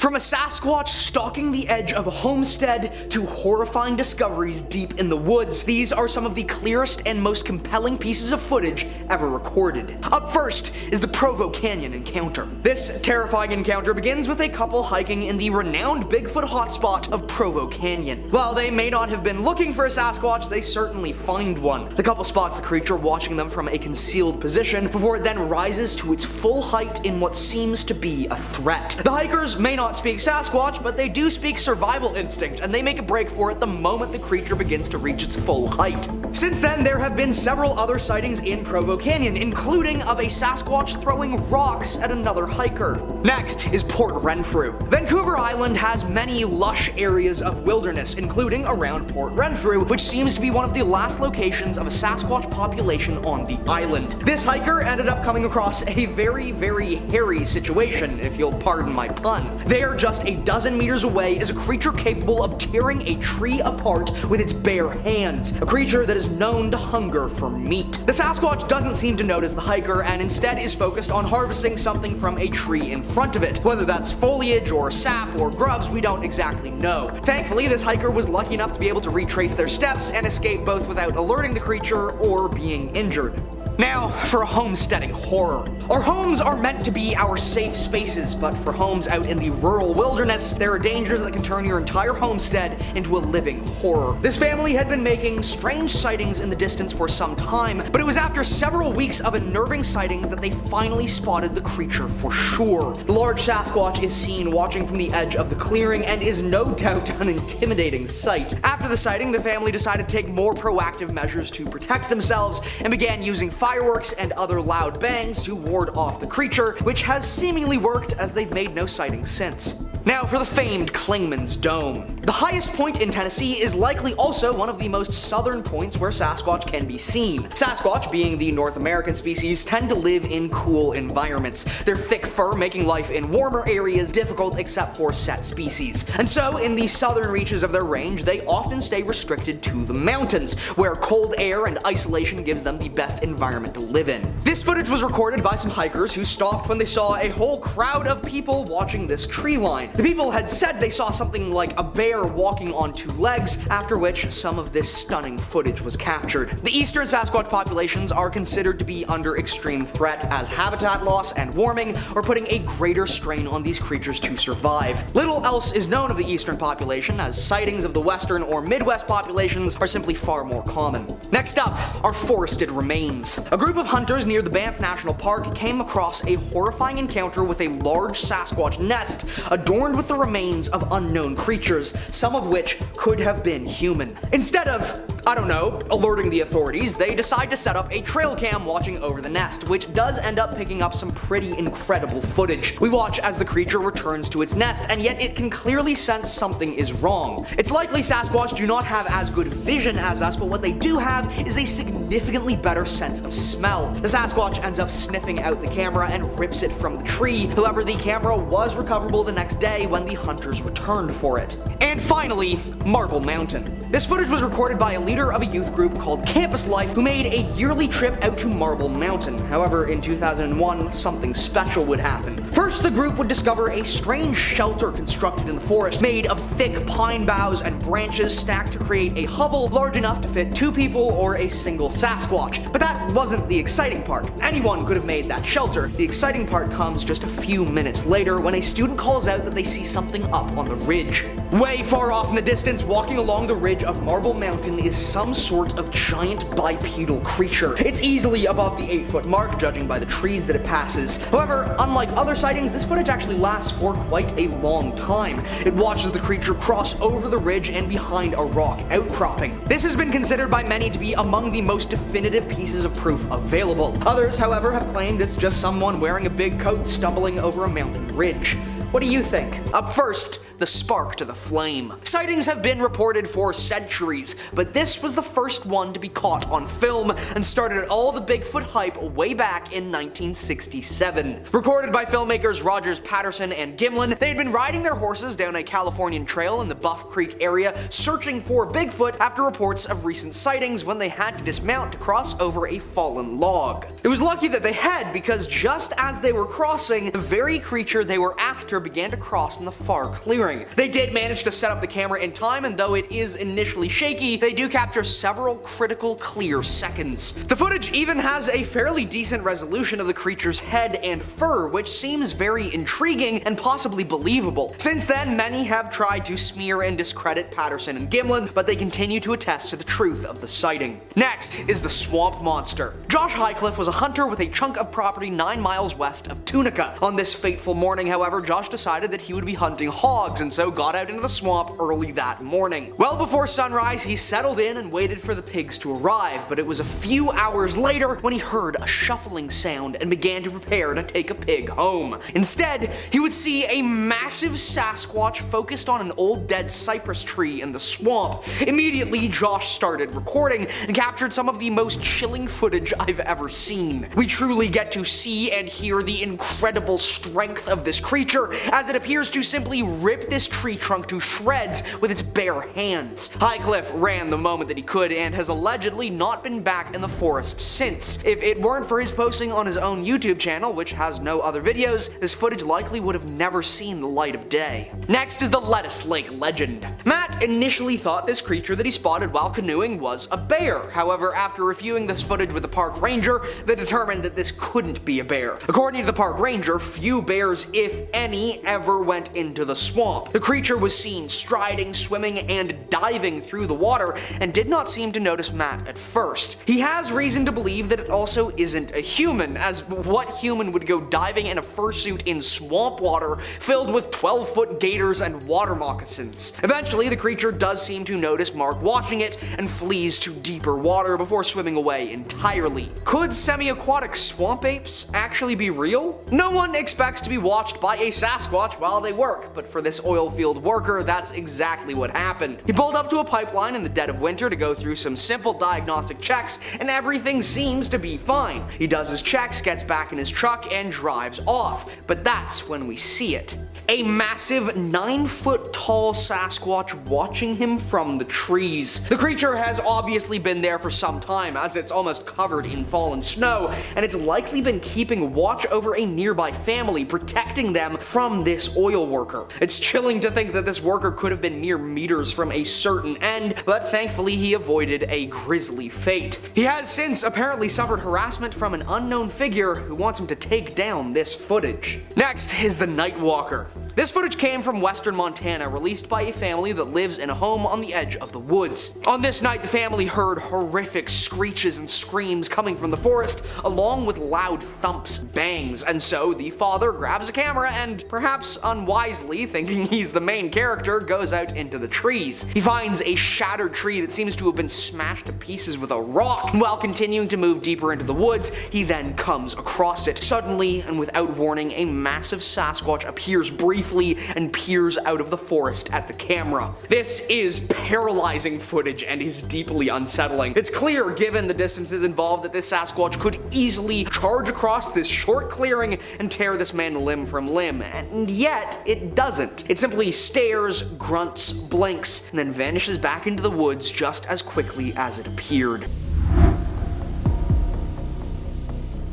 From a Sasquatch stalking the edge of a homestead to horrifying discoveries deep in the woods, these are some of the clearest and most compelling pieces of footage ever recorded. Up first is the Provo Canyon encounter. This terrifying encounter begins with a couple hiking in the renowned Bigfoot hotspot of Provo Canyon. While they may not have been looking for a Sasquatch, they certainly find one. The couple spots the creature watching them from a concealed position before it then rises to its full height in what seems to be a threat. The hikers may not speak Sasquatch, but they do speak survival instinct, and they make a break for it the moment the creature begins to reach its full height. Since then, there have been several other sightings in Provo Canyon, including of a Sasquatch throwing rocks at another hiker. Next is Port Renfrew. Vancouver Island has many lush areas of wilderness, including around Port Renfrew, which seems to be one of the last locations of a Sasquatch population on the island. This hiker ended up coming across a very, very hairy situation, if you'll pardon my pun. There, just a dozen meters away, is a creature capable of tearing a tree apart with its bare hands, a creature that is known to hunger for meat. The Sasquatch doesn't seem to notice the hiker and instead is focused on harvesting something from a tree in front of it. Whether that's foliage or sap or grubs, we don't exactly know. Thankfully, this hiker was lucky enough to be able to retrace their steps and escape both without alerting the creature or being injured. Now, for a homesteading horror. Our homes are meant to be our safe spaces, but for homes out in the rural wilderness, there are dangers that can turn your entire homestead into a living horror. This family had been making strange sightings in the distance for some time, but it was after several weeks of unnerving sightings that they finally spotted the creature for sure. The large Sasquatch is seen watching from the edge of the clearing and is no doubt an intimidating sight. After the sighting, the family decided to take more proactive measures to protect themselves and began using fireworks and other loud bangs to ward off the creature, which has seemingly worked as they've made no sightings since. Now for the famed Clingman's Dome. The highest point in Tennessee is likely also one of the most southern points where Sasquatch can be seen. Sasquatch, being the North American species, tend to live in cool environments, their thick fur making life in warmer areas difficult except for set species. And so, in the southern reaches of their range, they often stay restricted to the mountains, where cold air and isolation gives them the best environment to live in. This footage was recorded by some hikers who stopped when they saw a whole crowd of people watching this tree line. The people had said they saw something like a bear walking on two legs, after which some of this stunning footage was captured. The eastern Sasquatch populations are considered to be under extreme threat as habitat loss and warming are putting a greater strain on these creatures to survive. Little else is known of the eastern population, as sightings of the western or midwest populations are simply far more common. Next up are forested remains. A group of hunters near the Banff National Park came across a horrifying encounter with a large Sasquatch nest adorned with the remains of unknown creatures, some of which could have been human. Instead of, I don't know, alerting the authorities, they decide to set up a trail cam watching over the nest, which does end up picking up some pretty incredible footage. We watch as the creature returns to its nest, and yet it can clearly sense something is wrong. It's likely Sasquatch do not have as good vision as us, but what they do have is a significantly better sense of smell. The Sasquatch ends up sniffing out the camera and rips it from the tree. However, the camera was recoverable the next day when the hunters returned for it. And finally, Marble Mountain. This footage was recorded by a leader of a youth group called Campus Life who made a yearly trip out to Marble Mountain. However, in 2001, something special would happen. First, the group would discover a strange shelter constructed in the forest, made of thick pine boughs and branches stacked to create a hovel large enough to fit 2 people or a single Sasquatch. But that wasn't the exciting part. Anyone could have made that shelter. The exciting part comes just a few minutes later when a student calls out that they see something up on the ridge. Way far off in the distance, walking along the ridge of Marble Mountain is some sort of giant bipedal creature. It's easily above the 8-foot mark, judging by the trees that it passes. However, unlike other sightings, this footage actually lasts for quite a long time. It watches the creature cross over the ridge and behind a rock outcropping. This has been considered by many to be among the most definitive pieces of proof available. Others, however, have claimed it's just someone wearing a big coat stumbling over a mountain ridge. What do you think? Up first, the spark to the flame. Sightings have been reported for centuries, but this was the first one to be caught on film and started all the Bigfoot hype way back in 1967. Recorded by filmmakers Rogers Patterson and Gimlin, they had been riding their horses down a Californian trail in the Buff Creek area searching for Bigfoot after reports of recent sightings when they had to dismount to cross over a fallen log. It was lucky that they had, because just as they were crossing, the very creature they were after began to cross in the far clearing. They did manage to set up the camera in time, and though it is initially shaky, they do capture several critical clear seconds. The footage even has a fairly decent resolution of the creature's head and fur, which seems very intriguing and possibly believable. Since then, many have tried to smear and discredit Patterson and Gimlin, but they continue to attest to the truth of the sighting. Next is the swamp monster. Josh Highcliffe was a hunter with a chunk of property 9 miles west of Tunica. On this fateful morning, however, Josh decided that he would be hunting hogs, and so got out into the swamp early that morning. Well before sunrise, he settled in and waited for the pigs to arrive, but it was a few hours later when he heard a shuffling sound and began to prepare to take a pig home. Instead, he would see a massive Sasquatch focused on an old dead cypress tree in the swamp. Immediately, Josh started recording and captured some of the most chilling footage I've ever seen. We truly get to see and hear the incredible strength of this creature as it appears to simply rip this tree trunk to shreds with its bare hands. Highcliffe ran the moment that he could and has allegedly not been back in the forest since. If it weren't for his posting on his own YouTube channel, which has no other videos, this footage likely would have never seen the light of day. Next is the Lettuce Lake legend. Matt initially thought this creature that he spotted while canoeing was a bear. However, after reviewing this footage with a park ranger, they determined that this couldn't be a bear. According to the park ranger, few bears, if any, ever went into the swamp. The creature was seen striding, swimming, and diving through the water, and did not seem to notice Matt at first. He has reason to believe that it also isn't a human, as what human would go diving in a fursuit in swamp water filled with 12-foot gators and water moccasins? Eventually, the creature does seem to notice Mark watching it and flees to deeper water before swimming away entirely. Could semi-aquatic swamp apes actually be real? No one expects to be watched by a Sasquatch while they work, but for this oil field worker, that's exactly what happened. He pulled up to a pipeline in the dead of winter to go through some simple diagnostic checks, and everything seems to be fine. He does his checks, gets back in his truck, and drives off. But that's when we see it. A massive 9-foot tall Sasquatch watching him from the trees. The creature has obviously been there for some time, as it's almost covered in fallen snow, and it's likely been keeping watch over a nearby family, protecting them from this oil worker. It's chilling to think that this worker could have been mere meters from a certain end, but thankfully he avoided a grisly fate. He has since apparently suffered harassment from an unknown figure who wants him to take down this footage. Next is the Nightwalker. This footage came from western Montana, released by a family that lives in a home on the edge of the woods. On this night, the family heard horrific screeches and screams coming from the forest, along with loud thumps, bangs, and so the father grabs a camera and, perhaps unwisely thinking he's the main character, goes out into the trees. He finds a shattered tree that seems to have been smashed to pieces with a rock. While continuing to move deeper into the woods, he then comes across it. Suddenly, and without warning, a massive Sasquatch appears briefly and peers out of the forest at the camera. This is paralyzing footage and is deeply unsettling. It's clear, given the distances involved, that this Sasquatch could easily charge across this short clearing and tear this man limb from limb, and yet it doesn't. It simply stares, grunts, blinks, and then vanishes back into the woods just as quickly as it appeared.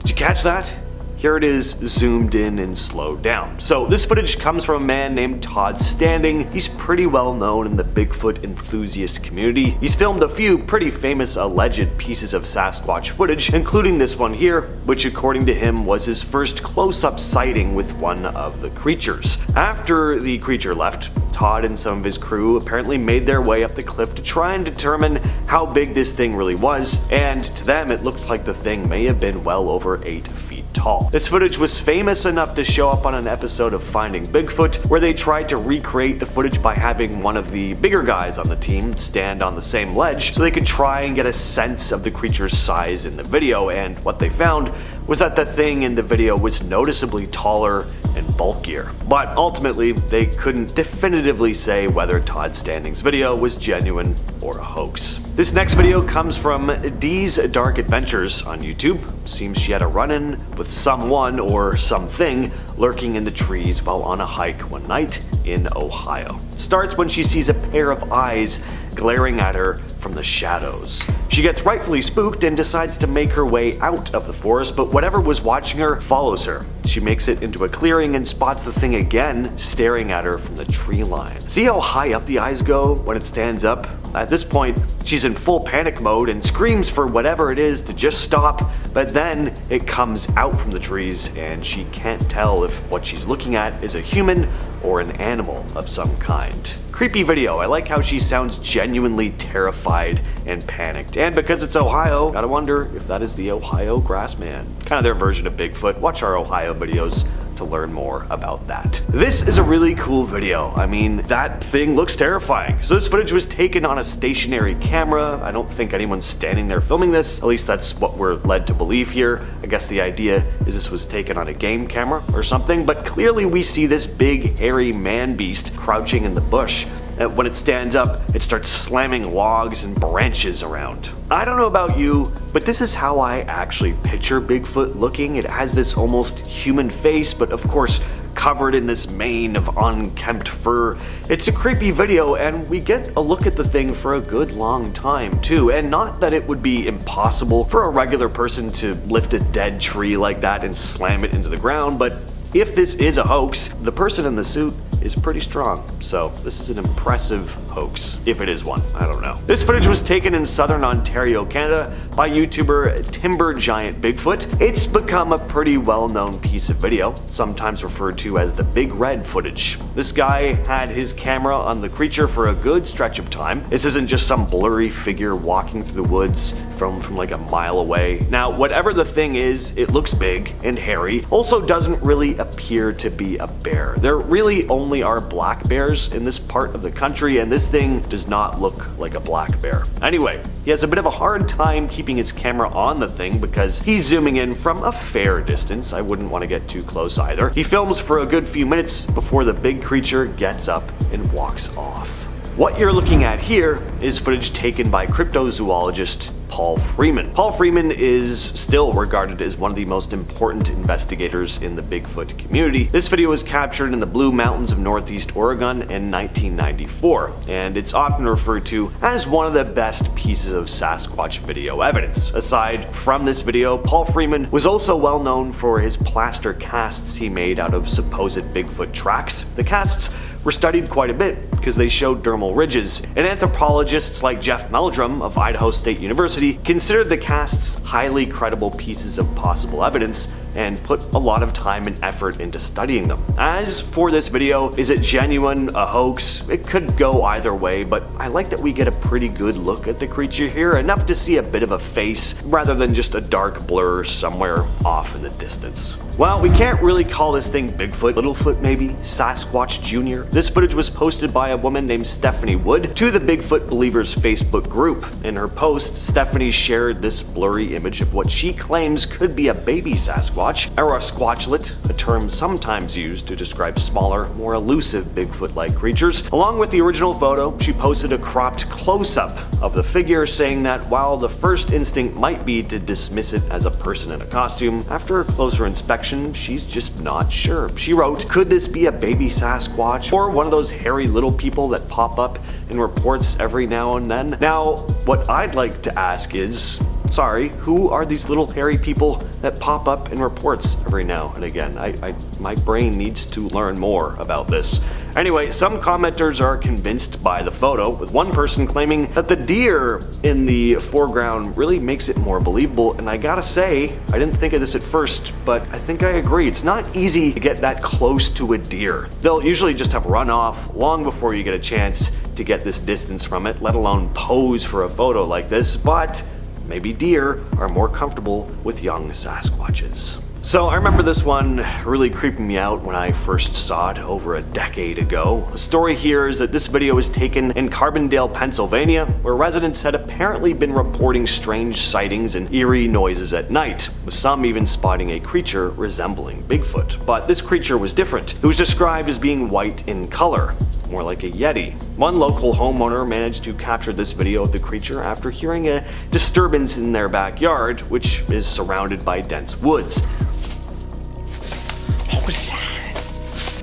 Did you catch that? Here it is zoomed in and slowed down. So this footage comes from a man named Todd Standing. He's pretty well known in the Bigfoot enthusiast community. He's filmed a few pretty famous alleged pieces of Sasquatch footage, including this one here, which according to him was his first close-up sighting with one of the creatures. After the creature left, Todd and some of his crew apparently made their way up the cliff to try and determine how big this thing really was, and to them it looked like the thing may have been well over 8 feet tall. This footage was famous enough to show up on an episode of Finding Bigfoot, where they tried to recreate the footage by having one of the bigger guys on the team stand on the same ledge so they could try and get a sense of the creature's size in the video, and what they found was that the thing in the video was noticeably taller and bulkier bulkier. But ultimately, they couldn't definitively say whether Todd Standing's video was genuine or a hoax. This next video comes from Dee's Dark Adventures on YouTube. Seems she had a run-in with someone or something lurking in the trees while on a hike one night in Ohio. It starts when she sees a pair of eyes glaring at her from the shadows. She gets rightfully spooked and decides to make her way out of the forest, but whatever was watching her follows her. She makes it into a clearing and spots the thing again staring at her from the tree line. See how high up the eyes go when it stands up? At this point, she's in full panic mode and screams for whatever it is to just stop, but then it comes out from the trees and she can't tell if what she's looking at is a human or an animal of some kind. Creepy video. I like how she sounds genuinely terrified and panicked. And because it's Ohio, gotta wonder if that is the Ohio Grassman. Kind of their version of Bigfoot. Watch our Ohio videos to learn more about that. This is a really cool video. I mean, that thing looks terrifying. So this footage was taken on a stationary camera. I don't think anyone's standing there filming this. At least that's what we're led to believe here. I guess the idea is this was taken on a game camera or something, but clearly we see this big hairy man beast crouching in the bush. And when it stands up, it starts slamming logs and branches around. I don't know about you, but this is how I actually picture Bigfoot looking. It has this almost human face, but of course, covered in this mane of unkempt fur. It's a creepy video, and we get a look at the thing for a good long time too. And not that it would be impossible for a regular person to lift a dead tree like that and slam it into the ground, but if this is a hoax, the person in the suit is pretty strong. So this is an impressive hoax, if it is one. I don't know. This footage was taken in southern Ontario, Canada by YouTuber Timber Giant Bigfoot. It's become a pretty well-known piece of video, sometimes referred to as the Big Red footage. This guy had his camera on the creature for a good stretch of time. This isn't just some blurry figure walking through the woods from like a mile away. Now, whatever the thing is, it looks big and hairy. Also doesn't really appear to be a bear. There really only are black bears in this part of the country, and this thing does not look like a black bear. Anyway, he has a bit of a hard time keeping his camera on the thing because he's zooming in from a fair distance. I wouldn't want to get too close either. He films for a good few minutes before the big creature gets up and walks off. What you're looking at here is footage taken by cryptozoologist Paul Freeman. Paul Freeman is still regarded as one of the most important investigators in the Bigfoot community. This video was captured in the Blue Mountains of Northeast Oregon in 1994, and it's often referred to as one of the best pieces of Sasquatch video evidence. Aside from this video, Paul Freeman was also well known for his plaster casts he made out of supposed Bigfoot tracks. The casts were studied quite a bit because they showed dermal ridges, and anthropologists like Jeff Meldrum of Idaho State University considered the casts highly credible pieces of possible evidence and put a lot of time and effort into studying them. As for this video, is it genuine, a hoax? It could go either way, but I like that we get a pretty good look at the creature here, enough to see a bit of a face rather than just a dark blur somewhere off in the distance. Well, we can't really call this thing Bigfoot, Littlefoot maybe, Sasquatch Jr. This footage was posted by a woman named Stephanie Wood to the Bigfoot Believers Facebook group. In her post, Stephanie shared this blurry image of what she claims could be a baby Sasquatch, or a squatchlet, a term sometimes used to describe smaller, more elusive Bigfoot-like creatures. Along with the original photo, she posted a cropped close-up of the figure, saying that while the first instinct might be to dismiss it as a person in a costume, after a closer inspection, she's just not sure. She wrote, "Could this be a baby Sasquatch, or one of those hairy little people that pop up in reports every now and then?" Now, what I'd like to ask is, sorry, who are these little hairy people that pop up in reports every now and again? My brain needs to learn more about this. Anyway, some commenters are convinced by the photo, with one person claiming that the deer in the foreground really makes it more believable, and I gotta say, I didn't think of this at first, but I think I agree. It's not easy to get that close to a deer. They'll usually just have run off long before you get a chance to get this distance from it, let alone pose for a photo like this, but maybe deer are more comfortable with young Sasquatches. So I remember this one really creeping me out when I first saw it over a decade ago. The story here is that this video was taken in Carbondale, Pennsylvania, where residents had apparently been reporting strange sightings and eerie noises at night, with some even spotting a creature resembling Bigfoot. But this creature was different. It was described as being white in color, more like a yeti. One local homeowner managed to capture this video of the creature after hearing a disturbance in their backyard, which is surrounded by dense woods.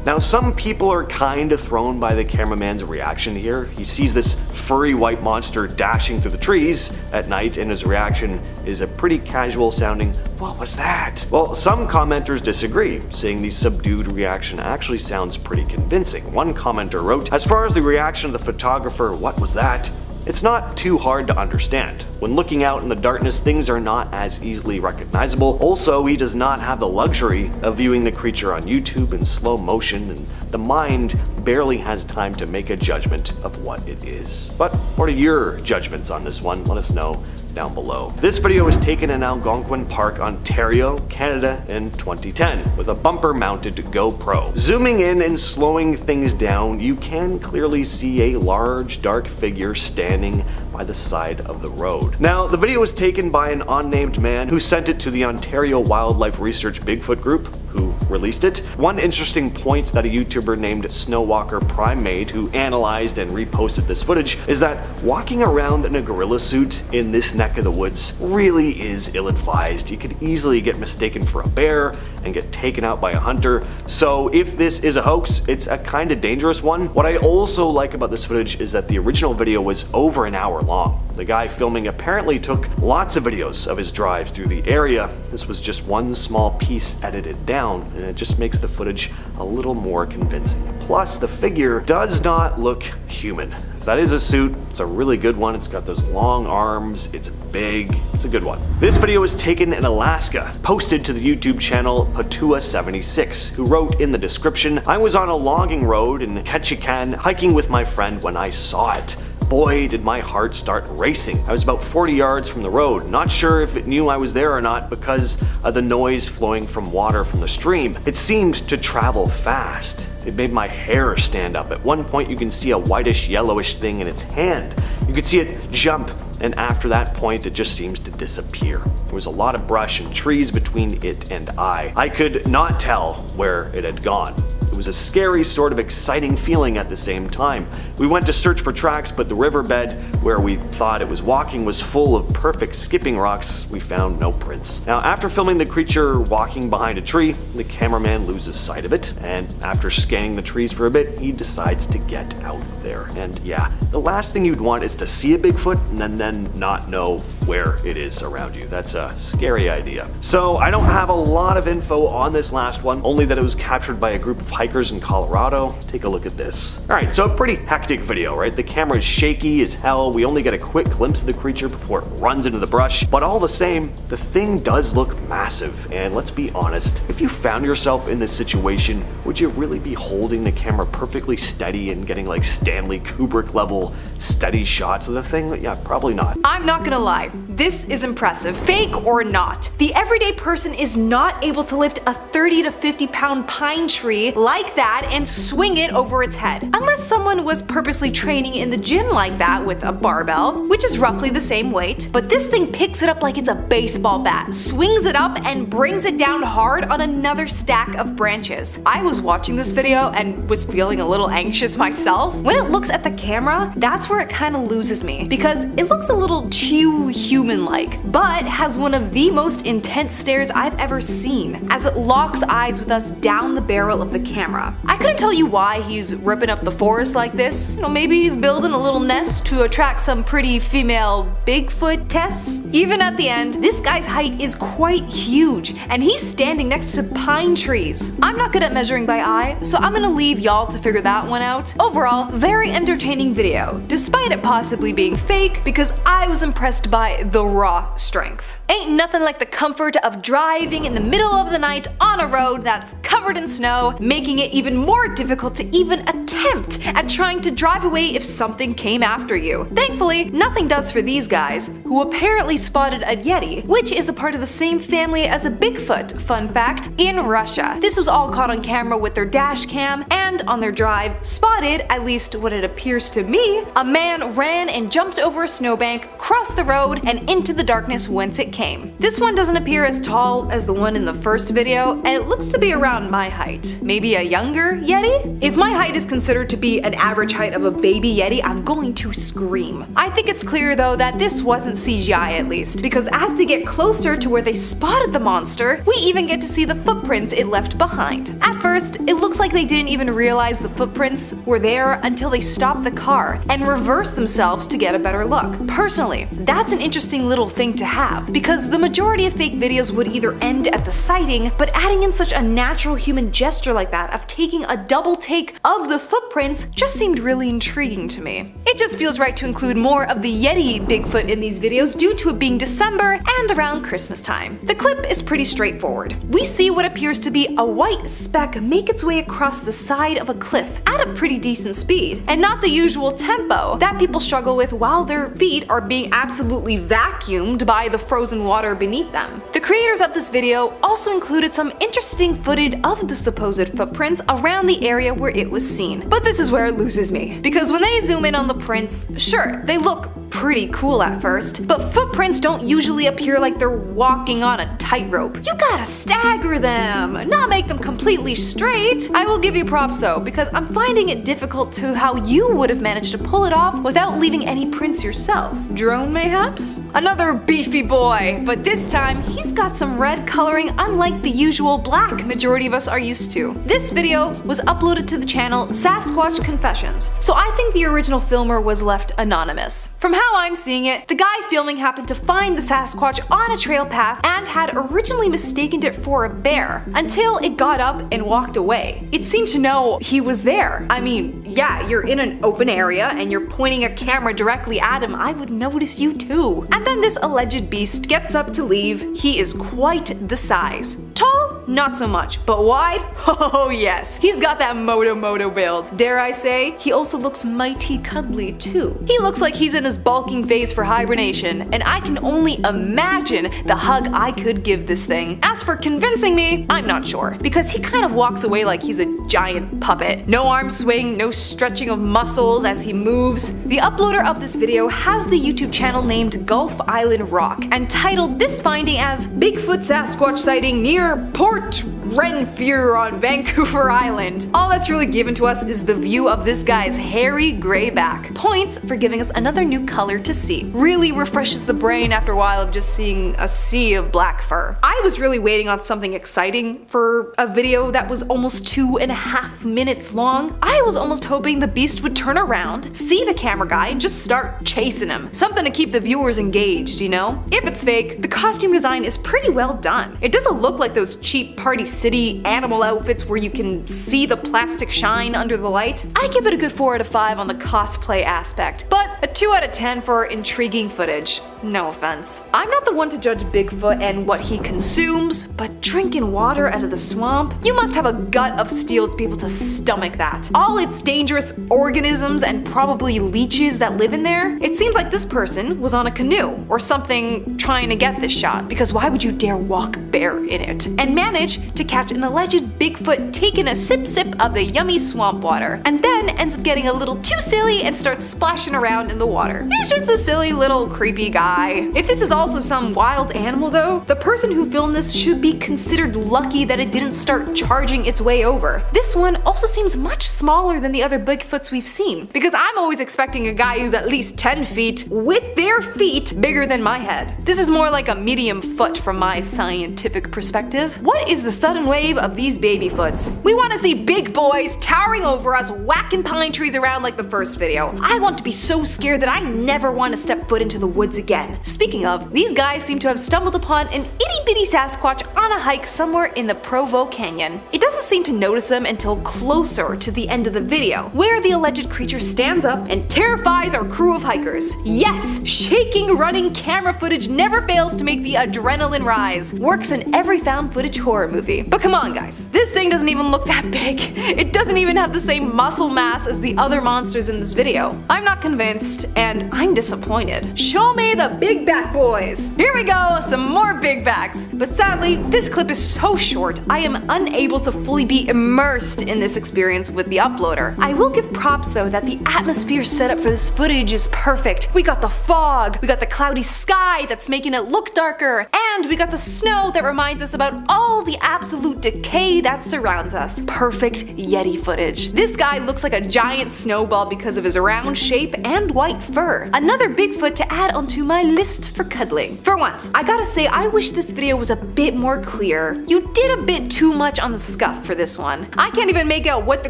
Now, some people are kinda thrown by the cameraman's reaction here. He sees this furry white monster dashing through the trees at night, and his reaction is a pretty casual sounding, "What was that?" Well, some commenters disagree, saying the subdued reaction actually sounds pretty convincing. One commenter wrote, "As far as the reaction of the photographer, what was that? It's not too hard to understand. When looking out in the darkness, things are not as easily recognizable. Also, he does not have the luxury of viewing the creature on YouTube in slow motion, and the mind barely has time to make a judgment of what it is." But what are your judgments on this one? Let us know down below. This video was taken in Algonquin Park, Ontario, Canada in 2010 with a bumper mounted GoPro. Zooming in and slowing things down, you can clearly see a large dark figure standing by the side of the road. Now, the video was taken by an unnamed man who sent it to the Ontario Wildlife Research Bigfoot group, who released it. One interesting point that a YouTuber named Snowwalker Prime made, who analyzed and reposted this footage, is that walking around in a gorilla suit in this neck of the woods really is ill-advised. You could easily get mistaken for a bear and get taken out by a hunter. So if this is a hoax, it's a kind of dangerous one. What I also like about this footage is that the original video was over an hour long. The guy filming apparently took lots of videos of his drives through the area. This was just one small piece edited down, and it just makes the footage a little more convincing. Plus, the figure does not look human. If that is a suit, it's a really good one. It's got those long arms, it's big, it's a good one. This video was taken in Alaska, posted to the YouTube channel Patua76, who wrote in the description, "I was on a logging road in Ketchikan hiking with my friend when I saw it. Boy, did my heart start racing. I was about 40 yards from the road, not sure if it knew I was there or not because of the noise flowing from water from the stream. It seemed to travel fast. It made my hair stand up. At one point you can see a whitish yellowish thing in its hand. You could see it jump, and after that point it just seems to disappear. There was a lot of brush and trees between it and I. I could not tell where it had gone. It was a scary, sort of exciting feeling at the same time. We went to search for tracks, but the riverbed where we thought it was walking was full of perfect skipping rocks. We found no prints." Now, after filming the creature walking behind a tree, the cameraman loses sight of it, and after scanning the trees for a bit, he decides to get out of there. And yeah, the last thing you'd want is to see a Bigfoot and then not know where it is around you. That's a scary idea. So I don't have a lot of info on this last one, only that it was captured by a group of hikers in Colorado. Take a look at this. Alright, so a pretty hectic video, right? The camera is shaky as hell. We only get a quick glimpse of the creature before it runs into the brush. But all the same, the thing does look massive. And let's be honest, if you found yourself in this situation, would you really be holding the camera perfectly steady and getting like Stanley Kubrick level steady shots of the thing? Yeah, probably not. I'm not gonna lie, this is impressive, fake or not. The everyday person is not able to lift a 30 to 50 pound pine tree like that and swing it over its head. Unless someone was purposely training in the gym like that with a barbell, which is roughly the same weight. But this thing picks it up like it's a baseball bat, swings it up and brings it down hard on another stack of branches. I was watching this video and was feeling a little anxious myself. When it looks at the camera, that's where it kind of loses me, because it looks a little too human-like, but has one of the most intense stares I've ever seen as it locks eyes with us down the barrel of the camera. I couldn't tell you why he's ripping up the forest like this. You know, maybe he's building a little nest to attract some pretty female Bigfoot tests. Even at the end, this guy's height is quite huge, and he's standing next to pine trees. I'm not good at measuring by eye, so I'm gonna leave y'all to figure that one out. Overall, very entertaining video, despite it possibly being fake, because I was impressed by the raw strength. Ain't nothing like the comfort of driving in the middle of the night on a road that's covered in snow, making making it even more difficult to even attempt at trying to drive away if something came after you. Thankfully, nothing does for these guys, who apparently spotted a yeti, which is a part of the same family as a Bigfoot, fun fact, in Russia. This was all caught on camera with their dash cam, and on their drive, spotted, at least what it appears to me, a man ran and jumped over a snowbank, crossed the road, and into the darkness whence it came. This one doesn't appear as tall as the one in the first video, and it looks to be around my height. Maybe a younger yeti? If my height is considered to be an average height of a baby yeti, I'm going to scream. I think it's clear though that this wasn't CGI at least, because as they get closer to where they spotted the monster, we even get to see the footprints it left behind. At first, it looks like they didn't even realize the footprints were there until they stopped the car and reversed themselves to get a better look. Personally, that's an interesting little thing to have, because the majority of fake videos would either end at the sighting, but adding in such a natural human gesture like that of taking a double take of the footprints just seemed really intriguing to me. It just feels right to include more of the Yeti Bigfoot in these videos due to it being December and around Christmas time. The clip is pretty straightforward. We see what appears to be a white speck make its way across the side of a cliff at a pretty decent speed, and not the usual tempo that people struggle with while their feet are being absolutely vacuumed by the frozen water beneath them. The creators of this video also included some interesting footage of the supposed footprints around the area where it was seen. But this is where it loses me, because when they zoom in on the prints, sure, they look pretty cool at first, but footprints don't usually appear like they're walking on a tightrope. You gotta stagger them, not make them completely straight. I will give you props though, because I'm finding it difficult to how you would have managed to pull it off without leaving any prints yourself. Drone mayhaps? Another beefy boy, but this time he's got some red coloring unlike the usual black majority of us are used to. This video was uploaded to the channel Sasquatch Confessions, so I think the original filmer was left anonymous. From how I'm seeing it, the guy filming happened to find the Sasquatch on a trail path and had originally mistaken it for a bear until it got up and walked away. It seemed to know he was there. I mean, yeah, you're in an open area and you're pointing a camera directly at him, I would notice you too. And then this alleged beast gets up to leave. He is quite the size. Tall? Not so much, but wide? Oh yes, he's got that moto build. Dare I say, he also looks mighty cuddly too. He looks like he's in his bulking phase for hibernation, and I can only imagine the hug I could give this thing. As for convincing me, I'm not sure, because he kind of walks away like he's a giant puppet. No arm swing, no stretching of muscles as he moves. The uploader of this video has the YouTube channel named Gulf Island Rock and titled this finding as Bigfoot Sasquatch sighting near Port Renfrew on Vancouver Island. All that's really given to us is the view of this guy's hairy gray back. Points for giving us another new color to see. Really refreshes the brain after a while of just seeing a sea of black fur. I was really waiting on something exciting for a video that was almost 2.5 minutes long. I was almost hoping the beast would turn around, see the camera guy, and just start chasing him. Something to keep the viewers engaged, you know? If it's fake, the costume design is pretty well done. It doesn't look like those cheap Party City animal outfits where you can see the plastic shine under the light. I give it a good 4 out of 5 on the cosplay aspect, but a 2 out of 10 for intriguing footage. No offense. I'm not the one to judge Bigfoot and what he consumes, but drinking water out of the swamp? You must have a gut of steel to be able to stomach that. All its dangerous organisms and probably leeches that live in there? It seems like this person was on a canoe or something trying to get this shot, because why would you dare walk bare in it? And manage to catch an alleged Bigfoot taking a sip of the yummy swamp water, and then ends up getting a little too silly and starts splashing around in the water. He's just a silly little creepy guy. If this is also some wild animal though, the person who filmed this should be considered lucky that it didn't start charging its way over. This one also seems much smaller than the other Bigfoots we've seen, because I'm always expecting a guy who's at least 10 feet with their feet bigger than my head. This is more like a medium foot from my scientific perspective. What is the sudden wave of these baby foots? We want to see big boys towering over us, whacking pine trees around like the first video. I want to be so scared that I never want to step foot into the woods again. again. Speaking of, these guys seem to have stumbled upon an itty-bitty Sasquatch on a hike somewhere in the Provo Canyon. It doesn't seem to notice them until closer to the end of the video, where the alleged creature stands up and terrifies our crew of hikers. Yes, shaking running camera footage never fails to make the adrenaline rise. Works in every found footage horror movie. But come on guys, this thing doesn't even look that big. It doesn't even have the same muscle mass as the other monsters in this video. I'm not convinced, and I'm disappointed. Show me the big back boys! Here we go, some more big backs. But sadly, this clip is so short, I am unable to fully be immersed in this experience with the uploader. I will give props though that the atmosphere setup for this footage is perfect. We got the fog, we got the cloudy sky that's making it look darker, and we got the snow that reminds us about all the absolute decay that surrounds us. Perfect Yeti footage. This guy looks like a giant snowball because of his round shape and white fur. Another Bigfoot to add onto my list for cuddling. For once, I gotta say I wish this video was a bit more clear. You did a bit too much on the scuff for this one. I can't even make out what the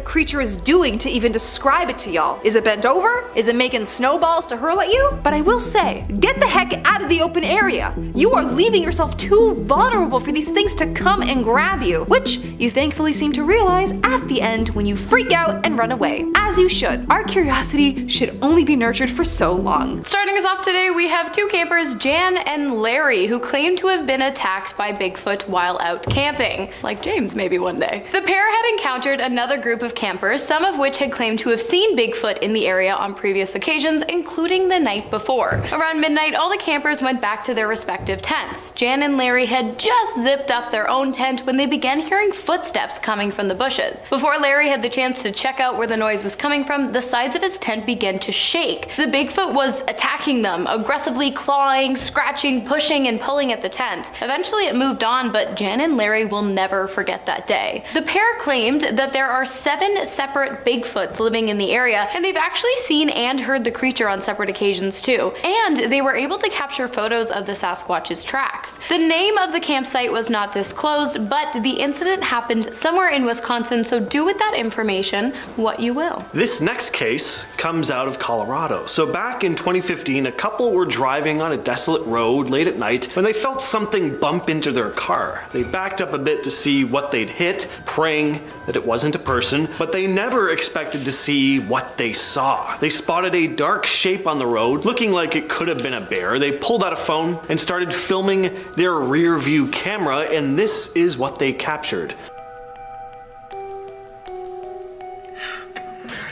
creature is doing to even describe it to y'all. Is it bent over? Is it making snowballs to hurl at you? But I will say, get the heck out of the open area. You are leaving yourself too vulnerable for these things to come and grab you, which you thankfully seem to realize at the end when you freak out and run away. As you should. Our curiosity should only be nurtured for so long. Starting us off today, we have two campers, Jan and Larry, who claim to have been attacked by Bigfoot while out camping. Like James maybe one day. The pair had encountered another group of campers, some of which had claimed to have seen Bigfoot in the area on previous occasions, including the night before. Around midnight, all the campers went back to their respective tents. Jan and Larry had just zipped up their own tent when they began hearing footsteps coming from the bushes. Before Larry had the chance to check out where the noise was coming from, the sides of his tent began to shake. The Bigfoot was attacking them, aggressively clawing, scratching, pushing, and pulling at the tent. Eventually it moved on, but Jan and Larry will never forget that day. The pair claimed that there are 7 separate Bigfoots living in the area, and they've actually seen and heard the creature on separate occasions too, and they were able to capture photos of the Sasquatch's tracks. The name of the campsite was not disclosed, but the incident happened somewhere in Wisconsin, so do with that information what you will. This next case comes out of Colorado. So back in 2015, a couple were driving on a desolate road late at night when they felt something bump into their car. They backed up a bit to see what they'd hit, praying that it wasn't a person, but they never expected to see what they saw. They spotted a dark shape on the road, looking like it could have been a bear. They pulled out a phone and started filming their rear view camera, and this is what they captured.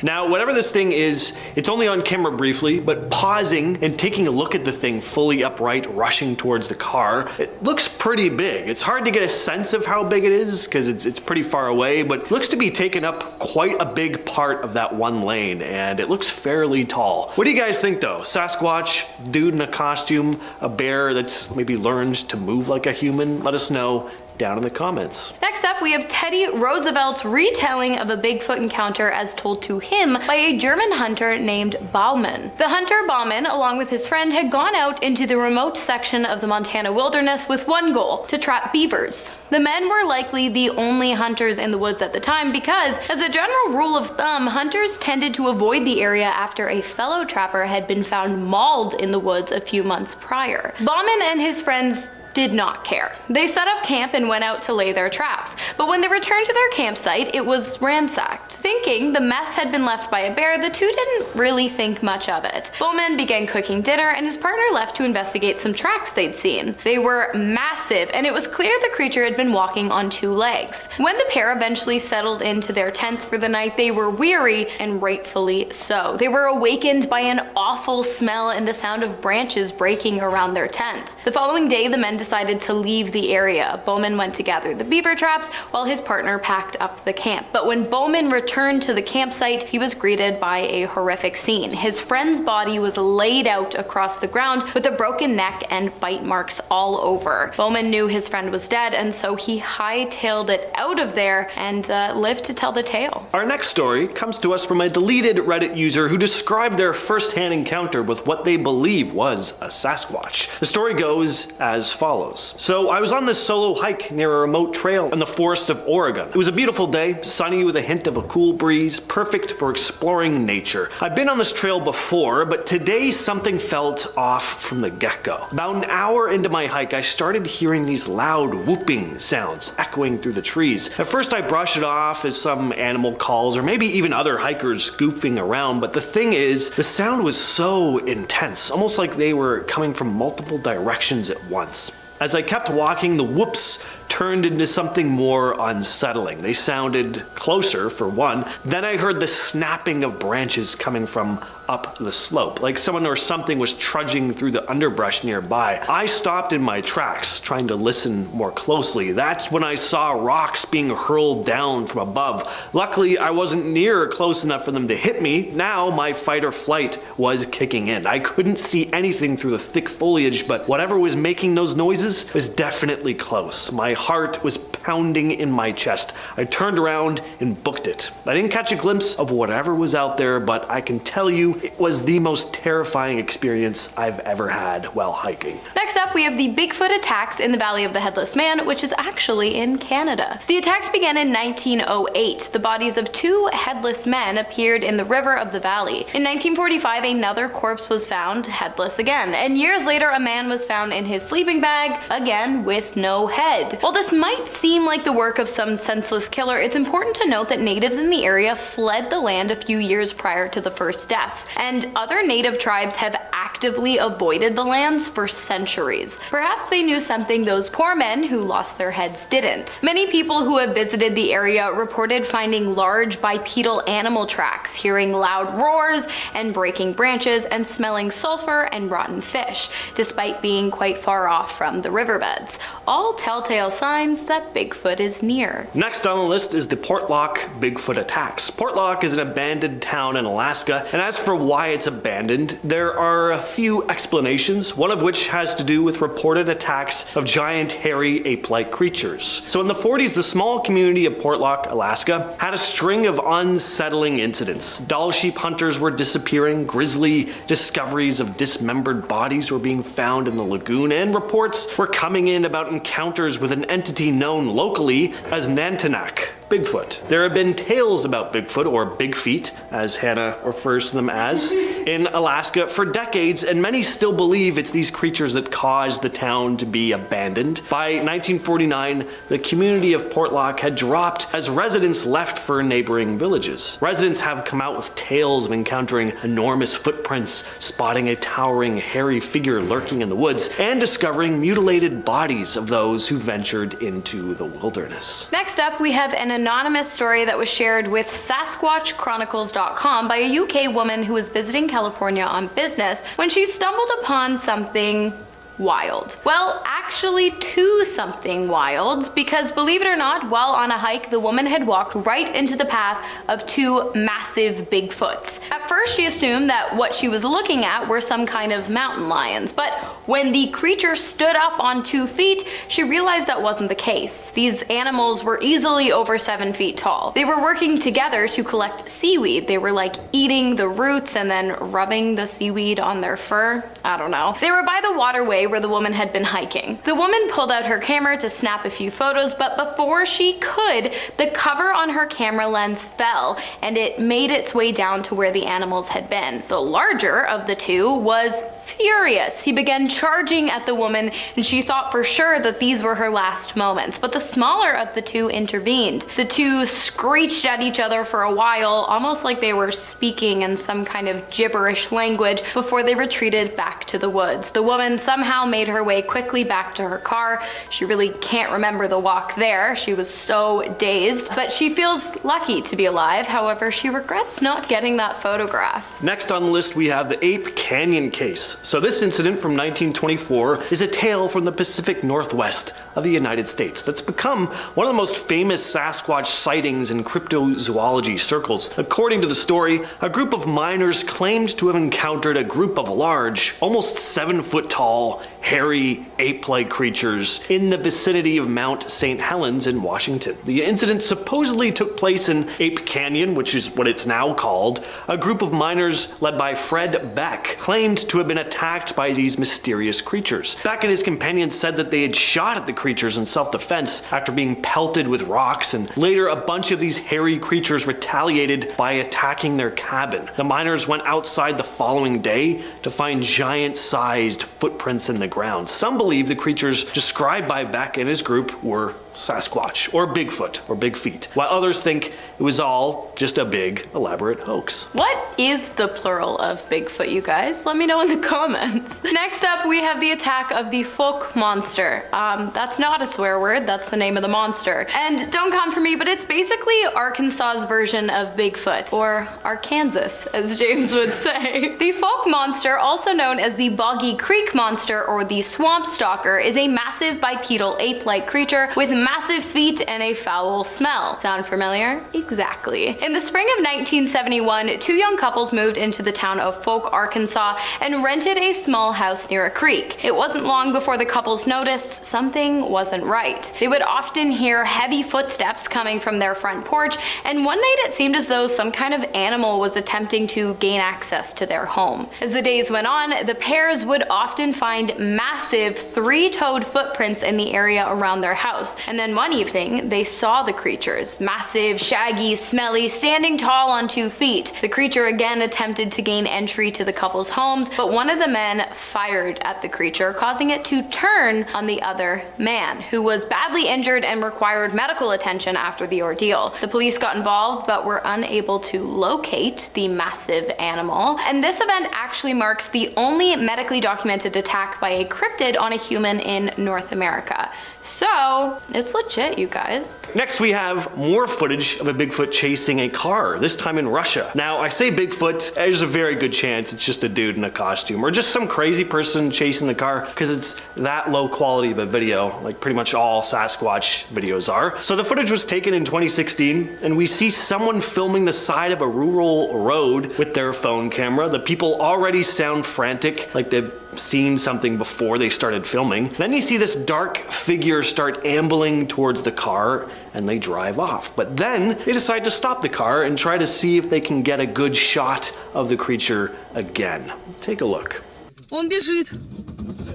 Now, whatever this thing is, it's only on camera briefly, but pausing and taking a look at the thing fully upright, rushing towards the car, it looks pretty big. It's hard to get a sense of how big it is because it's pretty far away, but it looks to be taking up quite a big part of that one lane, and it looks fairly tall. What do you guys think though? Sasquatch, dude in a costume, a bear that's maybe learned to move like a human? Let us know down in the comments. Next up, we have Teddy Roosevelt's retelling of a Bigfoot encounter as told to him by a German hunter named Baumann. The hunter Baumann, along with his friend, had gone out into the remote section of the Montana wilderness with one goal: to trap beavers. The men were likely the only hunters in the woods at the time because, as a general rule of thumb, hunters tended to avoid the area after a fellow trapper had been found mauled in the woods a few months prior. Baumann and his friends did not care. They set up camp and went out to lay their traps, but when they returned to their campsite, it was ransacked. Thinking the mess had been left by a bear, the two didn't really think much of it. Bowman began cooking dinner, and his partner left to investigate some tracks they'd seen. They were massive, and it was clear the creature had been walking on 2 legs. When the pair eventually settled into their tents for the night, they were weary, and rightfully so. They were awakened by an awful smell and the sound of branches breaking around their tent. The following day, the men decided to leave the area. Bowman went to gather the beaver traps while his partner packed up the camp. But when Bowman returned to the campsite, he was greeted by a horrific scene. His friend's body was laid out across the ground with a broken neck and bite marks all over. Bowman knew his friend was dead, and so he hightailed it out of there and lived to tell the tale. Our next story comes to us from a deleted Reddit user who described their first-hand encounter with what they believe was a Sasquatch. The story goes as follows. follows. So I was on this solo hike near a remote trail in the forest of Oregon. It was a beautiful day, sunny with a hint of a cool breeze, perfect for exploring nature. I've been on this trail before, but today something felt off from the get-go. About an hour into my hike, I started hearing these loud whooping sounds echoing through the trees. At first I brushed it off as some animal calls or maybe even other hikers goofing around, but the thing is, the sound was so intense, almost like they were coming from multiple directions at once. As I kept walking, the whoops turned into something more unsettling. They sounded closer, for one. Then I heard the snapping of branches coming from up the slope, like someone or something was trudging through the underbrush nearby. I stopped in my tracks, trying to listen more closely. That's when I saw rocks being hurled down from above. Luckily, I wasn't near or close enough for them to hit me. Now my fight or flight was kicking in. I couldn't see anything through the thick foliage, but whatever was making those noises was definitely close. My heart was pounding in my chest. I turned around and booked it. I didn't catch a glimpse of whatever was out there, but I can tell you it was the most terrifying experience I've ever had while hiking. Next up, we have the Bigfoot attacks in the Valley of the Headless Man, which is actually in Canada. The attacks began in 1908. The bodies of two headless men appeared in the river of the valley. In 1945, another corpse was found headless again, and years later, a man was found in his sleeping bag, again with no head. While this might seem like the work of some senseless killer, it's important to note that natives in the area fled the land a few years prior to the first deaths, and other native tribes have actively avoided the lands for centuries. Perhaps they knew something those poor men who lost their heads didn't. Many people who have visited the area reported finding large bipedal animal tracks, hearing loud roars and breaking branches, and smelling sulfur and rotten fish, despite being quite far off from the riverbeds. All telltale signs that Bigfoot is near. Next on the list is the Portlock Bigfoot attacks. Portlock is an abandoned town in Alaska, and as for why it's abandoned, there are a few explanations, one of which has to do with reported attacks of giant hairy ape-like creatures. So in the 40s, the small community of Portlock, Alaska, had a string of unsettling incidents. Doll sheep hunters were disappearing, grisly discoveries of dismembered bodies were being found in the lagoon, and reports were coming in about encounters with an entity known locally as Nantinak, Bigfoot. There have been tales about Bigfoot, or Big Feet, as Hannah refers to them as, in Alaska for decades, and many still believe it's these creatures that caused the town to be abandoned. By 1949, the community of Portlock had dropped as residents left for neighboring villages. Residents have come out with tales of encountering enormous footprints, spotting a towering, hairy figure lurking in the woods, and discovering mutilated bodies of those who ventured into the wilderness. Next up, we have an anonymous story that was shared with SasquatchChronicles.com by a UK woman who was visiting California on business when she stumbled upon something wild. Well, actually two something wilds, because believe it or not, while on a hike, the woman had walked right into the path of two massive Bigfoots. At first, she assumed that what she was looking at were some kind of mountain lions, but when the creature stood up on 2 feet, she realized that wasn't the case. These animals were easily over 7 feet tall. They were working together to collect seaweed. They were like eating the roots and then rubbing the seaweed on their fur. I don't know. They were by the waterway where the woman had been hiking. The woman pulled out her camera to snap a few photos, but before she could, the cover on her camera lens fell and it made its way down to where the animals had been. The larger of the two was furious. He began charging at the woman, and she thought for sure that these were her last moments, but the smaller of the two intervened. The two screeched at each other for a while, almost like they were speaking in some kind of gibberish language, before they retreated back to the woods. The woman somehow made her way quickly back to her car. She really can't remember the walk there. She was so dazed, but she feels lucky to be alive. However, she regrets not getting that photograph. Next on the list, we have the Ape Canyon case. So this incident from 1924 is a tale from the Pacific Northwest of the United States that's become one of the most famous Sasquatch sightings in cryptozoology circles. According to the story, a group of miners claimed to have encountered a group of large, almost 7-foot-tall, hairy, ape-like creatures in the vicinity of Mount St. Helens in Washington. The incident supposedly took place in Ape Canyon, which is what it's now called. A group of miners led by Fred Beck claimed to have been attacked attacked by these mysterious creatures. Beck and his companions said that they had shot at the creatures in self-defense after being pelted with rocks, and later a bunch of these hairy creatures retaliated by attacking their cabin. The miners went outside the following day to find giant-sized footprints in the ground. Some believe the creatures described by Beck and his group were Sasquatch, or Bigfoot, or Big Feet, while others think it was all just a big, elaborate hoax. What is the plural of Bigfoot, you guys? Let me know in the comments. Next up, we have the attack of the folk monster. That's not a swear word, that's the name of the monster. And don't come for me, but it's basically Arkansas's version of Bigfoot, or Arkansas, as James would say. The folk monster, also known as the Boggy Creek monster or the swamp stalker, is a massive bipedal ape-like creature with massive feet and a foul smell. Sound familiar? Exactly. In the spring of 1971, two young couples moved into the town of Folk, Arkansas, and rented a small house near a creek. It wasn't long before the couples noticed something wasn't right. They would often hear heavy footsteps coming from their front porch, and one night it seemed as though some kind of animal was attempting to gain access to their home. As the days went on, the pairs would often find massive three-toed footprints in the area around their house. And then one evening, they saw the creatures, massive, shaggy, smelly, standing tall on 2 feet. The creature again attempted to gain entry to the couple's homes, but one of the men fired at the creature, causing it to turn on the other man, who was badly injured and required medical attention after the ordeal. The police got involved, but were unable to locate the massive animal. And this event actually marks the only medically documented attack by a cryptid on a human in North America. So, it's legit, you guys. Next, we have more footage of a Bigfoot chasing a car, this time in Russia. Now, I say Bigfoot, there's a very good chance it's just a dude in a costume, or just some crazy person chasing the car, because it's that low quality of a video, like pretty much all Sasquatch videos are. So the footage was taken in 2016, and we see someone filming the side of a rural road with their phone camera. The people already sound frantic, like they've seen something before they started filming. Then you see this dark figure start ambling towards the car, and they drive off. But then they decide to stop the car and try to see if they can get a good shot of the creature again. Take a look. Он бежит.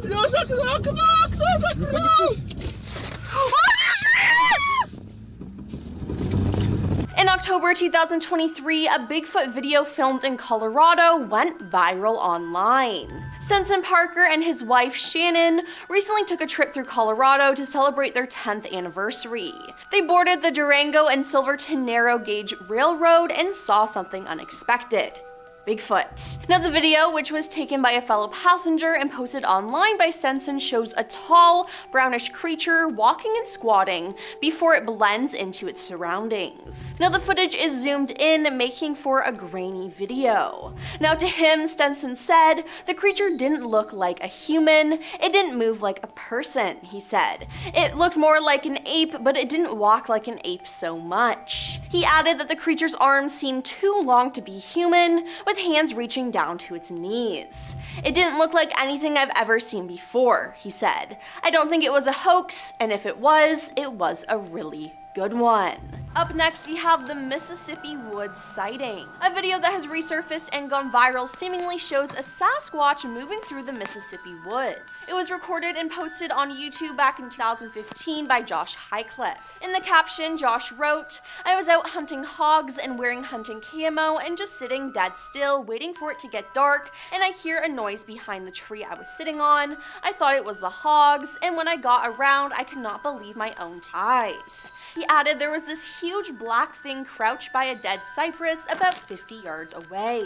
Лёша, кто закрыл? In October 2023, a Bigfoot video filmed in Colorado went viral online. Sensen Parker and his wife Shannon recently took a trip through Colorado to celebrate their 10th anniversary. They boarded the Durango and Silverton narrow gauge railroad and saw something unexpected. Bigfoot. Now the video, which was taken by a fellow passenger and posted online by Sensen, shows a tall, brownish creature walking and squatting before it blends into its surroundings. Now the footage is zoomed in, making for a grainy video. Now to him, Stenson said, the creature didn't look like a human, it didn't move like a person, he said. It looked more like an ape, but it didn't walk like an ape so much. He added that the creature's arms seemed too long to be human, with hands reaching down to its knees. It didn't look like anything I've ever seen before, he said. I don't think it was a hoax, and if it was a really good one. Up next, we have the Mississippi Woods sighting. A video that has resurfaced and gone viral seemingly shows a Sasquatch moving through the Mississippi woods. It was recorded and posted on YouTube back in 2015 by Josh Highcliffe. In the caption, Josh wrote, "I was out hunting hogs and wearing hunting camo and just sitting dead still, waiting for it to get dark, and I hear a noise behind the tree I was sitting on. I thought it was the hogs, and when I got around, I could not believe my own eyes." He added there was this huge black thing crouched by a dead cypress about 50 yards away.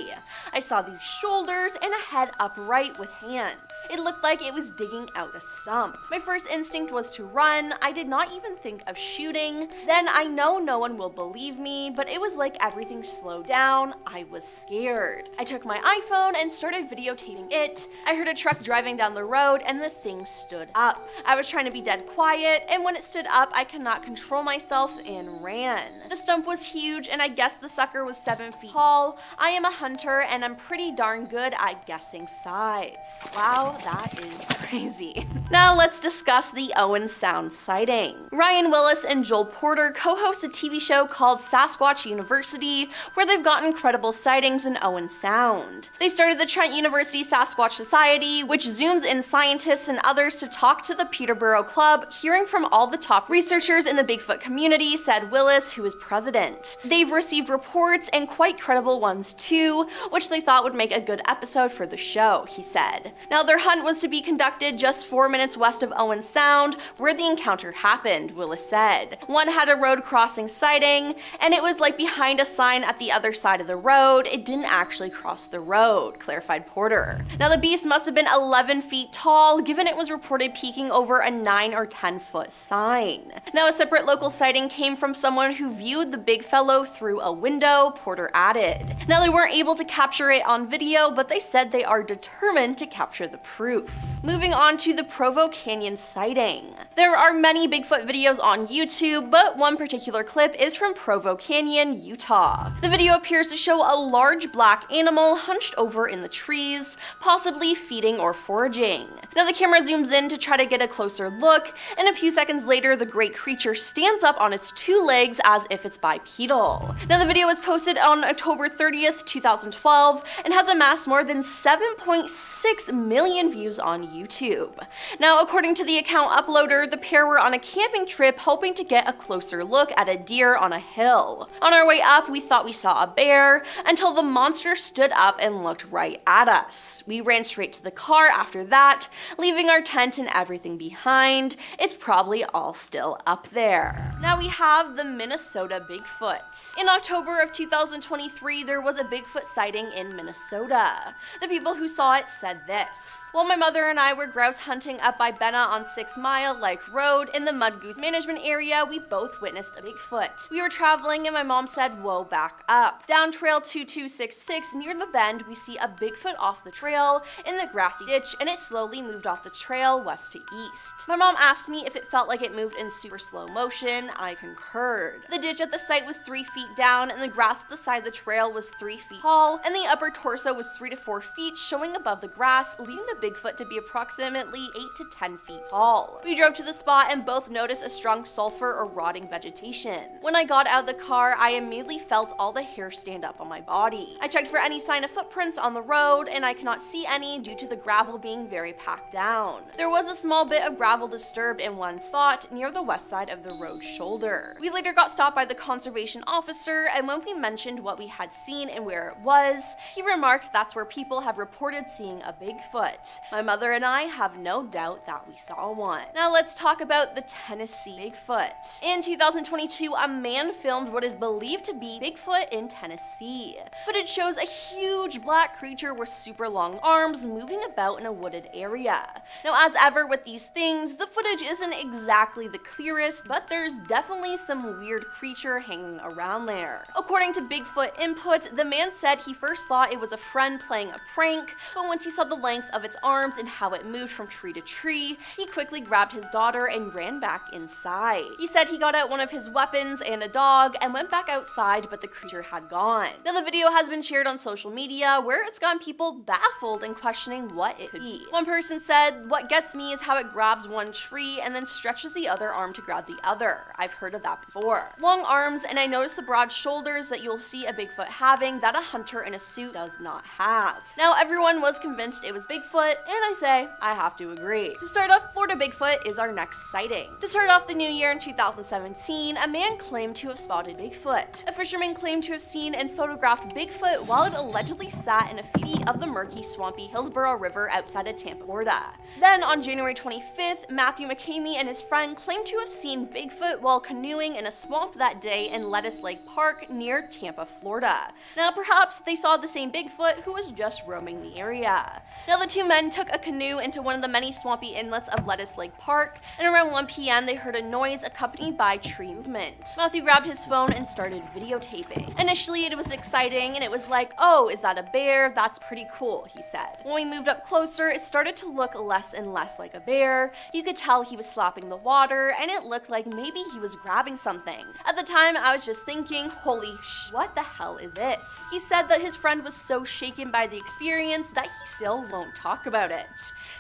I saw these shoulders and a head upright with hands. It looked like it was digging out a sump. My first instinct was to run. I did not even think of shooting. Then I know no one will believe me, but it was like everything slowed down. I was scared. I took my iPhone and started videotaping it. I heard a truck driving down the road and the thing stood up. I was trying to be dead quiet, and when it stood up, I could not control myself himself and ran. The stump was huge, and I guess the sucker was 7 feet tall. I am a hunter, and I'm pretty darn good at guessing size. Wow, that is crazy. Now let's discuss the Owen Sound sighting. Ryan Willis and Joel Porter co-host a TV show called Sasquatch University, where they've got incredible sightings in Owen Sound. They started the Trent University Sasquatch Society, which zooms in scientists and others to talk to the Peterborough Club, hearing from all the top researchers in the Bigfoot community, said Willis, who is president. They've received reports, and quite credible ones too, which they thought would make a good episode for the show, he said. Now their hunt was to be conducted just 4 minutes west of Owen Sound, where the encounter happened, Willis said. One had a road crossing sighting, and it was like behind a sign at the other side of the road. It didn't actually cross the road, clarified Porter. Now the beast must have been 11 feet tall, given it was reported peeking over a 9 or 10 foot sign. Now a separate local sighting came from someone who viewed the big fellow through a window, Porter added. Now they weren't able to capture it on video, but they said they are determined to capture the proof. Moving on to the Provo Canyon sighting. There are many Bigfoot videos on YouTube, but one particular clip is from Provo Canyon, Utah. The video appears to show a large black animal hunched over in the trees, possibly feeding or foraging. Now the camera zooms in to try to get a closer look, and a few seconds later the great creature stands up on its 2 legs as if it's bipedal. Now the video was posted on October 30th, 2012, and has amassed more than 7.6 million views on YouTube. Now according to the account uploader, the pair were on a camping trip hoping to get a closer look at a deer on a hill. On our way up, we thought we saw a bear, until the monster stood up and looked right at us. We ran straight to the car after that, leaving our tent and everything behind. It's probably all still up there. Now we have the Minnesota Bigfoot. In October of 2023, there was a Bigfoot sighting in Minnesota. The people who saw it said this: "While my mother and I were grouse hunting up by Benna on 6 Mile Lake Road in the Mud Goose Management area, we both witnessed a Bigfoot. We were traveling and my mom said, 'Whoa, back up.' Down trail 2266 near the bend, we see a Bigfoot off the trail in the grassy ditch, and it slowly moved off the trail west to east. My mom asked me if it felt like it moved in super slow motion. I concurred. The ditch at the site was 3 feet down, and the grass at the side of the trail was 3 feet tall, and the upper torso was 3 to 4 feet showing above the grass, leading the Bigfoot to be approximately 8 to 10 feet tall. We drove to the spot and both noticed a strong sulfur or rotting vegetation. When I got out of the car, I immediately felt all the hair stand up on my body. I checked for any sign of footprints on the road, and I cannot see any due to the gravel being very packed down. There was a small bit of gravel disturbed in one spot near the west side of the road shoulder. We later got stopped by the conservation officer, and when we mentioned what we had seen and where it was, he remarked that's where people have reported seeing a Bigfoot. My mother and I have no doubt that we saw one." Now let's talk about the Tennessee Bigfoot. In 2022, a man filmed what is believed to be Bigfoot in Tennessee. Footage shows a huge black creature with super long arms moving about in a wooded area. Now as ever with these things, the footage isn't exactly the clearest, but there's definitely some weird creature hanging around there. According to Bigfoot Input, the man said he first thought it was a friend playing a prank, but once he saw the length of its arms and how it moved from tree to tree, he quickly grabbed his daughter and ran back inside. He said he got out one of his weapons and a dog and went back outside, but the creature had gone. Now the video has been shared on social media, where it's gotten people baffled and questioning what it could be. One person said, "What gets me is how it grabs one tree and then stretches the other arm to grab the other. I've heard of that before. Long arms, and I noticed the broad shoulders that you'll see a Bigfoot having that a hunter in a suit does not have." Now everyone was convinced it was Bigfoot, and I say, I have to agree. To start off, Florida Bigfoot is our next sighting. To start off the new year in 2017, a man claimed to have spotted Bigfoot. A fisherman claimed to have seen and photographed Bigfoot while it allegedly sat in a feet of the murky, swampy Hillsborough River outside of Tampa, Florida. Then on January 25th, Matthew McCamey and his friend claimed to have seen Bigfoot while canoeing in a swamp that day in Lettuce Lake Park near Tampa, Florida. Now perhaps they saw the same Bigfoot who was just roaming the area. Now the two men took a canoe into one of the many swampy inlets of Lettuce Lake Park, and around 1 p.m. they heard a noise accompanied by tree movement. Matthew grabbed his phone and started videotaping. Initially it was exciting and it was like, "Oh, is that a bear? That's pretty cool," he said. When we moved up closer, it started to look less and less like a bear. You could tell he was slapping the water, and it looked like maybe he he was grabbing something. At the time, I was just thinking, holy what the hell is this? He said that his friend was so shaken by the experience that he still won't talk about it.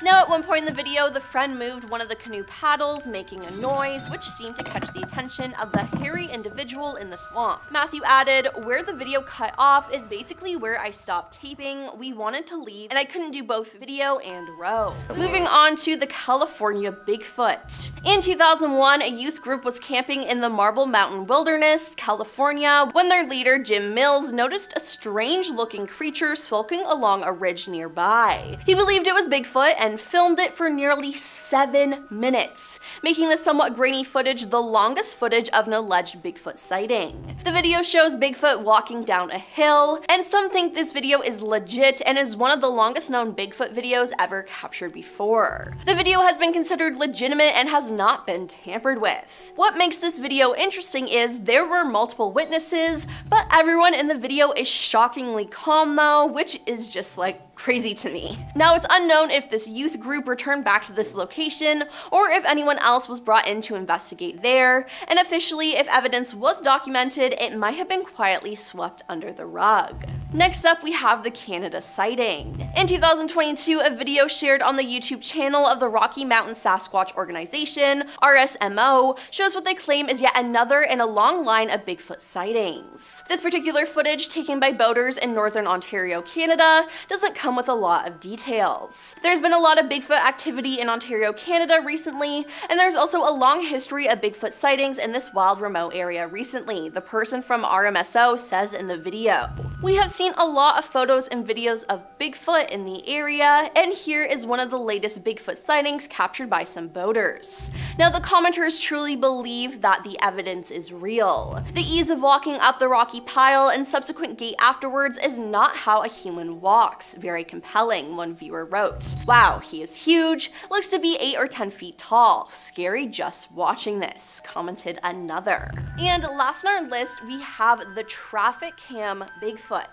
Now, at one point in the video, the friend moved one of the canoe paddles, making a noise, which seemed to catch the attention of the hairy individual in the swamp. Matthew added, "Where the video cut off is basically where I stopped taping. We wanted to leave, and I couldn't do both video and row." Moving on to the California Bigfoot. In 2001, a youth group was camping in the Marble Mountain Wilderness, California, when their leader, Jim Mills, noticed a strange-looking creature sulking along a ridge nearby. He believed it was Bigfoot and filmed it for nearly 7 minutes, making the somewhat grainy footage the longest footage of an alleged Bigfoot sighting. The video shows Bigfoot walking down a hill, and some think this video is legit and is one of the longest known Bigfoot videos ever captured before. The video has been considered legitimate and has not been tampered with. What makes this video interesting is there were multiple witnesses, but everyone in the video is shockingly calm though, which is just like crazy to me. Now, it's unknown if this youth group returned back to this location or if anyone else was brought in to investigate there, and officially, if evidence was documented, it might have been quietly swept under the rug. Next up, we have the Canada sighting. In 2022, a video shared on the YouTube channel of the Rocky Mountain Sasquatch Organization, RSMO, shows what they claim is yet another in a long line of Bigfoot sightings. This particular footage, taken by boaters in northern Ontario, Canada, doesn't come with a lot of details. There's been a lot of Bigfoot activity in Ontario, Canada recently, and there's also a long history of Bigfoot sightings in this wild remote area recently, the person from RMSO says in the video. We have seen a lot of photos and videos of Bigfoot in the area, and here is one of the latest Bigfoot sightings captured by some boaters. Now, the commenters truly believe that the evidence is real. The ease of walking up the rocky pile and subsequent gait afterwards is not how a human walks. Very compelling, one viewer wrote. "Wow, he is huge, looks to be 8 or 10 feet tall. Scary just watching this," commented another. And last on our list, we have the traffic cam Bigfoot.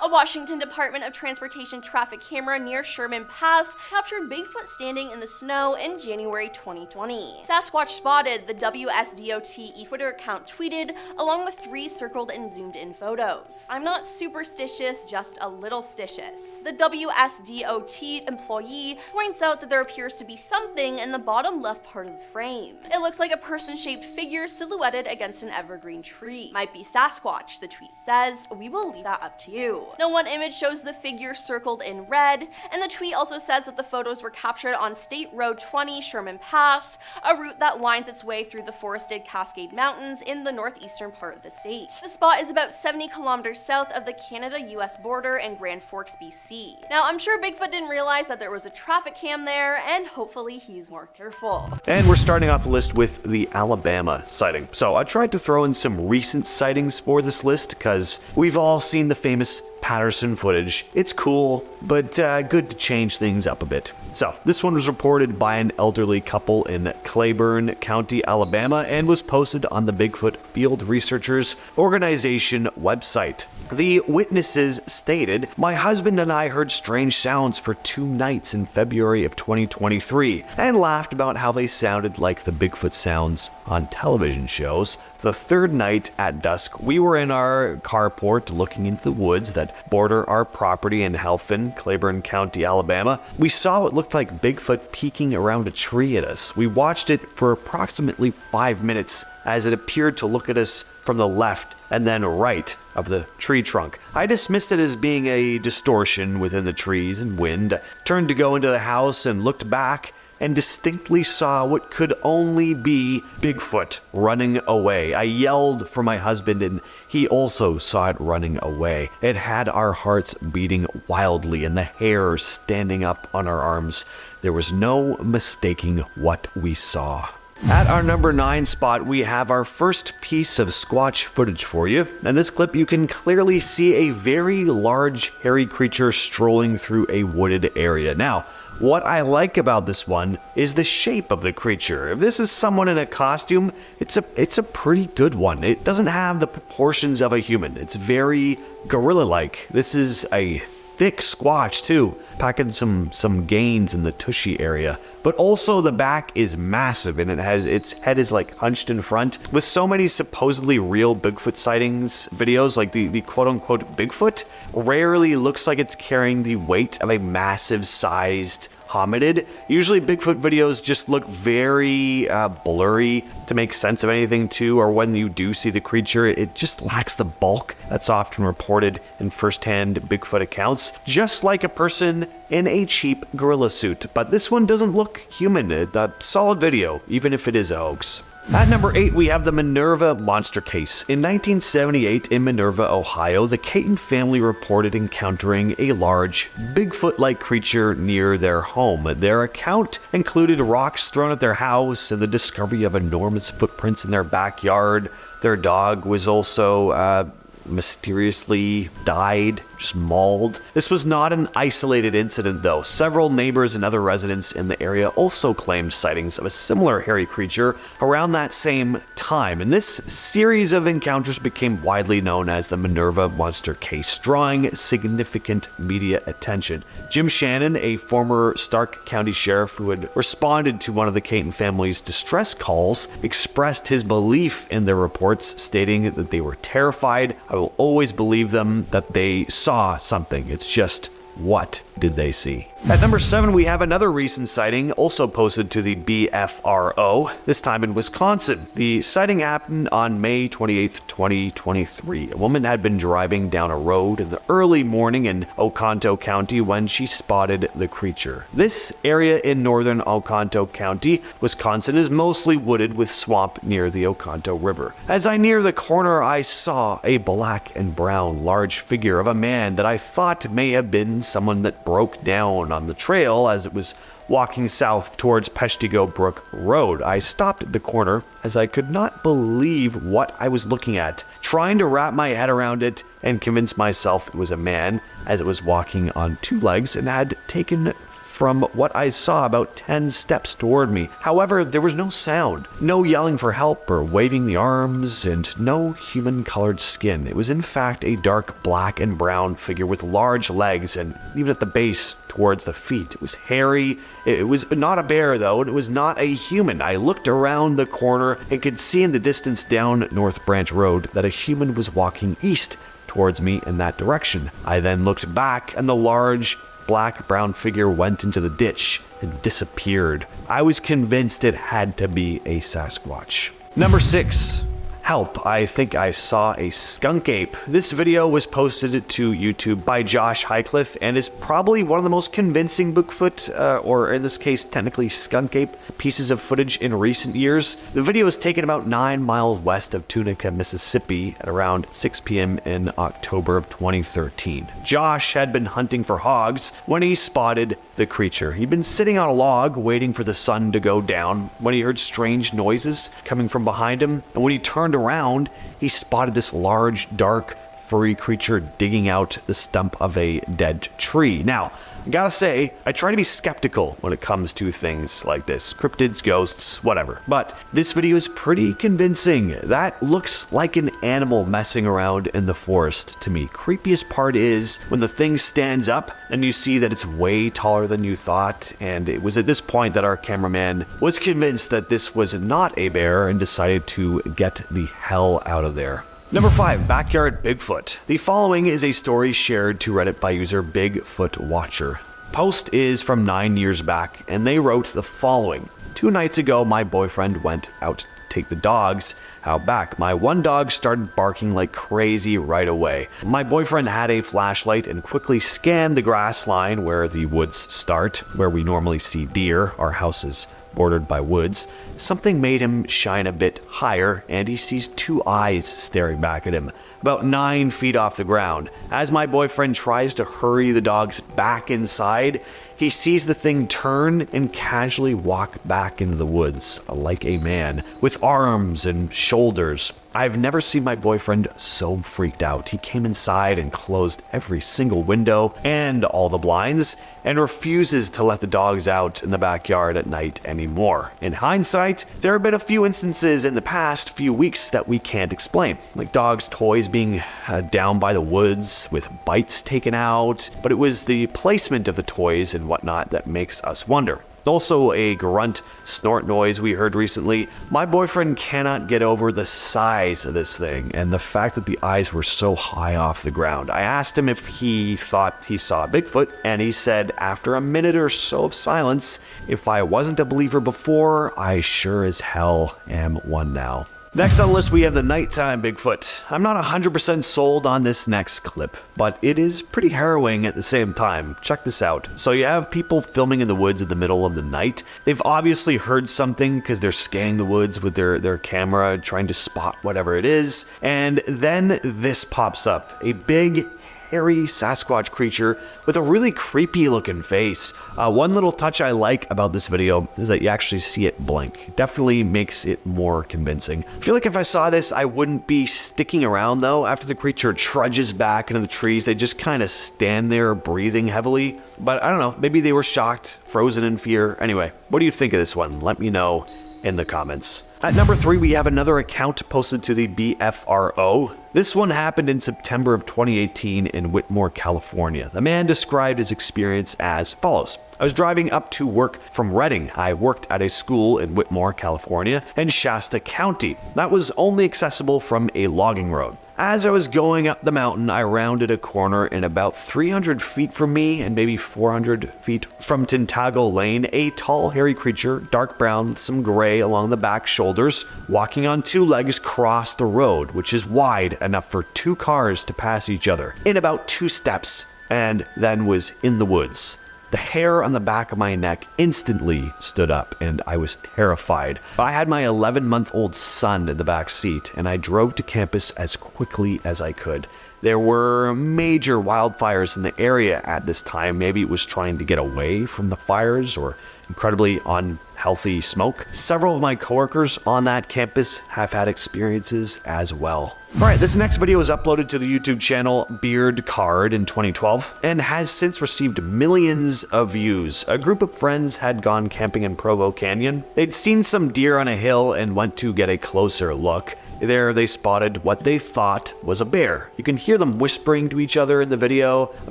A Washington Department of Transportation traffic camera near Sherman Pass captured Bigfoot standing in the snow in January 2020. Sasquatch spotted, the WSDOT Twitter account tweeted, along with 3 circled and zoomed in photos. "I'm not superstitious, just a little stitious." The WSDOT employee points out that there appears to be something in the bottom left part of the frame. It looks like a person-shaped figure silhouetted against an evergreen tree. "Might be Sasquatch," the tweet says. "We will leave that up to you." Now, one image shows the figure circled in red, and the tweet also says that the photos were captured on State Road 20 Sherman Pass, a route that winds its way through the forested Cascade Mountains in the northeastern part of the state. The spot is about 70 kilometers south of the Canada-US border in Grand Forks, BC. Now, I'm sure Bigfoot didn't realize that there was a traffic cam there, and hopefully he's more careful. And we're starting off the list with the Alabama sighting. So I tried to throw in some recent sightings for this list because we've all seen the famous Patterson footage. It's cool, but good to change things up a bit. So this one was reported by an elderly couple in Claiborne County, Alabama, and was posted on the Bigfoot Field Researchers Organization website. The witnesses stated, "My husband and I heard strange sounds for 2 nights in February of 2023 and laughed about how they sounded like the Bigfoot sounds on television shows. The 3rd night at dusk, we were in our carport looking into the woods that border our property in Helphin, Claiborne County, Alabama. We saw what looked like Bigfoot peeking around a tree at us. We watched it for approximately 5 minutes as it appeared to look at us from the left and then right of the tree trunk. I dismissed it as being a distortion within the trees and wind, turned to go into the house and looked back and distinctly saw what could only be Bigfoot running away. I yelled for my husband and he also saw it running away. It had our hearts beating wildly and the hair standing up on our arms. There was no mistaking what we saw." At our number 9 spot, we have our first piece of Squatch footage for you. In this clip, you can clearly see a very large, hairy creature strolling through a wooded area. Now, what I like about this one is the shape of the creature. If this is someone in a costume, it's a pretty good one. It doesn't have the proportions of a human. It's very gorilla-like. This is a thick squatch too, packing some gains in the tushy area. But also the back is massive and its head is like hunched in front. With so many supposedly real Bigfoot sightings videos, like the quote-unquote Bigfoot rarely looks like it's carrying the weight of a massive sized hominid. Usually Bigfoot videos just look very blurry to make sense of anything too, or when you do see the creature, it just lacks the bulk that's often reported in first-hand Bigfoot accounts, just like a person in a cheap gorilla suit. But this one doesn't look human. A solid video, even if it is a hoax. At number 8, we have the Minerva monster case. In 1978, in Minerva, Ohio, the Caton family reported encountering a large, Bigfoot-like creature near their home. Their account included rocks thrown at their house and the discovery of enormous footprints in their backyard. Their dog was also mysteriously died, just mauled. This was not an isolated incident though. Several neighbors and other residents in the area also claimed sightings of a similar hairy creature around that same time, and this series of encounters became widely known as the Minerva monster case, drawing significant media attention. Jim Shannon, a former Stark County sheriff who had responded to one of the Caton family's distress calls, expressed his belief in their reports, stating that they were terrified. I will always believe them that they saw something. It's just, what did they see? At number 7, we have another recent sighting, also posted to the BFRO, this time in Wisconsin. The sighting happened on May 28th, 2023. A woman had been driving down a road in the early morning in Oconto County when she spotted the creature. This area in northern Oconto County, Wisconsin, is mostly wooded with swamp near the Oconto River. As I near the corner, I saw a black and brown large figure of a man that I thought may have been someone that broke down on the trail as it was walking south towards Peshtigo Brook Road. I stopped at the corner as I could not believe what I was looking at, trying to wrap my head around it and convince myself it was a man, as it was walking on 2 legs and had taken from what I saw about 10 steps toward me. However, there was no sound, no yelling for help or waving the arms, and no human-colored skin. It was in fact a dark black and brown figure with large legs and even at the base towards the feet. It was hairy. It was not a bear though, and it was not a human. I looked around the corner and could see in the distance down North Branch Road that a human was walking east towards me in that direction. I then looked back and the large black-brown figure went into the ditch and disappeared. I was convinced it had to be a Sasquatch. Number 6. Help, I think I saw a skunk ape. This video was posted to YouTube by Josh Highcliffe and is probably one of the most convincing Bigfoot, or in this case technically skunk ape, pieces of footage in recent years. The video was taken about 9 miles west of Tunica, Mississippi at around 6 p.m. in October of 2013. Josh had been hunting for hogs when he spotted the creature. He'd been sitting on a log waiting for the sun to go down when he heard strange noises coming from behind him, and when he turned around, he spotted this large, dark, furry creature digging out the stump of a dead tree. Now, I gotta say, I try to be skeptical when it comes to things like this. Cryptids, ghosts, whatever. But this video is pretty convincing. That looks like an animal messing around in the forest to me. Creepiest part is when the thing stands up and you see that it's way taller than you thought, and it was at this point that our cameraman was convinced that this was not a bear and decided to get the hell out of there. Number 5, Backyard Bigfoot. The following is a story shared to Reddit by user Bigfoot Watcher. Post is from 9 years back, and they wrote the following. 2 nights ago, my boyfriend went out to take the dogs out back. My one dog started barking like crazy right away. My boyfriend had a flashlight and quickly scanned the grass line where the woods start, where we normally see deer. Our house is bordered by woods. Something made him shine a bit higher, and he sees 2 eyes staring back at him, about 9 feet off the ground. As my boyfriend tries to hurry the dogs back inside, he sees the thing turn and casually walk back into the woods, like a man, with arms and shoulders I've never seen my boyfriend so freaked out. He came inside and closed every single window and all the blinds, and refuses to let the dogs out in the backyard at night anymore. In hindsight, there have been a few instances in the past few weeks that we can't explain, like dogs' toys being down by the woods with bites taken out, but it was the placement of the toys and whatnot that makes us wonder. Also, a grunt snort noise we heard recently. My boyfriend cannot get over the size of this thing and the fact that the eyes were so high off the ground. I asked him if he thought he saw Bigfoot, and he said after a minute or so of silence, if I wasn't a believer before, I sure as hell am one now. Next on the list, we have the nighttime Bigfoot. I'm not 100% sold on this next clip, but it is pretty harrowing at the same time. Check this out. So you have people filming in the woods in the middle of the night. They've obviously heard something because they're scanning the woods with their camera, trying to spot whatever it is. And then this pops up. A big, hairy Sasquatch creature with a really creepy looking face. One little touch I like about this video is that you actually see it blink. It definitely makes it more convincing. I feel like if I saw this, I wouldn't be sticking around though. After the creature trudges back into the trees, they just kind of stand there breathing heavily. But I don't know, maybe they were shocked, frozen in fear. Anyway, what do you think of this one? Let me know in the comments. At number 3, we have another account posted to the BFRO. This one happened in September of 2018 in Whitmore, California. The man described his experience as follows. I was driving up to work from Redding. I worked at a school in Whitmore, California, in Shasta County. That was only accessible from a logging road. As I was going up the mountain, I rounded a corner, and about 300 feet from me and maybe 400 feet from Tintago Lane, a tall, hairy creature, dark brown with some gray along the back shoulders, walking on 2 legs, crossed the road, which is wide enough for 2 cars to pass each other, in about 2 steps, and then was in the woods. The hair on the back of my neck instantly stood up, and I was terrified. I had my 11-month-old son in the back seat, and I drove to campus as quickly as I could. There were major wildfires in the area at this time. Maybe it was trying to get away from the fires or incredibly unhealthy smoke. Several of my coworkers on that campus have had experiences as well. Alright, this next video was uploaded to the YouTube channel Beard Card in 2012 and has since received millions of views. A group of friends had gone camping in Provo Canyon. They'd seen some deer on a hill and went to get a closer look. There they spotted what they thought was a bear. You can hear them whispering to each other in the video. I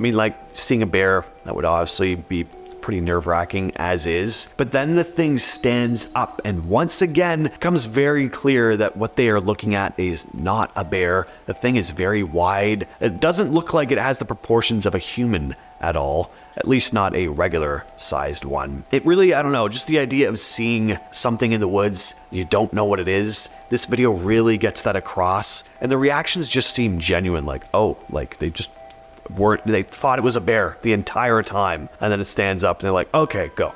mean, like seeing a bear, that would obviously be pretty nerve-wracking as is. But then the thing stands up, and once again becomes very clear that what they are looking at is not a bear. The thing is very wide. It doesn't look like it has the proportions of a human at all, at least not a regular sized one. It really, I don't know, just the idea of seeing something in the woods, you don't know what it is. This video really gets that across, and the reactions just seem genuine, like, oh, like they thought it was a bear the entire time, and then it stands up and they're like, okay, go.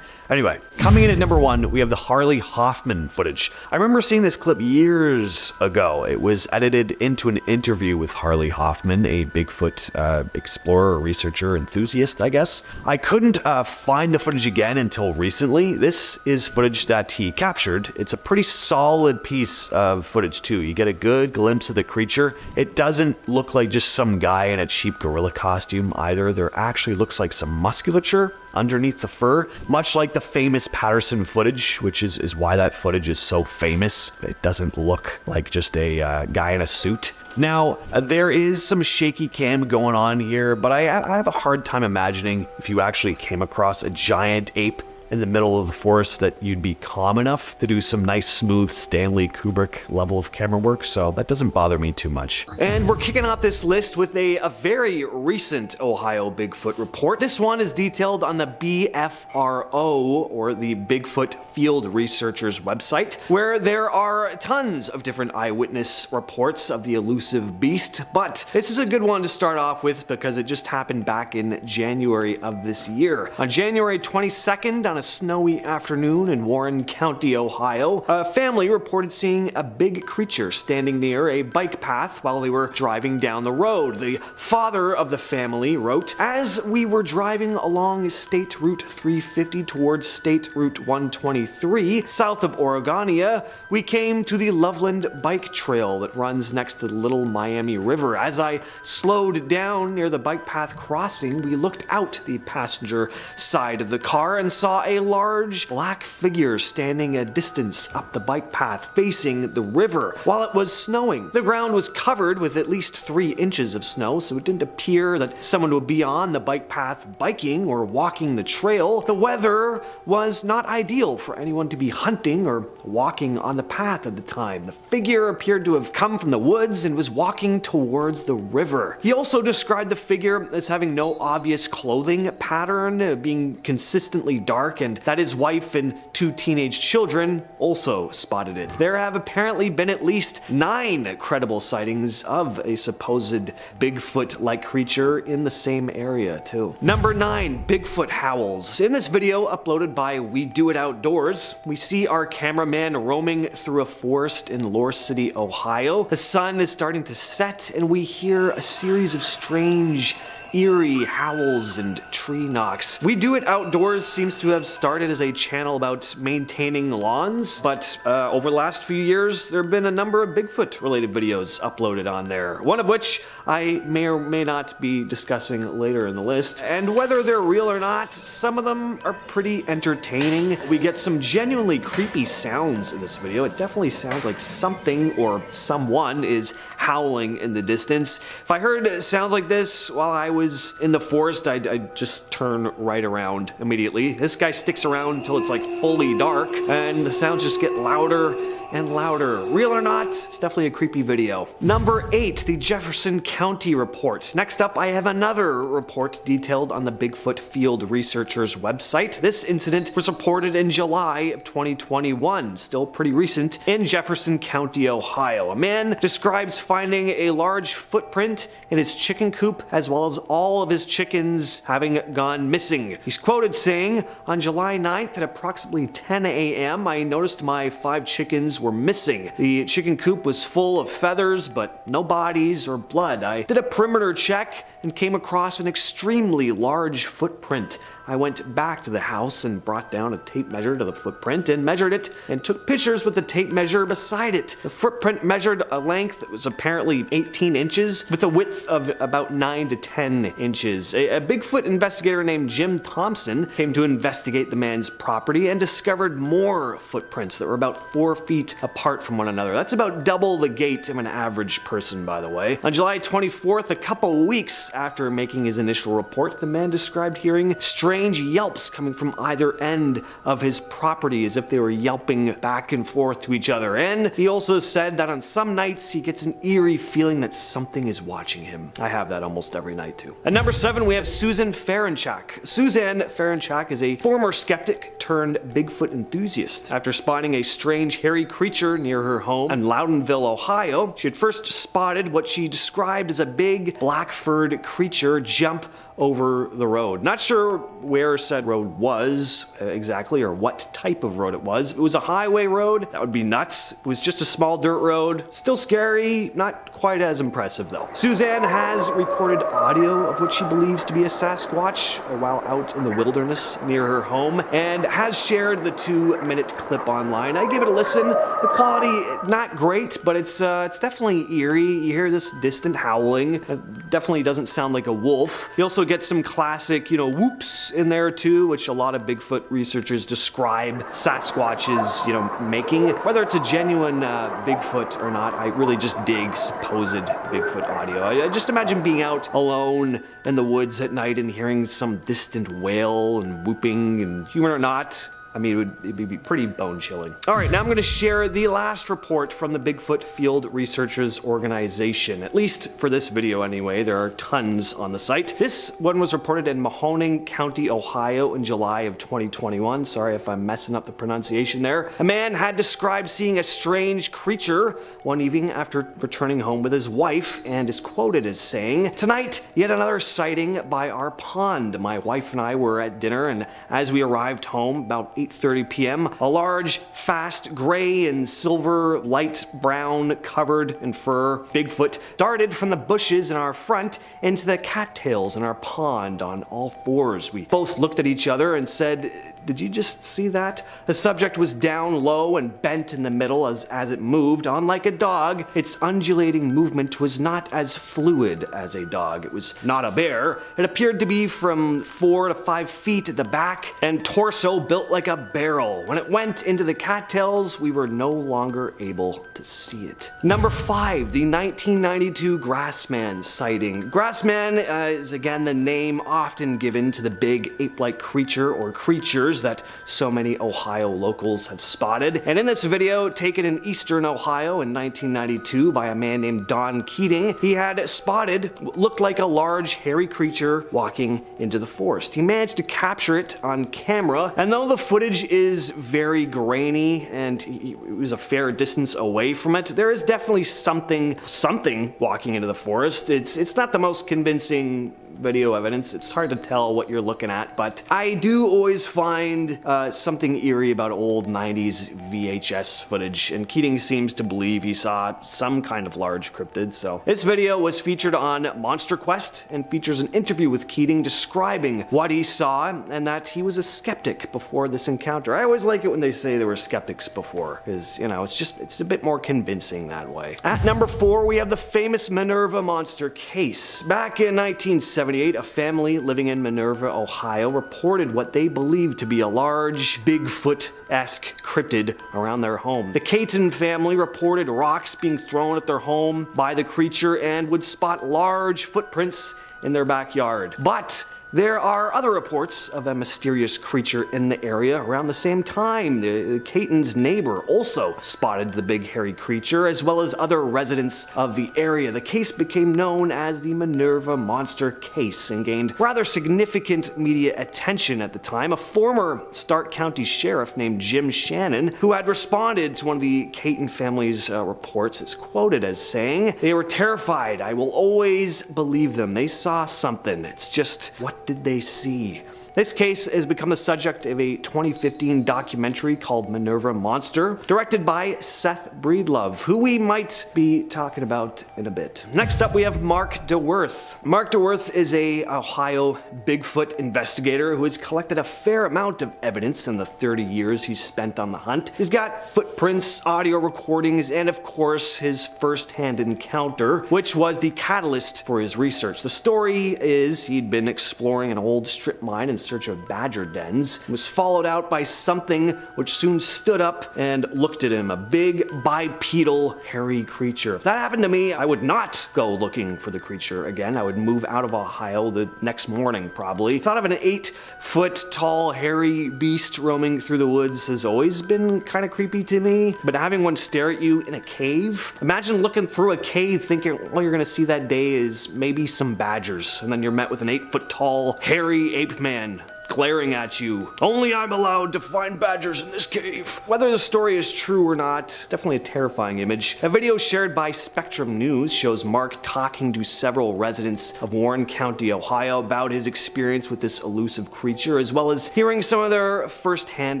Anyway, coming in at number 1, we have the Harley Hoffman footage. I remember seeing this clip years ago. It was edited into an interview with Harley Hoffman, a Bigfoot explorer, researcher, enthusiast, I guess. I couldn't find the footage again until recently. This is footage that he captured. It's a pretty solid piece of footage too. You get a good glimpse of the creature. It doesn't look like just some guy in a cheap gorilla costume either. There actually looks like some musculature underneath the fur, much like the famous Patterson footage, which is why that footage is so famous. It doesn't look like just a guy in a suit. Now, there is some shaky cam going on here, but I have a hard time imagining if you actually came across a giant ape in the middle of the forest that you'd be calm enough to do some nice smooth Stanley Kubrick level of camera work, so that doesn't bother me too much. And we're kicking off this list with a very recent Ohio Bigfoot report. This one is detailed on the BFRO, or the Bigfoot Field Researchers website, where there are tons of different eyewitness reports of the elusive beast, but this is a good one to start off with because it just happened back in January of this year. On January 22nd, on a snowy afternoon in Warren County, Ohio, a family reported seeing a big creature standing near a bike path while they were driving down the road. The father of the family wrote, "As we were driving along State Route 350 towards State Route 123, south of Oregonia, we came to the Loveland Bike Trail that runs next to the Little Miami River. As I slowed down near the bike path crossing, we looked out the passenger side of the car and saw a large black figure standing a distance up the bike path facing the river. While it was snowing, the ground was covered with at least 3 inches of snow, so it didn't appear that someone would be on the bike path biking or walking the trail. The weather was not ideal for anyone to be hunting or walking on the path at the time. The figure appeared to have come from the woods and was walking towards the river." He also described the figure as having no obvious clothing pattern, being consistently dark, and that his wife and 2 teenage children also spotted it. There have apparently been at least 9 credible sightings of a supposed Bigfoot-like creature in the same area too. Number 9, Bigfoot howls. In this video uploaded by We Do It Outdoors, we see our cameraman roaming through a forest in Lore City, Ohio. The sun is starting to set and we hear a series of strange, eerie howls and tree knocks. We Do It Outdoors seems to have started as a channel about maintaining lawns, but over the last few years there have been a number of Bigfoot related videos uploaded on there, one of which I may or may not be discussing later in the list. And whether they're real or not, some of them are pretty entertaining. We get some genuinely creepy sounds in this video. It definitely sounds like something or someone is howling in the distance. If I heard sounds like this while I was in the forest, I'd just turn right around immediately. This guy sticks around until it's like fully dark and the sounds just get louder and louder. Real or not, it's definitely a creepy video. Number 8, the Jefferson County report. Next up, I have another report detailed on the Bigfoot Field Researchers website. This incident was reported in July of 2021, still pretty recent, in Jefferson County, Ohio. A man describes finding a large footprint in his chicken coop, as well as all of his chickens having gone missing. He's quoted saying, "On July 9th at approximately 10 a.m., I noticed my 5 chickens were missing. The chicken coop was full of feathers, but no bodies or blood. I did a perimeter check and came across an extremely large footprint. I went back to the house and brought down a tape measure to the footprint and measured it and took pictures with the tape measure beside it. The footprint measured a length that was apparently 18 inches with a width of about 9 to 10 inches. A Bigfoot investigator named Jim Thompson came to investigate the man's property and discovered more footprints that were about 4 feet apart from one another. That's about double the gait of an average person, by the way. On July 24th, a couple weeks after making his initial report, the man described hearing strange yelps coming from either end of his property, as if they were yelping back and forth to each other. And he also said that on some nights he gets an eerie feeling that something is watching him. I have that almost every night too. At number 7, we have Susan Ferenchak. Suzanne Ferenchak is a former skeptic turned Bigfoot enthusiast. After spotting a strange hairy creature near her home in Loudonville, Ohio, she had first spotted what she described as a big black-furred creature jump over the road. Not sure where said road was exactly, or what type of road it was. If it was a highway road, that would be nuts. If it was just a small dirt road, still scary, not quite as impressive though. Suzanne has recorded audio of what she believes to be a Sasquatch while out in the wilderness near her home, and has shared the 2-minute clip online. I give it a listen. The quality, not great, but it's definitely eerie. You hear this distant howling. It definitely doesn't sound like a wolf. You also get some classic, whoops in there too, which a lot of Bigfoot researchers describe Sasquatches, making. Whether it's a genuine Bigfoot or not, I really just dig supposed Bigfoot audio. I just imagine being out alone in the woods at night and hearing some distant wail and whooping, and human or not, I mean, it'd be pretty bone-chilling. All right, now I'm going to share the last report from the Bigfoot Field Researchers Organization. At least for this video anyway, there are tons on the site. This one was reported in Mahoning County, Ohio in July of 2021. Sorry if I'm messing up the pronunciation there. A man had described seeing a strange creature one evening after returning home with his wife and is quoted as saying, "Tonight, yet another sighting by our pond. My wife and I were at dinner, and as we arrived home about 8:30 p.m., a large, fast, gray and silver, light brown, covered in fur Bigfoot darted from the bushes in our front into the cattails in our pond on all fours. We both looked at each other and said, 'Did you just see that?' The subject was down low and bent in the middle as it moved. Unlike a dog, its undulating movement was not as fluid as a dog. It was not a bear. It appeared to be from 4 to 5 feet at the back and torso built like a barrel. When it went into the cattails, we were no longer able to see it." Number 5, the 1992 Grassman sighting. Grassman is again the name often given to the big ape-like creature or creatures that so many Ohio locals have spotted. And in this video, taken in eastern Ohio in 1992 by a man named Don Keating, he had spotted what looked like a large hairy creature walking into the forest. He managed to capture it on camera, and though the footage is very grainy and he was a fair distance away from it, there is definitely something walking into the forest. It's not the most convincing video evidence. It's hard to tell what you're looking at, but I do always find something eerie about old 90s VHS footage, and Keating seems to believe he saw some kind of large cryptid. So this video was featured on Monster Quest and features an interview with Keating describing what he saw and that he was a skeptic before this encounter. I always like it when they say they were skeptics before, because, you know, it's a bit more convincing that way. At number 4, we have the famous Minerva monster case. Back in 1978, a family living in Minerva, Ohio, reported what they believed to be a large Bigfoot-esque cryptid around their home. The Caton family reported rocks being thrown at their home by the creature and would spot large footprints in their backyard. But there are other reports of a mysterious creature in the area around the same time. The Caton's neighbor also spotted the big hairy creature, as well as other residents of the area. The case became known as the Minerva Monster Case and gained rather significant media attention at the time. A former Stark County sheriff named Jim Shannon, who had responded to one of the Caton family's reports, is quoted as saying, "They were terrified. I will always believe them. They saw something. It's just, what did they see?" This case has become the subject of a 2015 documentary called Minerva Monster, directed by Seth Breedlove, who we might be talking about in a bit. Next up, we have Mark DeWerth. Mark DeWerth is a Ohio Bigfoot investigator who has collected a fair amount of evidence in the 30 years he's spent on the hunt. He's got footprints, audio recordings, and of course his first-hand encounter, which was the catalyst for his research. The story is he'd been exploring an old strip mine in search of badger dens, was followed out by something which soon stood up and looked at him, a big bipedal hairy creature. If that happened to me, I would not go looking for the creature again. I would move out of Ohio the next morning probably. Thought of an 8-foot tall hairy beast roaming through the woods has always been kind of creepy to me, but having one stare at you in a cave, imagine looking through a cave thinking all you're gonna see that day is maybe some badgers, and then you're met with an 8-foot tall hairy ape man glaring at you. Only I'm allowed to find badgers in this cave. Whether the story is true or not, definitely a terrifying image. A video shared by Spectrum News shows Mark talking to several residents of Warren County, Ohio about his experience with this elusive creature, as well as hearing some of their first-hand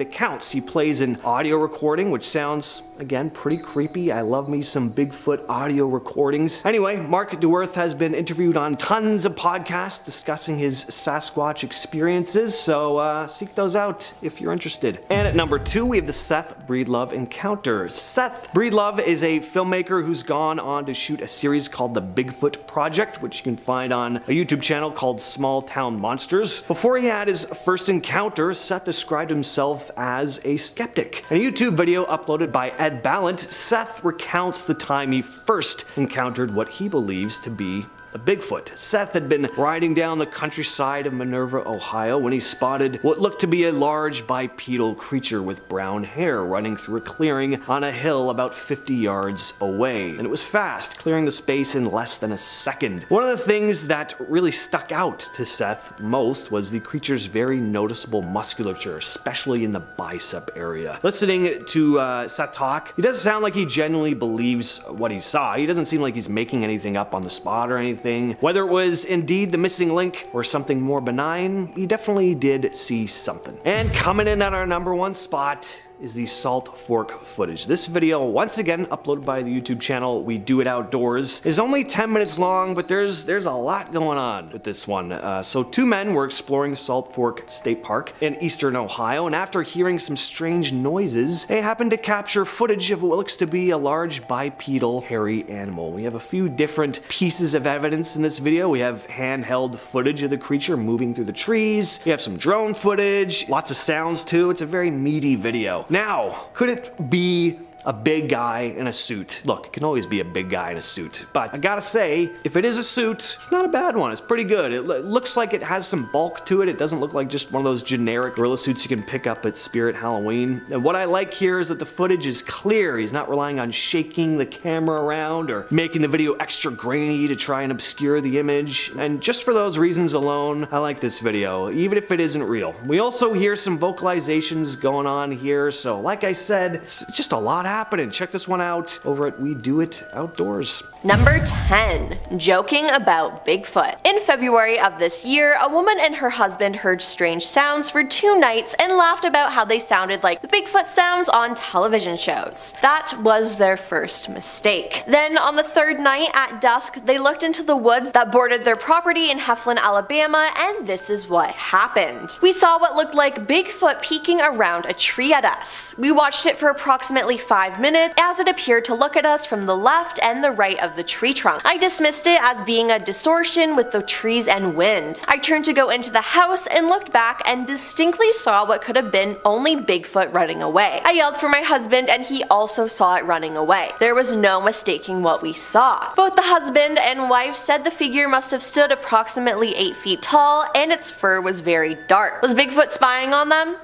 accounts. He plays an audio recording, which sounds, again, pretty creepy. I love me some Bigfoot audio recordings. Anyway, Mark DeWerth has been interviewed on tons of podcasts discussing his Sasquatch experiences, so seek those out if you're interested. And at number 2, we have the Seth Breedlove encounter. Seth Breedlove is a filmmaker who's gone on to shoot a series called The Bigfoot Project, which you can find on a YouTube channel called Small Town Monsters. Before he had his first encounter, Seth described himself as a skeptic. In a YouTube video uploaded by Ed Ballant, Seth recounts the time he first encountered what he believes to be a Bigfoot. Seth had been riding down the countryside of Minerva, Ohio, when he spotted what looked to be a large bipedal creature with brown hair running through a clearing on a hill about 50 yards away. And it was fast, clearing the space in less than a second. One of the things that really stuck out to Seth most was the creature's very noticeable musculature, especially in the bicep area. Listening to Seth talk, he doesn't sound like he genuinely believes what he saw. He doesn't seem like he's making anything up on the spot or anything. Whether it was indeed the missing link or something more benign, he definitely did see something. And coming in at our #1 spot is the Salt Fork footage. This video, once again uploaded by the YouTube channel We Do It Outdoors, is only 10 minutes long, but there's a lot going on with this one. So 2 men were exploring Salt Fork State Park in eastern Ohio, and after hearing some strange noises, they happened to capture footage of what looks to be a large bipedal hairy animal. We have a few different pieces of evidence in this video. We have handheld footage of the creature moving through the trees. We have some drone footage, lots of sounds too. It's a very meaty video. Now, could it be a big guy in a suit? Look, it can always be a big guy in a suit, but I gotta say, if it is a suit, it's not a bad one. It's pretty good. It looks like it has some bulk to it. It doesn't look like just one of those generic gorilla suits you can pick up at Spirit Halloween. And what I like here is that the footage is clear. He's not relying on shaking the camera around or making the video extra grainy to try and obscure the image. And just for those reasons alone, I like this video, even if it isn't real. We also hear some vocalizations going on here, so like I said, it's just a lot happening. Check this one out over at We Do It Outdoors. Number 10. Joking about Bigfoot. In February of this year, a woman and her husband heard strange sounds for 2 nights and laughed about how they sounded like the Bigfoot sounds on television shows. That was their first mistake. Then on the 3rd night at dusk, they looked into the woods that bordered their property in Heflin, Alabama, and this is what happened. We saw what looked like Bigfoot peeking around a tree at us. We watched it for approximately 5 minutes as it appeared to look at us from the left and the right of the tree trunk. I dismissed it as being a distortion with the trees and wind. I turned to go into the house and looked back and distinctly saw what could have been only Bigfoot running away. I yelled for my husband and he also saw it running away. There was no mistaking what we saw. Both the husband and wife said the figure must have stood approximately 8 feet tall and its fur was very dark. Was Bigfoot spying on them?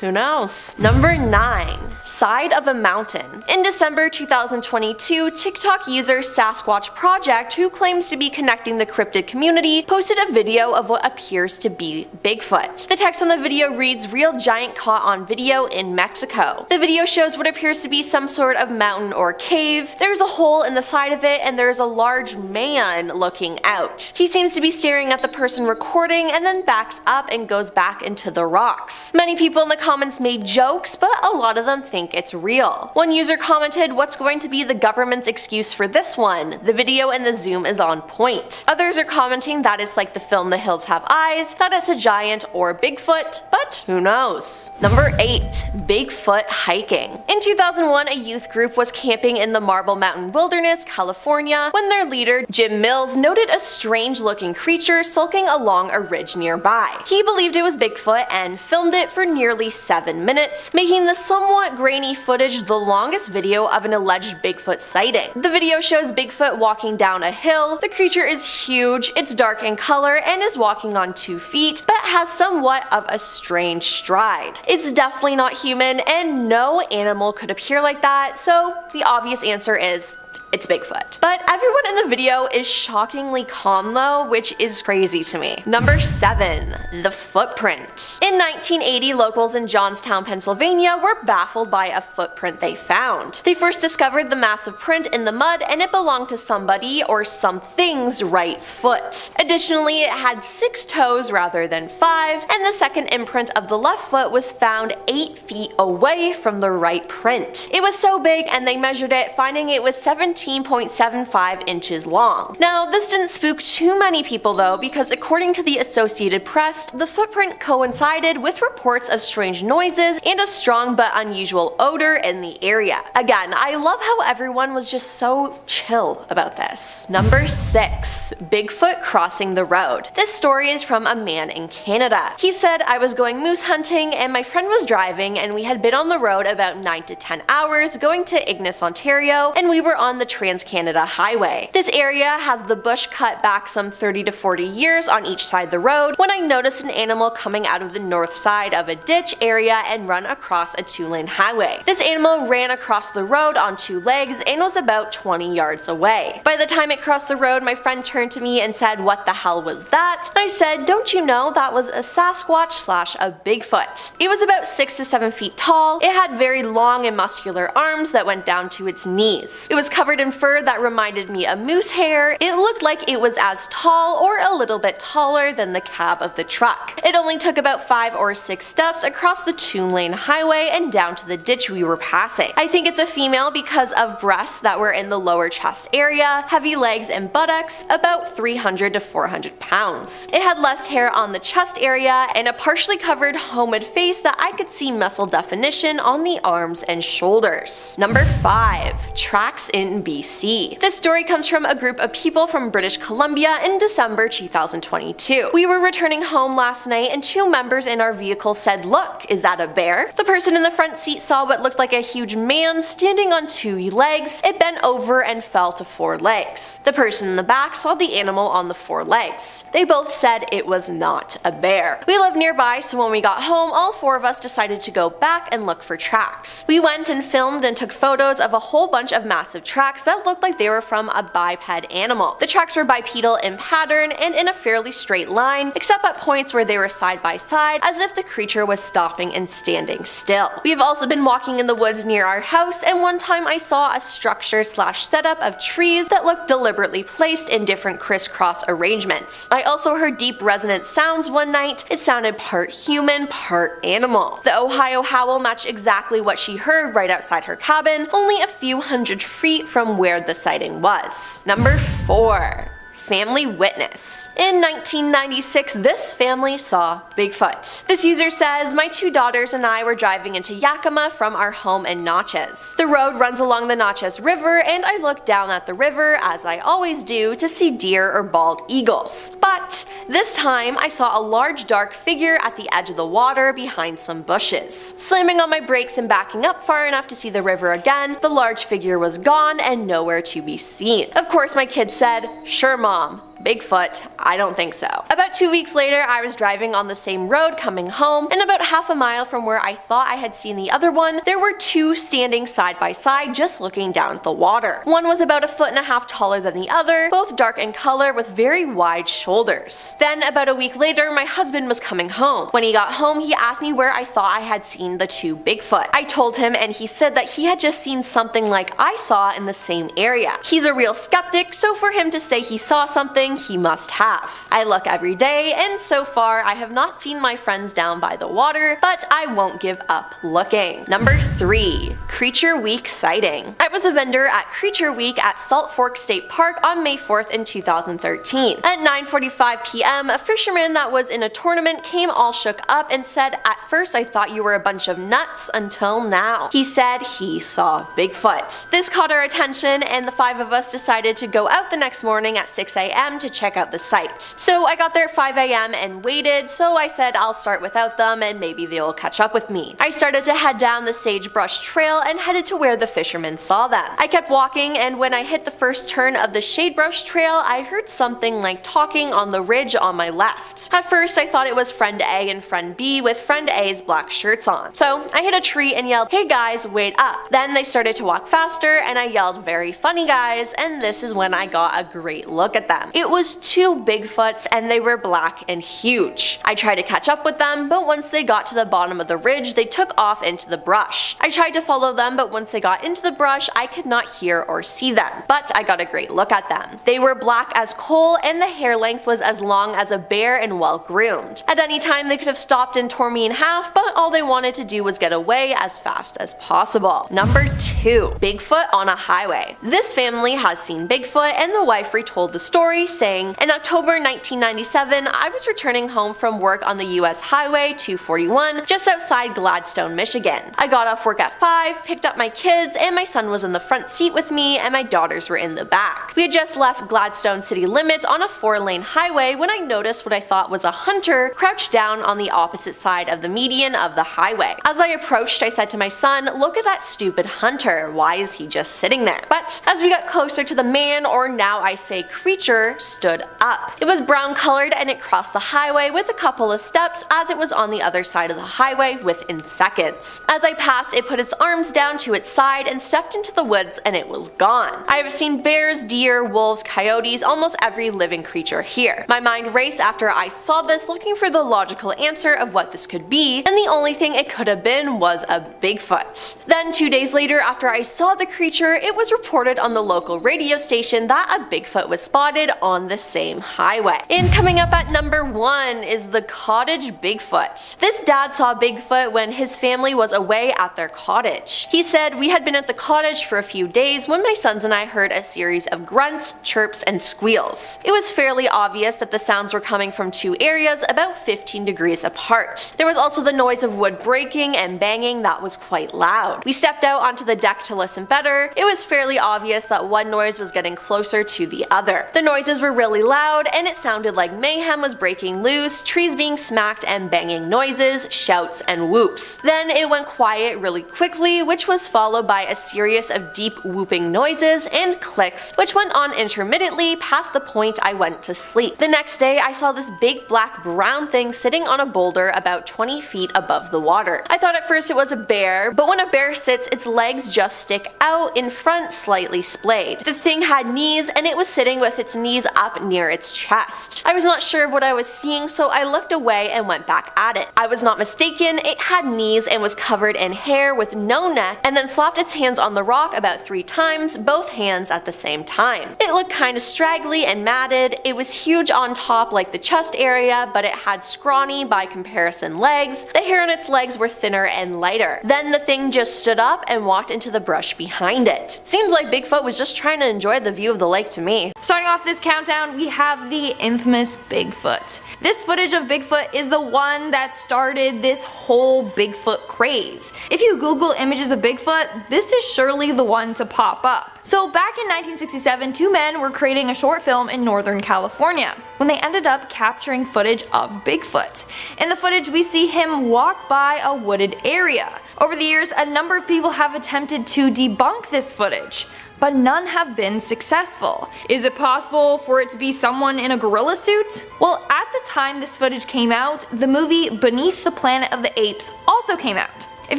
Who knows? Number 9. Side of a mountain. In December 2022, TikTok user Sasquatch Project, who claims to be connecting the cryptid community, posted a video of what appears to be Bigfoot. The text on the video reads, "Real giant caught on video in Mexico." The video shows what appears to be some sort of mountain or cave. There's a hole in the side of it and there's a large man looking out. He seems to be staring at the person recording and then backs up and goes back into the rocks. Many people in the comments made jokes, but a lot of them think it's real. One user commented, "What's going to be the government's excuse for this one? The video and the zoom is on point." Others are commenting that it's like the film The Hills Have Eyes, that it's a giant or Bigfoot, but who knows? Number 8. Bigfoot hiking. In 2001, a youth group was camping in the Marble Mountain Wilderness, California, when their leader, Jim Mills, noted a strange looking creature sulking along a ridge nearby. He believed it was Bigfoot and filmed it for nearly 7 minutes, making the somewhat grainy footage the longest video of an alleged Bigfoot sighting. The video shows Bigfoot walking down a hill. The creature is huge, it's dark in color, and is walking on 2 feet, but has somewhat of a strange stride. It's definitely not human, and no animal could appear like that, so the obvious answer is it's Bigfoot. But everyone in the video is shockingly calm though, which is crazy to me. Number 7. The footprint. In 1980, locals in Johnstown, Pennsylvania were baffled by a footprint they found. They first discovered the massive print in the mud and it belonged to somebody or something's right foot. Additionally, it had 6 toes rather than 5, and the second imprint of the left foot was found 8 feet away from the right print. It was so big and they measured it, finding it was 17.75 inches long. Now, this didn't spook too many people though, because according to the Associated Press, the footprint coincided with reports of strange noises and a strong but unusual odor in the area. Again, I love how everyone was just so chill about this. Number 6. Bigfoot crossing the road. This story is from a man in Canada. He said, "I was going moose hunting and my friend was driving and we had been on the road about 9 to 10 hours going to Ignis, Ontario, and we were on the Trans-Canada Highway. This area has the bush cut back some 30 to 40 years on each side of the road when I noticed an animal coming out of the north side of a ditch area and run across a 2-lane highway. This animal ran across the road on 2 legs and was about 20 yards away. By the time it crossed the road, my friend turned to me and said, "What the hell was that?" I said, "Don't you know that was a Sasquatch slash a Bigfoot." It was about 6 to 7 feet tall. It had very long and muscular arms that went down to its knees. It was covered in fur that reminded me of moose hair. It looked like it was as tall or a little bit taller than the cab of the truck. It only took about 5 or 6 steps across the 2-lane highway and down to the ditch we were passing. I think it's a female because of breasts that were in the lower chest area, heavy legs and buttocks, about 300 to 400 pounds. It had less hair on the chest area and a partially covered homid face that I could see muscle definition on the arms and shoulders. Number 5. Tracks in BC. This story comes from a group of people from British Columbia in December 2022. We were returning home last night and 2 members in our vehicle said, "Look, is that a bear?" The person in the front seat saw what looked like a huge man standing on 2 legs. It bent over and fell to 4 legs. The person in the back saw the animal on the 4 legs. They both said it was not a bear. We live nearby, so when we got home, all 4 of us decided to go back and look for tracks. We went and filmed and took photos of a whole bunch of massive tracks that looked like they were from a biped animal. The tracks were bipedal in pattern and in a fairly straight line, except at points where they were side by side, as if the creature was stopping and standing still. We've also been walking in the woods near our house, and one time I saw a structure slash setup of trees that looked deliberately placed in different crisscross arrangements. I also heard deep resonant sounds one night. It sounded part human, part animal. The Ohio howl matched exactly what she heard right outside her cabin, only a few hundred feet from where the sighting was. Number 4. Family witness. In 1996, this family saw Bigfoot. This user says, "My 2 daughters and I were driving into Yakima from our home in Natchez. The road runs along the Natchez River, and I looked down at the river, as I always do, to see deer or bald eagles. But this time, I saw a large dark figure at the edge of the water behind some bushes. Slamming on my brakes and backing up far enough to see the river again, the large figure was gone and nowhere to be seen. Of course, my kids said, 'Sure, Mom. Bigfoot? I don't think so.' About 2 weeks later, I was driving on the same road coming home, and about half a mile from where I thought I had seen the other one, there were 2 standing side by side just looking down at the water. One was about 1.5 feet taller than the other, both dark in color with very wide shoulders. Then about a week later, my husband was coming home. When he got home, he asked me where I thought I had seen the 2 Bigfoot. I told him, and he said that he had just seen something like I saw in the same area. He's a real skeptic, so for him to say he saw something, he must have. I look every day, and so far I have not seen my friends down by the water, but I won't give up looking. Number 3. Creature Week sighting. I was a vendor at Creature Week at Salt Fork State Park on May 4th in 2013. At 9:45 p.m., a fisherman that was in a tournament came all shook up and said, "At first I thought you were a bunch of nuts until now." He said he saw Bigfoot. This caught our attention, and the 5 of us decided to go out the next morning at 6 a.m. to check out the site. So I got there at 5 a.m. and waited, so I said I'll start without them and maybe they'll catch up with me. I started to head down the sagebrush trail and headed to where the fishermen saw them. I kept walking, and when I hit the first turn of the sagebrush trail, I heard something like talking on the ridge on my left. At first I thought it was friend A and friend B with friend A's black shirts on. So I hit a tree and yelled, "Hey guys, wait up." Then they started to walk faster and I yelled, "Very funny guys," and this is when I got a great look at them. It was 2 Bigfoots and they were black and huge. I tried to catch up with them, but once they got to the bottom of the ridge, they took off into the brush. I tried to follow them, but once they got into the brush, I could not hear or see them. But I got a great look at them. They were black as coal and the hair length was as long as a bear and well groomed. At any time they could have stopped and tore me in half, but all they wanted to do was get away as fast as possible. Number 2. Bigfoot on a highway. This family has seen Bigfoot, and the wife retold the story, saying, "In October October 1997, I was returning home from work on the US Highway 241 just outside Gladstone, Michigan. I got off work at 5, picked up my kids, and my son was in the front seat with me and my daughters were in the back. We had just left Gladstone city limits on a 4-lane highway when I noticed what I thought was a hunter crouched down on the opposite side of the median of the highway. As I approached, I said to my son, "Look at that stupid hunter, why is he just sitting there?" But as we got closer to the man, or now I say creature, stood up. It was brown colored and it crossed the highway with a couple of steps as it was on the other side of the highway within seconds. As I passed, it put its arms down to its side and stepped into the woods and it was gone. I have seen bears, deer, wolves, coyotes, almost every living creature here. My mind raced after I saw this, looking for the logical answer of what this could be, and the only thing it could have been was a Bigfoot. Then 2 days later, after I saw the creature, it was reported on the local radio station that a Bigfoot was spotted on the same highway. And coming up at number 1 is the cottage Bigfoot. This dad saw Bigfoot when his family was away at their cottage. He said, "We had been at the cottage for a few days when my sons and I heard a series of grunts, chirps, and squeals. It was fairly obvious that the sounds were coming from 2 areas about 15 degrees apart. There was also the noise of wood breaking and banging that was quite loud. We stepped out onto the deck to listen better. It was fairly obvious that one noise was getting closer to the other. The noises were really loud and it sounded like mayhem was breaking loose, trees being smacked and banging noises, shouts, and whoops. Then it went quiet really quickly, which was followed by a series of deep whooping noises and clicks, which went on intermittently past the point I went to sleep. The next day, I saw this big black brown thing sitting on a boulder about 20 feet above the water. I thought at first it was a bear, but when a bear sits, its legs just stick out in front, slightly splayed. The thing had knees and it was sitting with its knees up near its chest. I was not sure of what I was seeing, so I looked away and went back at it. I was not mistaken, it had knees and was covered in hair with no neck, and then slapped its hands on the rock about 3 times, both hands at the same time. It looked kinda straggly and matted. It was huge on top like the chest area, but it had scrawny by comparison legs. The hair on its legs were thinner and lighter. Then the thing just stood up and walked into the brush behind it. Seems like Bigfoot was just trying to enjoy the view of the lake to me. Starting off this countdown, we have the infamous Bigfoot. This footage of Bigfoot is the one that started this whole Bigfoot craze. If you Google images of Bigfoot, this is surely the one to pop up. So back in 1967, 2 men were creating a short film in Northern California when they ended up capturing footage of Bigfoot. In the footage, we see him walk by a wooded area. Over the years, a number of people have attempted to debunk this footage, but none have been successful. Is it possible for it to be someone in a gorilla suit? Well, at the time this footage came out, the movie Beneath the Planet of the Apes also came out. If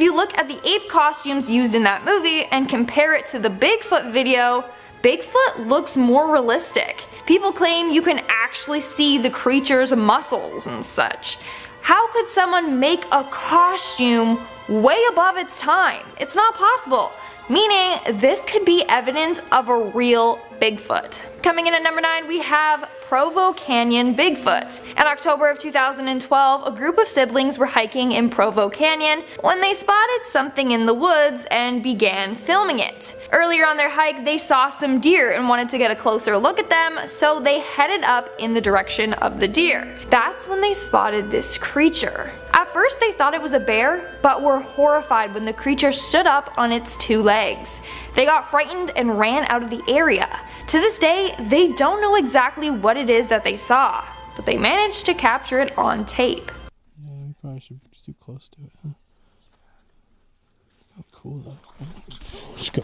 you look at the ape costumes used in that movie and compare it to the Bigfoot video, Bigfoot looks more realistic. People claim you can actually see the creature's muscles and such. How could someone make a costume way above its time? It's not possible. Meaning, this could be evidence of a real Bigfoot. Coming in at number 9, we have Provo Canyon Bigfoot. In October of 2012, a group of siblings were hiking in Provo Canyon when they spotted something in the woods and began filming it. Earlier on their hike, they saw some deer and wanted to get a closer look at them, so they headed up in the direction of the deer. That's when they spotted this creature. At first they thought it was a bear, but were horrified when the creature stood up on its 2 legs. They got frightened and ran out of the area. To this day, they don't know exactly what it is that they saw, but they managed to capture it on tape. Yeah, we probably should be too close to it, huh? How cool though. Let's go.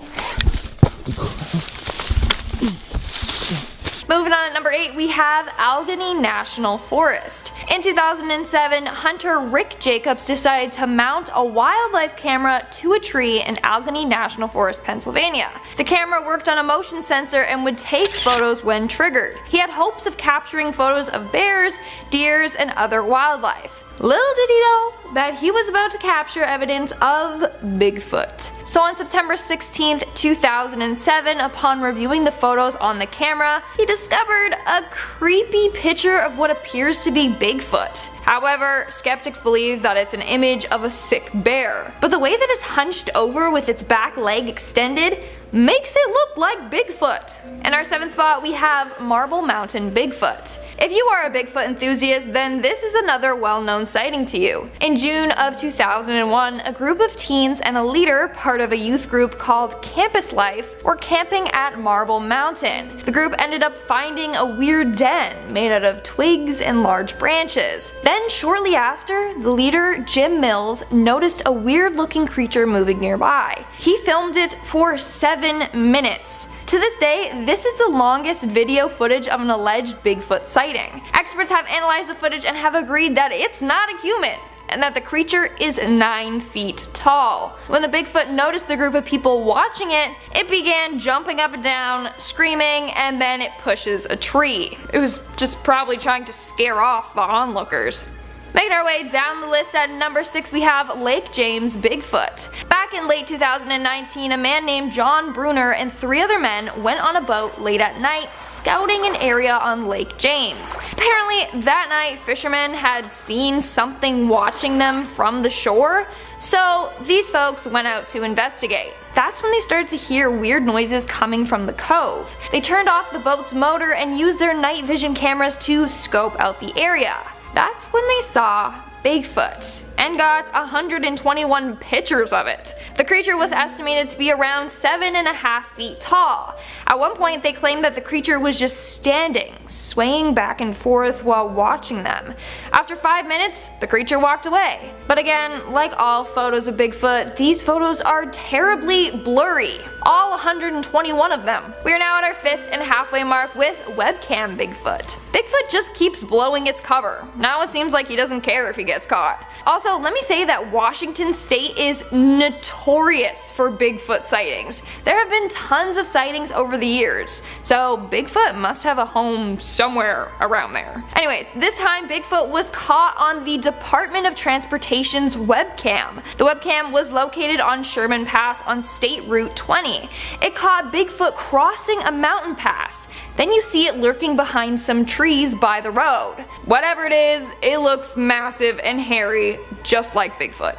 Moving on at number 8, we have Allegheny National Forest. In 2007, hunter Rick Jacobs decided to mount a wildlife camera to a tree in Allegheny National Forest, Pennsylvania. The camera worked on a motion sensor and would take photos when triggered. He had hopes of capturing photos of bears, deers, and other wildlife. Little did he know that he was about to capture evidence of Bigfoot. So on September 16th, 2007, upon reviewing the photos on the camera, he discovered a creepy picture of what appears to be Bigfoot. However, skeptics believe that it's an image of a sick bear. But the way that it's hunched over with its back leg extended, makes it look like Bigfoot. In our 7th spot, we have Marble Mountain Bigfoot. If you are a Bigfoot enthusiast, then this is another well-known sighting to you. In June of 2001, a group of teens and a leader, part of a youth group called Campus Life, were camping at Marble Mountain. The group ended up finding a weird den made out of twigs and large branches. Then shortly after, the leader, Jim Mills, noticed a weird-looking creature moving nearby. He filmed it for 7 minutes. To this day, this is the longest video footage of an alleged Bigfoot sighting. Experts have analyzed the footage and have agreed that it's not a human, and that the creature is 9 feet tall. When the Bigfoot noticed the group of people watching it, it began jumping up and down, screaming, and then it pushes a tree. It was just probably trying to scare off the onlookers. Making our way down the list at number 6, we have Lake James Bigfoot. Back in late 2019, a man named John Bruner and 3 other men went on a boat late at night scouting an area on Lake James. Apparently that night fishermen had seen something watching them from the shore, so these folks went out to investigate. That's when they started to hear weird noises coming from the cove. They turned off the boat's motor and used their night vision cameras to scope out the area. That's when they saw Bigfoot and got 121 pictures of it. The creature was estimated to be around 7.5 feet tall. At one point they claimed that the creature was just standing, swaying back and forth while watching them. After 5 minutes, the creature walked away. But again, like all photos of Bigfoot, these photos are terribly blurry. All 121 of them. We are now at our 5th and halfway mark with webcam Bigfoot. Bigfoot just keeps blowing its cover. Now it seems like he doesn't care if he gets caught. Also, let me say that Washington State is notorious for Bigfoot sightings. There have been tons of sightings over the years, so Bigfoot must have a home somewhere around there. Anyways, this time Bigfoot was caught on the Department of Transportation's webcam. The webcam was located on Sherman Pass on State Route 20. It caught Bigfoot crossing a mountain pass. Then you see it lurking behind some trees by the road. Whatever it is, it looks massive and hairy, just like Bigfoot.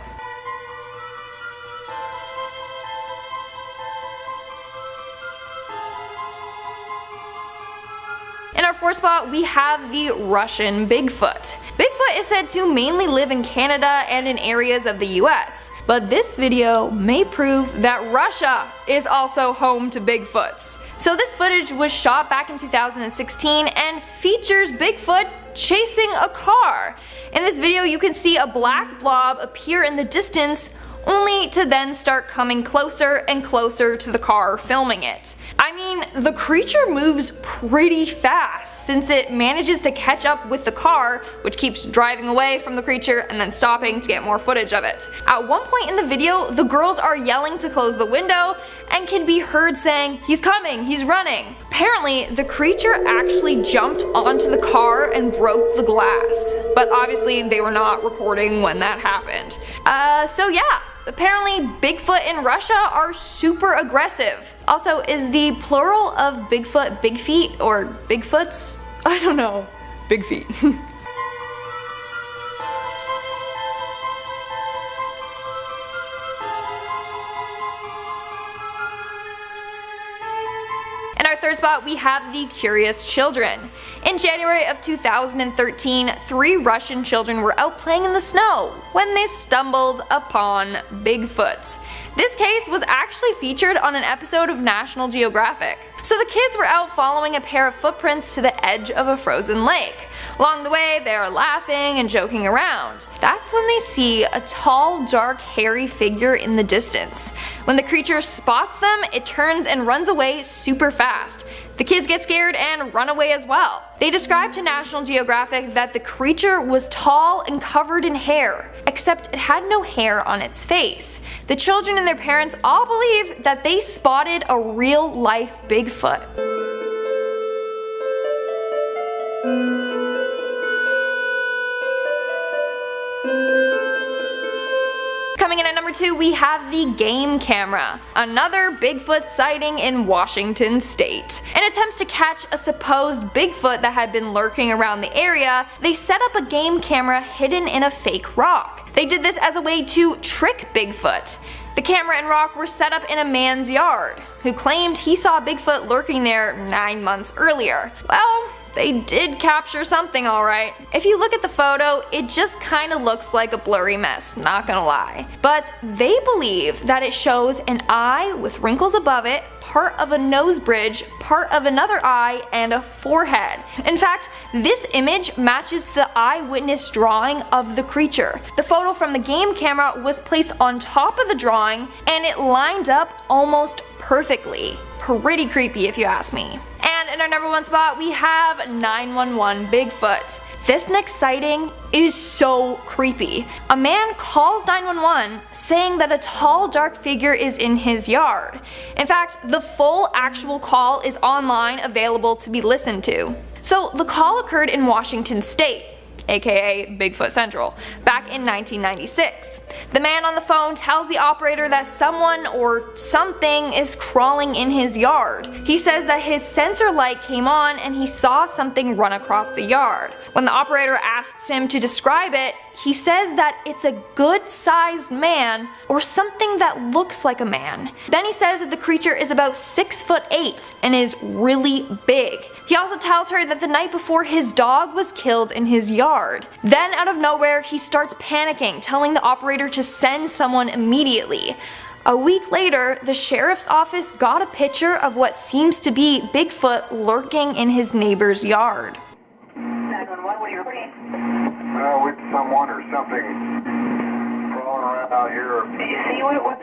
In our 4th spot, we have the Russian Bigfoot. Bigfoot is said to mainly live in Canada and in areas of the US, but this video may prove that Russia is also home to Bigfoots. So this footage was shot back in 2016 and features Bigfoot chasing a car. In this video you can see a black blob appear in the distance, only to then start coming closer and closer to the car filming it. I mean, the creature moves pretty fast since it manages to catch up with the car, which keeps driving away from the creature and then stopping to get more footage of it. At one point in the video, the girls are yelling to close the window and can be heard saying, "He's coming, he's running." Apparently, the creature actually jumped onto the car and broke the glass, but obviously they were not recording when that happened. So yeah. Apparently, Bigfoot in Russia are super aggressive. Also, is the plural of Bigfoot big feet or Bigfoots? I don't know. Big feet. In our 3rd spot, we have the Curious Children. In January of 2013, 3 Russian children were out playing in the snow when they stumbled upon Bigfoot. This case was actually featured on an episode of National Geographic. So the kids were out following a pair of footprints to the edge of a frozen lake. Along the way, they are laughing and joking around. That's when they see a tall, dark, hairy figure in the distance. When the creature spots them, it turns and runs away super fast. The kids get scared and run away as well. They described to National Geographic that the creature was tall and covered in hair, except it had no hair on its face. The children and their parents all believe that they spotted a real-life Bigfoot. Coming in at number 2, we have the game camera, another Bigfoot sighting in Washington State. In attempts to catch a supposed Bigfoot that had been lurking around the area, they set up a game camera hidden in a fake rock. They did this as a way to trick Bigfoot. The camera and rock were set up in a man's yard, who claimed he saw Bigfoot lurking there 9 months earlier. Well, they did capture something alright. If you look at the photo, it just kinda looks like a blurry mess, not gonna lie. But they believe that it shows an eye with wrinkles above it, part of a nose bridge, part of another eye, and a forehead. In fact, this image matches the eyewitness drawing of the creature. The photo from the game camera was placed on top of the drawing, and it lined up almost perfectly. Pretty creepy if you ask me. And in our number 1 spot, we have 911 Bigfoot. This next sighting is so creepy. A man calls 911 saying that a tall dark figure is in his yard. In fact, the full actual call is online available to be listened to. So the call occurred in Washington State, aka Bigfoot Central, back in 1996. The man on the phone tells the operator that someone or something is crawling in his yard. He says that his sensor light came on and he saw something run across the yard. When the operator asks him to describe it, he says that it's a good-sized man or something that looks like a man. Then he says that the creature is about 6'8" and is really big. He also tells her that the night before his dog was killed in his yard. Then out of nowhere he starts panicking, telling the operator to send someone immediately. A week later, the sheriff's office got a picture of what seems to be Bigfoot lurking in his neighbor's yard. 911, what are you reporting? With someone or something crawling around out here. Do you see what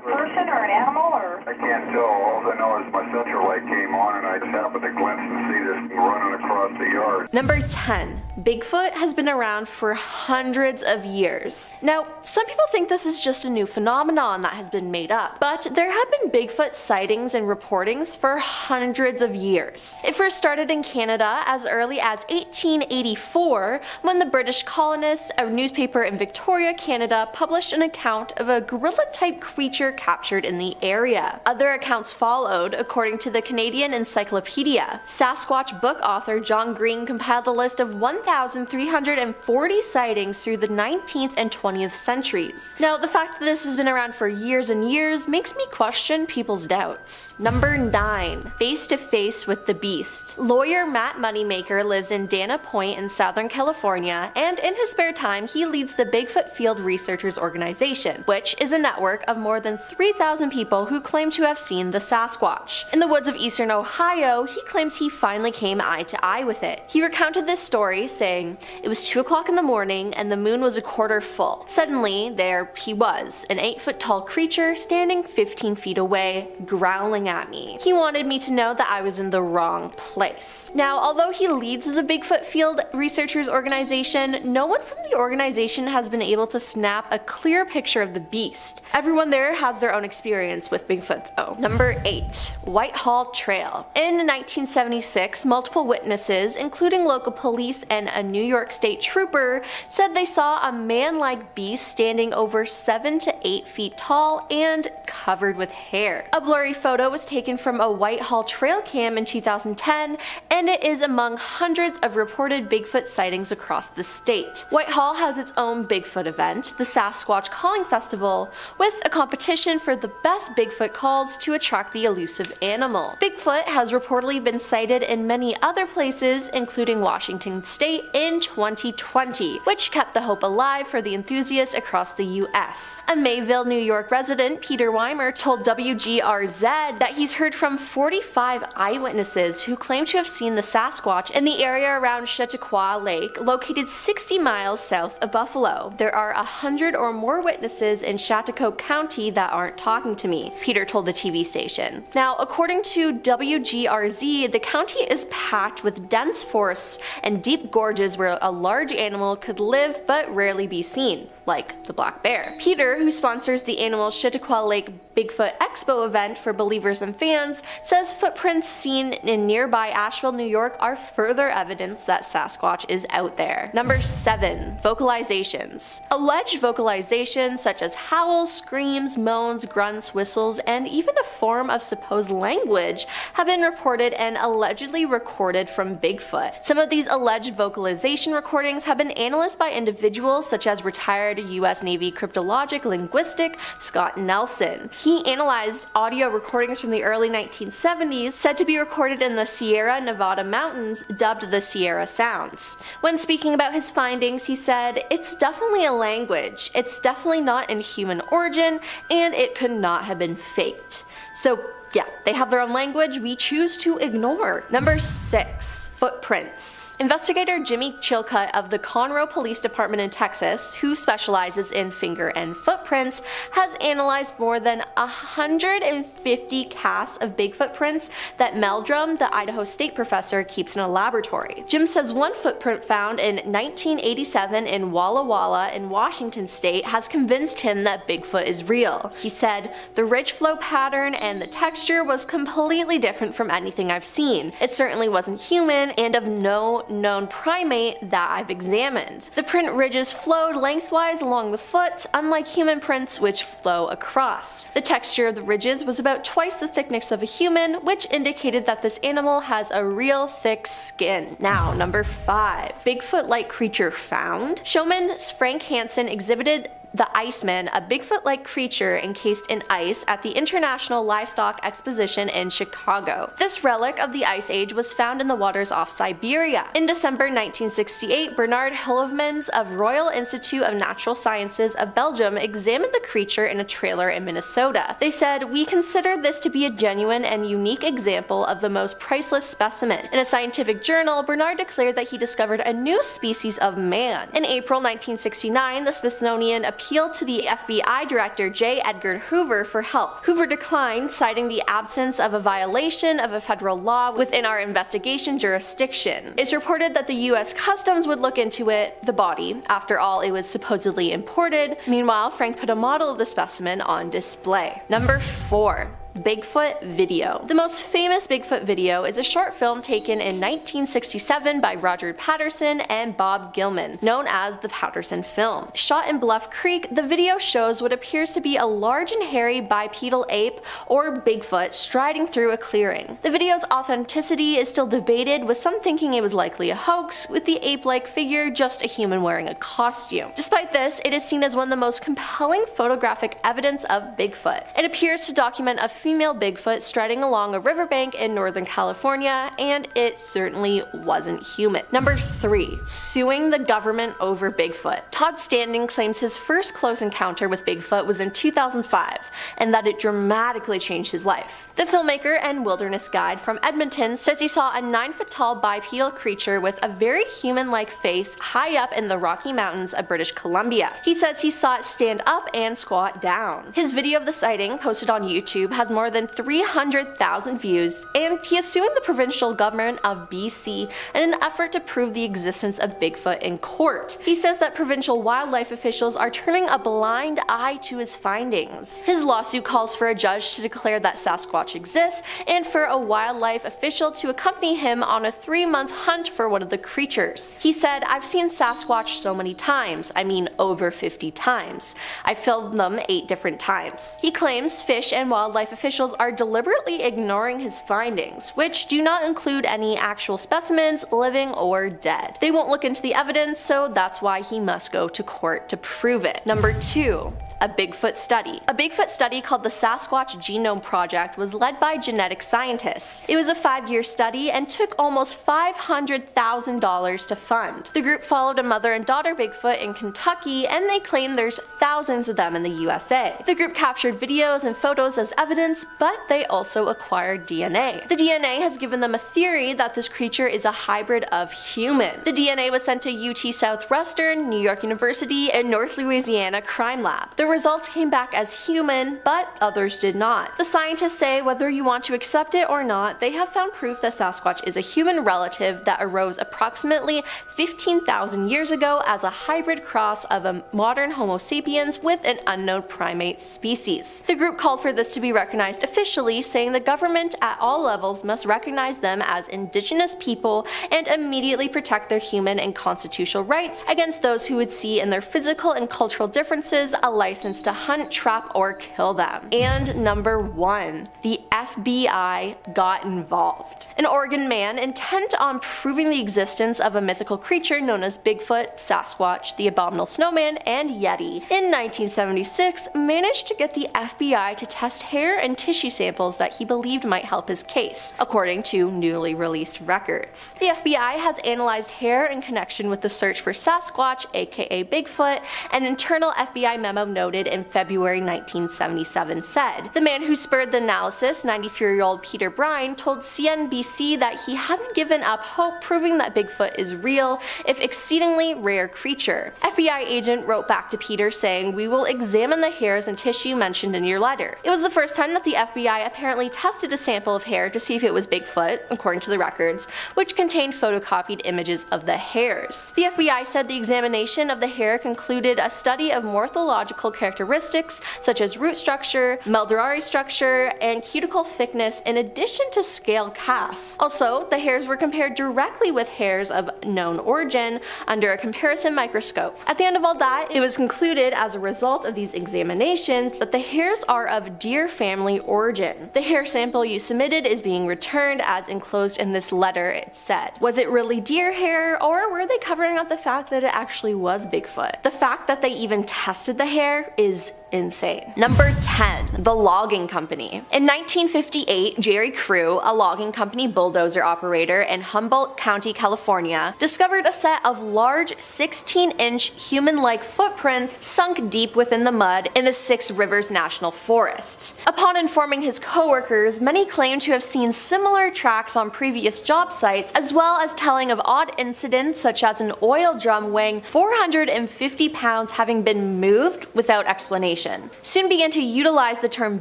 person or an animal or? I can't tell. All I know is my sensor light came on and I just happened to glimpse and see this thing running across the yard. Number 10. Bigfoot has been around for hundreds of years. Now, some people think this is just a new phenomenon that has been made up, but there have been Bigfoot sightings and reportings for hundreds of years. It first started in Canada as early as 1884 when the British colonists, a newspaper in Victoria, Canada, published an account of a gorilla-type creature captured in the area. Other accounts followed, according to the Canadian Encyclopedia. Sasquatch book author John Green compiled a list of 1,340 sightings through the 19th and 20th centuries. Now, the fact that this has been around for years and years makes me question people's doubts. Number 9. Face to face with the beast. Lawyer Matt Moneymaker lives in Dana Point in Southern California, and in his spare time he leads the Bigfoot Field Researchers Organization, which is a network of more than 3,000 people who claim to have seen the Sasquatch. In the woods of eastern Ohio, he claims he finally came eye to eye with it. He recounted this story, saying, "It was 2 o'clock in the morning and the moon was a quarter full. Suddenly, there he was, an 8-foot tall creature standing 15 feet away, growling at me. He wanted me to know that I was in the wrong place." Now, although he leads the Bigfoot Field Researchers Organization, no one from the organization has been able to snap a clear picture of the beast. Everyone there has their own experience with Bigfoot though. Number 8. Whitehall Trail. In 1976, multiple witnesses, including local police and a New York State trooper, said they saw a man-like beast standing over 7 to 8 feet tall and covered with hair. A blurry photo was taken from a Whitehall Trail cam in 2010, and it is among hundreds of reported Bigfoot sightings across the state. Whitehall has its own Bigfoot event, the Sasquatch Calling Festival, with a competition for the best Bigfoot calls to attract the elusive animal. Bigfoot has reportedly been sighted in many other places, including Washington State in 2020, which kept the hope alive for the enthusiasts across the US. A Mayville, New York resident, Peter Weimer, told WGRZ that he's heard from 45 eyewitnesses who claim to have seen the Sasquatch in the area around Chautauqua Lake, located 60 miles south of Buffalo. There are 100 or more witnesses in Chautauqua County that aren't talking to me, Peter told the TV station. Now, according to WGRZ, the county is packed with dense forests and deep gorges where a large animal could live but rarely be seen, like the black bear. Peter, who sponsors the annual Chautauqua Lake Bigfoot Expo event for believers and fans, says footprints seen in nearby Asheville, New York are further evidence that Sasquatch is out there. Number 7. Vocalizations. Alleged vocalizations such as howls, screams, moans, grunts, whistles, and even a form of supposed language have been reported and allegedly recorded from Bigfoot. Some of these alleged vocalization recordings have been analyzed by individuals such as retired US Navy cryptologic linguistic Scott Nelson. He analyzed audio recordings from the early 1970s said to be recorded in the Sierra Nevada mountains, dubbed the Sierra Sounds. When speaking about his findings, he said, "It's definitely a language, it's definitely not in human origin, and it could not have been faked." So yeah, they have their own language we choose to ignore. Number 6. Footprints. Investigator Jimmy Chilcutt of the Conroe Police Department in Texas, who specializes in finger and footprints, has analyzed more than 150 casts of Bigfoot prints that Meldrum, the Idaho State professor, keeps in a laboratory. Jim says one footprint found in 1987 in Walla Walla in Washington state has convinced him that Bigfoot is real. He said, "The ridge flow pattern and the texture was completely different from anything I've seen. It certainly wasn't human and of no known primate that I've examined. The print ridges flowed lengthwise along the foot, unlike human prints which flow across. The texture of the ridges was about twice the thickness of a human, which indicated that this animal has a real thick skin." Now, number 5. Bigfoot-like creature found. Showman Frank Hansen exhibited the Iceman, a Bigfoot-like creature encased in ice at the International Livestock Exposition in Chicago. This relic of the Ice Age was found in the waters off Siberia. In December 1968, Bernard Hillevmans of Royal Institute of Natural Sciences of Belgium examined the creature in a trailer in Minnesota. They said, "We consider this to be a genuine and unique example of the most priceless specimen." In a scientific journal, Bernard declared that he discovered a new species of man. In April 1969, the Smithsonian appealed to the FBI Director J. Edgar Hoover for help. Hoover declined, citing the absence of a violation of a federal law within our investigation jurisdiction. It's reported that the US Customs would look into it, the body. After all, it was supposedly imported. Meanwhile, Frank put a model of the specimen on display. Number 4. Bigfoot video. The most famous Bigfoot video is a short film taken in 1967 by Roger Patterson and Bob Gilman, known as the Patterson film. Shot in Bluff Creek, the video shows what appears to be a large and hairy bipedal ape, or Bigfoot, striding through a clearing. The video's authenticity is still debated, with some thinking it was likely a hoax, with the ape-like figure just a human wearing a costume. Despite this, it is seen as one of the most compelling photographic evidence of Bigfoot. It appears to document a female Bigfoot striding along a riverbank in Northern California, and it certainly wasn't human. Number 3. Suing the government over Bigfoot. Todd Standing claims his first close encounter with Bigfoot was in 2005, and that it dramatically changed his life. The filmmaker and wilderness guide from Edmonton says he saw a 9-foot-tall bipedal creature with a very human-like face high up in the Rocky Mountains of British Columbia. He says he saw it stand up and squat down. His video of the sighting, posted on YouTube, has more than 300,000 views, and he is suing the provincial government of BC in an effort to prove the existence of Bigfoot in court. He says that provincial wildlife officials are turning a blind eye to his findings. His lawsuit calls for a judge to declare that Sasquatch exists and for a wildlife official to accompany him on a 3-month hunt for one of the creatures. He said, "I've seen Sasquatch so many times, I mean over 50 times. I filmed them 8 different times." He claims fish and wildlife officials are deliberately ignoring his findings, which do not include any actual specimens, living or dead. They won't look into the evidence, so that's why he must go to court to prove it. Number 2. A Bigfoot study. A Bigfoot study called the Sasquatch Genome Project was led by genetic scientists. It was a 5-year study and took almost $500,000 to fund. The group followed a mother and daughter Bigfoot in Kentucky, and they claim there's thousands of them in the USA. The group captured videos and photos as evidence, but they also acquired DNA. The DNA has given them a theory that this creature is a hybrid of human. The DNA was sent to UT Southwestern, New York University, and North Louisiana Crime Lab. The results came back as human, but others did not. The scientists say whether you want to accept it or not, they have found proof that Sasquatch is a human relative that arose approximately 15,000 years ago as a hybrid cross of a modern Homo sapiens with an unknown primate species. The group called for this to be recognized officially, saying the government at all levels must recognize them as indigenous people and immediately protect their human and constitutional rights against those who would see in their physical and cultural differences a license license to hunt, trap, or kill them. And number 1, the FBI got involved. An Oregon man intent on proving the existence of a mythical creature known as Bigfoot, Sasquatch, the Abominable Snowman, and Yeti in 1976 managed to get the FBI to test hair and tissue samples that he believed might help his case, according to newly released records. The FBI has analyzed hair in connection with the search for Sasquatch, aka Bigfoot. An internal FBI memo noted in February 1977 said, "The man who spurred the analysis, 93-year-old Peter Brine, told CNBC that he hadn't given up hope proving that Bigfoot is real, if exceedingly rare creature." FBI agent wrote back to Peter saying, "We will examine the hairs and tissue mentioned in your letter." It was the first time that the FBI apparently tested a sample of hair to see if it was Bigfoot, according to the records, which contained photocopied images of the hairs. The FBI said the examination of the hair concluded a study of morphological characteristics such as root structure, medullary structure, and cuticle thickness in addition to scale casts. Also, the hairs were compared directly with hairs of known origin under a comparison microscope. At the end of all that, it was concluded as a result of these examinations that the hairs are of deer family origin. The hair sample you submitted is being returned as enclosed in this letter, it said. Was it really deer hair, or were they covering up the fact that it actually was Bigfoot? The fact that they even tested the hair is insane. Number 10, the logging company. In 1958, Jerry Crew, a logging company bulldozer operator in Humboldt County, California, discovered a set of large 16-inch human-like footprints sunk deep within the mud in the Six Rivers National Forest. Upon informing his coworkers, many claimed to have seen similar tracks on previous job sites, as well as telling of odd incidents such as an oil drum weighing 450 pounds having been moved without explanation. Soon began to utilize the term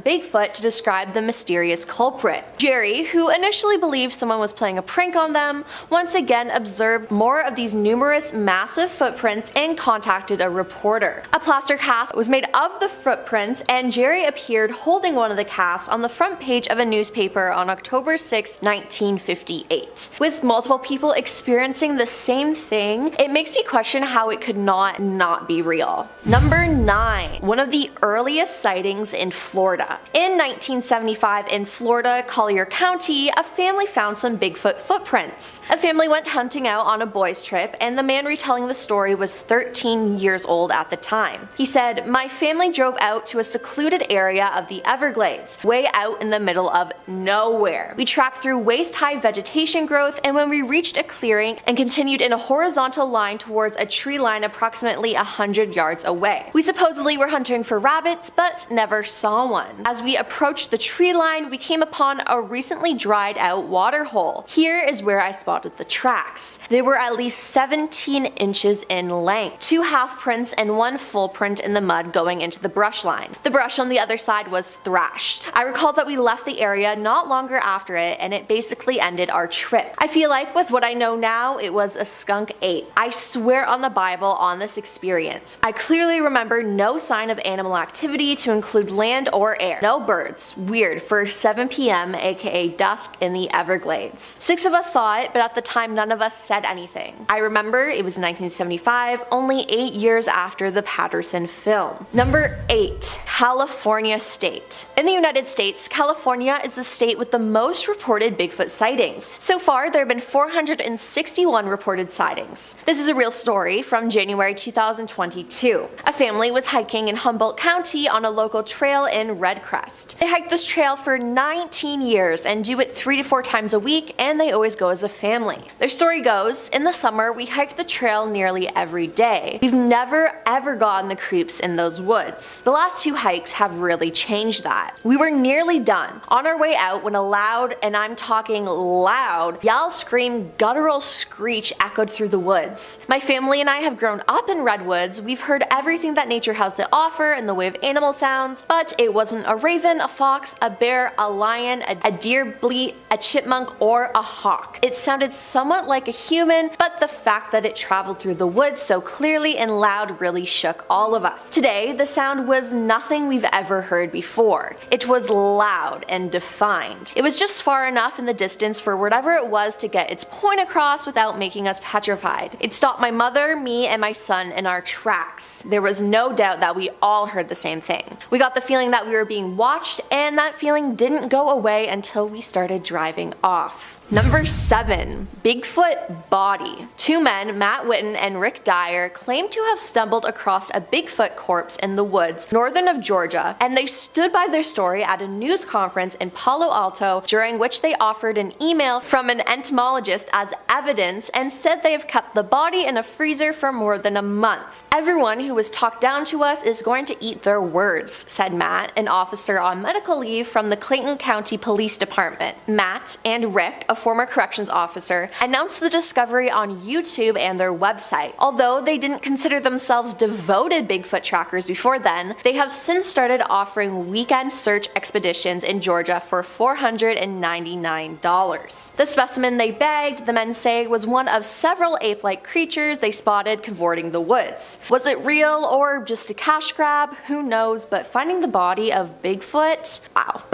Bigfoot to describe the mysterious culprit. Jerry, who initially believed someone was playing a prank on them, once again observed more of these numerous massive footprints and contacted a reporter. A plaster cast was made of the footprints, and Jerry appeared holding one of the casts on the front page of a newspaper on October 6, 1958. With multiple people experiencing the same thing, it makes me question how it could not be real. Number 9, one of the earliest sightings in Florida. In 1975 in Florida, Collier County, a family found some Bigfoot footprints. A family went hunting out on a boys' trip, and the man retelling the story was 13 years old at the time. He said, "My family drove out to a secluded area of the Everglades, way out in the middle of nowhere. We tracked through waist-high vegetation growth, and when we reached a clearing and continued in a horizontal line towards a tree line approximately 100 yards away. We supposedly were hunting for rabbits, but never saw one. As we approached the tree line, we came upon a recently dried out water hole. Here is where I spotted the tracks. They were at least 17 inches in length, 2 half prints and 1 full print in the mud going into the brush line. The brush on the other side was thrashed. I recall that we left the area not longer after it, and it basically ended our trip. I feel like with what I know now, it was a skunk ape. I swear on the Bible on this experience. I clearly remember no sign of animal activity to include land or air. No birds. Weird for 7 p.m. aka dusk in the Everglades. 6 of us saw it, but at the time none of us said anything. I remember it was 1975, only 8 years after the Patterson film. Number 8, California State. In the United States, California is the state with the most reported Bigfoot sightings. So far, there have been 461 reported sightings. This is a real story from January 2022. A family was hiking in Humboldt County on a local trail in Red Crest. They hiked this trail for 19 years and do it 3 to 4 times a week, and they always go as a family. Their story goes, in the summer we hiked the trail nearly every day. We've never ever gotten the creeps in those woods. The last 2 hikes have really changed that. We were nearly done. On our way out when a loud, and I'm talking loud, yell, scream, guttural screech echoed through the woods. My family and I have grown up in redwoods. We've heard everything that nature has to offer in the way of animal sounds, but it wasn't a raven, a fox, a bear, a lion, a deer bleat, a chipmunk, or a hawk. It sounded somewhat like a human, but the fact that it traveled through the woods so clearly and loud really shook all of us. Today, the sound was nothing we've ever heard before. It was loud and defined. It was just far enough in the distance for whatever it was to get its point across without making us petrified. It stopped my mother, me, and my son in our tracks. There was no doubt that we all heard the same thing. We got the feeling that we were being watched, and that feeling didn't go away until we started driving off. Number 7. Bigfoot body. 2 men, Matt Witten and Rick Dyer, claim to have stumbled across a Bigfoot corpse in the woods northern of Georgia, and they stood by their story at a news conference in Palo Alto, during which they offered an email from an entomologist as evidence and said they have kept the body in a freezer for more than a month. Everyone who was talked down to us is going to eat their words, said Matt, an officer on medical leave from the Clayton County Police Department. Matt and Rick, a former corrections officer, announced the discovery on YouTube and their website. Although they didn't consider themselves devoted Bigfoot trackers before then, they have since started offering weekend search expeditions in Georgia for $499. The specimen they bagged, the men say, was one of several ape-like creatures they spotted cavorting the woods. Was it real or just a cash grab? Who knows, but finding the body of Bigfoot? Wow.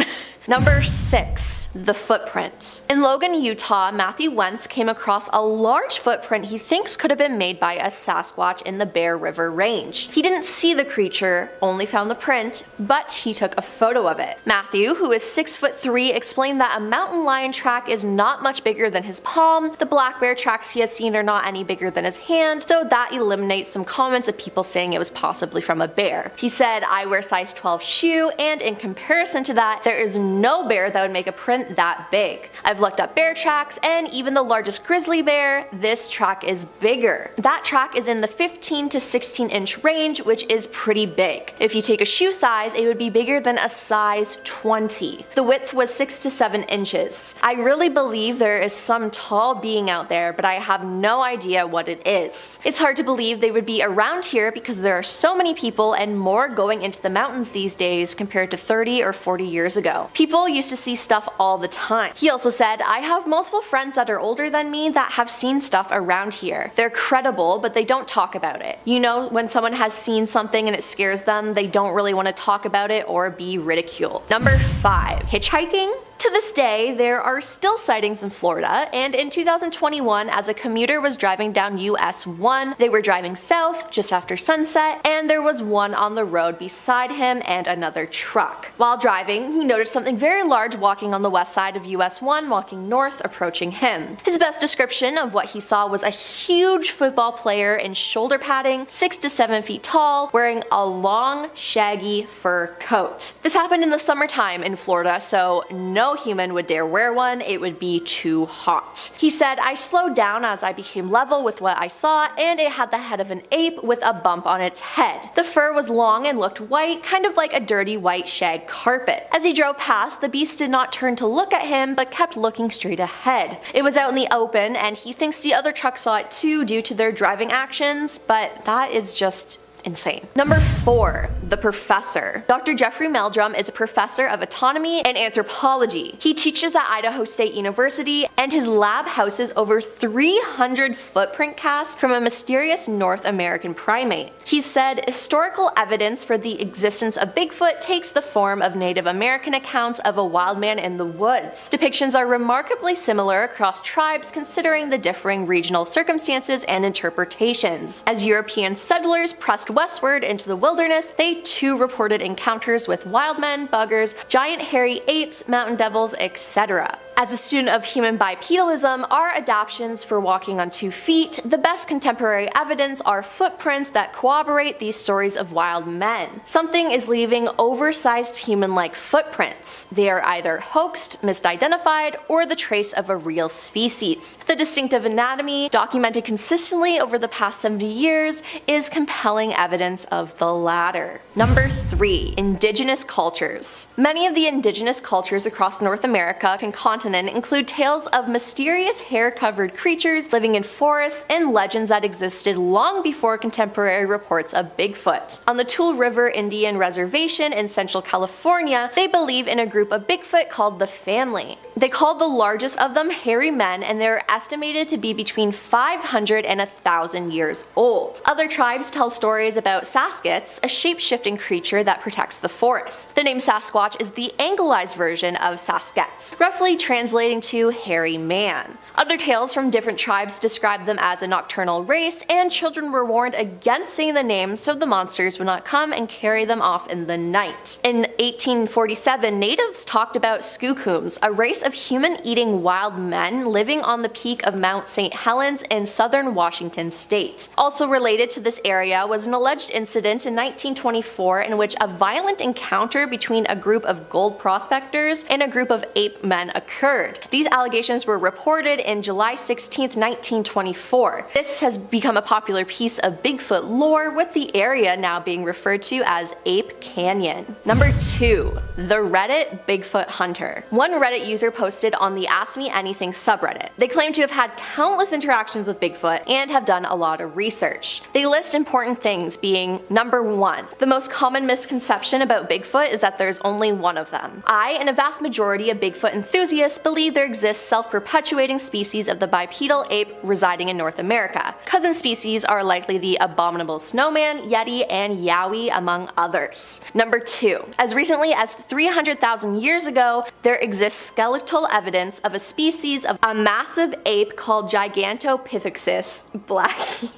Number 6. The footprint. In Logan, Utah, Matthew Wentz came across a large footprint he thinks could have been made by a Sasquatch in the Bear River Range. He didn't see the creature, only found the print, but he took a photo of it. Matthew, who is 6'3", explained that a mountain lion track is not much bigger than his palm, the black bear tracks he has seen are not any bigger than his hand, so that eliminates some comments of people saying it was possibly from a bear. He said, "I wear size 12 shoe, and in comparison to that, there is no bear that would make a print that big. I've looked up bear tracks, and even the largest grizzly bear, this track is bigger. That track is in the 15 to 16 inch range, which is pretty big. If you take a shoe size, it would be bigger than a size 20. The width was 6 to 7 inches. I really believe there is some tall being out there, but I have no idea what it is. It's hard to believe they would be around here because there are so many people and more going into the mountains these days compared to 30 or 40 years ago. People used to see stuff all the time." He also said, "I have multiple friends that are older than me that have seen stuff around here. They're credible, but they don't talk about it. You know, when someone has seen something and it scares them, they don't really want to talk about it or be ridiculed." Number 5. Hitchhiking. To this day, there are still sightings in Florida, and in 2021, as a commuter was driving down US 1, they were driving south just after sunset, and there was one on the road beside him and another truck. While driving, he noticed something very large walking on the west side of US 1, walking north, approaching him. His best description of what he saw was a huge football player in shoulder padding, 6 to 7 feet tall, wearing a long, shaggy fur coat. This happened in the summertime in Florida, so no human would dare wear one, it would be too hot. He said, "I slowed down as I became level with what I saw, and it had the head of an ape with a bump on its head. The fur was long and looked white, kind of like a dirty white shag carpet. As he drove past, the beast did not turn to look at him, but kept looking straight ahead. It was out in the open, and he thinks the other truck saw it too due to their driving actions, but that is just insane." Number 4. The professor. Dr. Jeffrey Meldrum is a professor of autonomy and anthropology. He teaches at Idaho State University, and his lab houses over 300 footprint casts from a mysterious North American primate. He said, "Historical evidence for the existence of Bigfoot takes the form of Native American accounts of a wild man in the woods. Depictions are remarkably similar across tribes considering the differing regional circumstances and interpretations. As European settlers pressed westward into the wilderness, they too reported encounters with wild men, buggers, giant hairy apes, mountain devils, etc. As a student of human bipedalism, our adaptations for walking on 2 feet, the best contemporary evidence are footprints that corroborate these stories of wild men. Something is leaving oversized human-like footprints. They are either hoaxed, misidentified, or the trace of a real species. The distinctive anatomy, documented consistently over the past 70 years, is compelling evidence of the latter." Number 3. Indigenous cultures. Many of the indigenous cultures across North America and continent include tales of mysterious hair-covered creatures living in forests and legends that existed long before contemporary reports of Bigfoot. On the Tule River Indian Reservation in Central California, they believe in a group of Bigfoot called the Family. They called the largest of them hairy men, and they're estimated to be between 500 and 1,000 years old. Other tribes tell stories about Saskats, a shape-shifting creature that protects the forest. The name Sasquatch is the anglicized version of Saskats, roughly translating to hairy man. Other tales from different tribes describe them as a nocturnal race, and children were warned against saying the name so the monsters would not come and carry them off in the night. In 1847, natives talked about Skookums, a race of human-eating wild men living on the peak of Mount St. Helens in southern Washington state. Also related to this area was an alleged incident in 1924 in which a violent encounter between a group of gold prospectors and a group of ape men occurred. These allegations were reported in July 16, 1924. This has become a popular piece of Bigfoot lore, with the area now being referred to as Ape Canyon. Number 2. The Reddit Bigfoot Hunter. One Reddit user posted on the Ask Me Anything subreddit. They claim to have had countless interactions with Bigfoot and have done a lot of research. They list important things, being number 1. The most common misconception about Bigfoot is that there's only one of them. I and a vast majority of Bigfoot enthusiasts believe there exists self-perpetuating species of the bipedal ape residing in North America. Cousin species are likely the abominable snowman, yeti, and yowie, among others. Number 2. As recently as 300,000 years ago, there exists skeletal evidence of a species of a massive ape called Gigantopithecus blackie.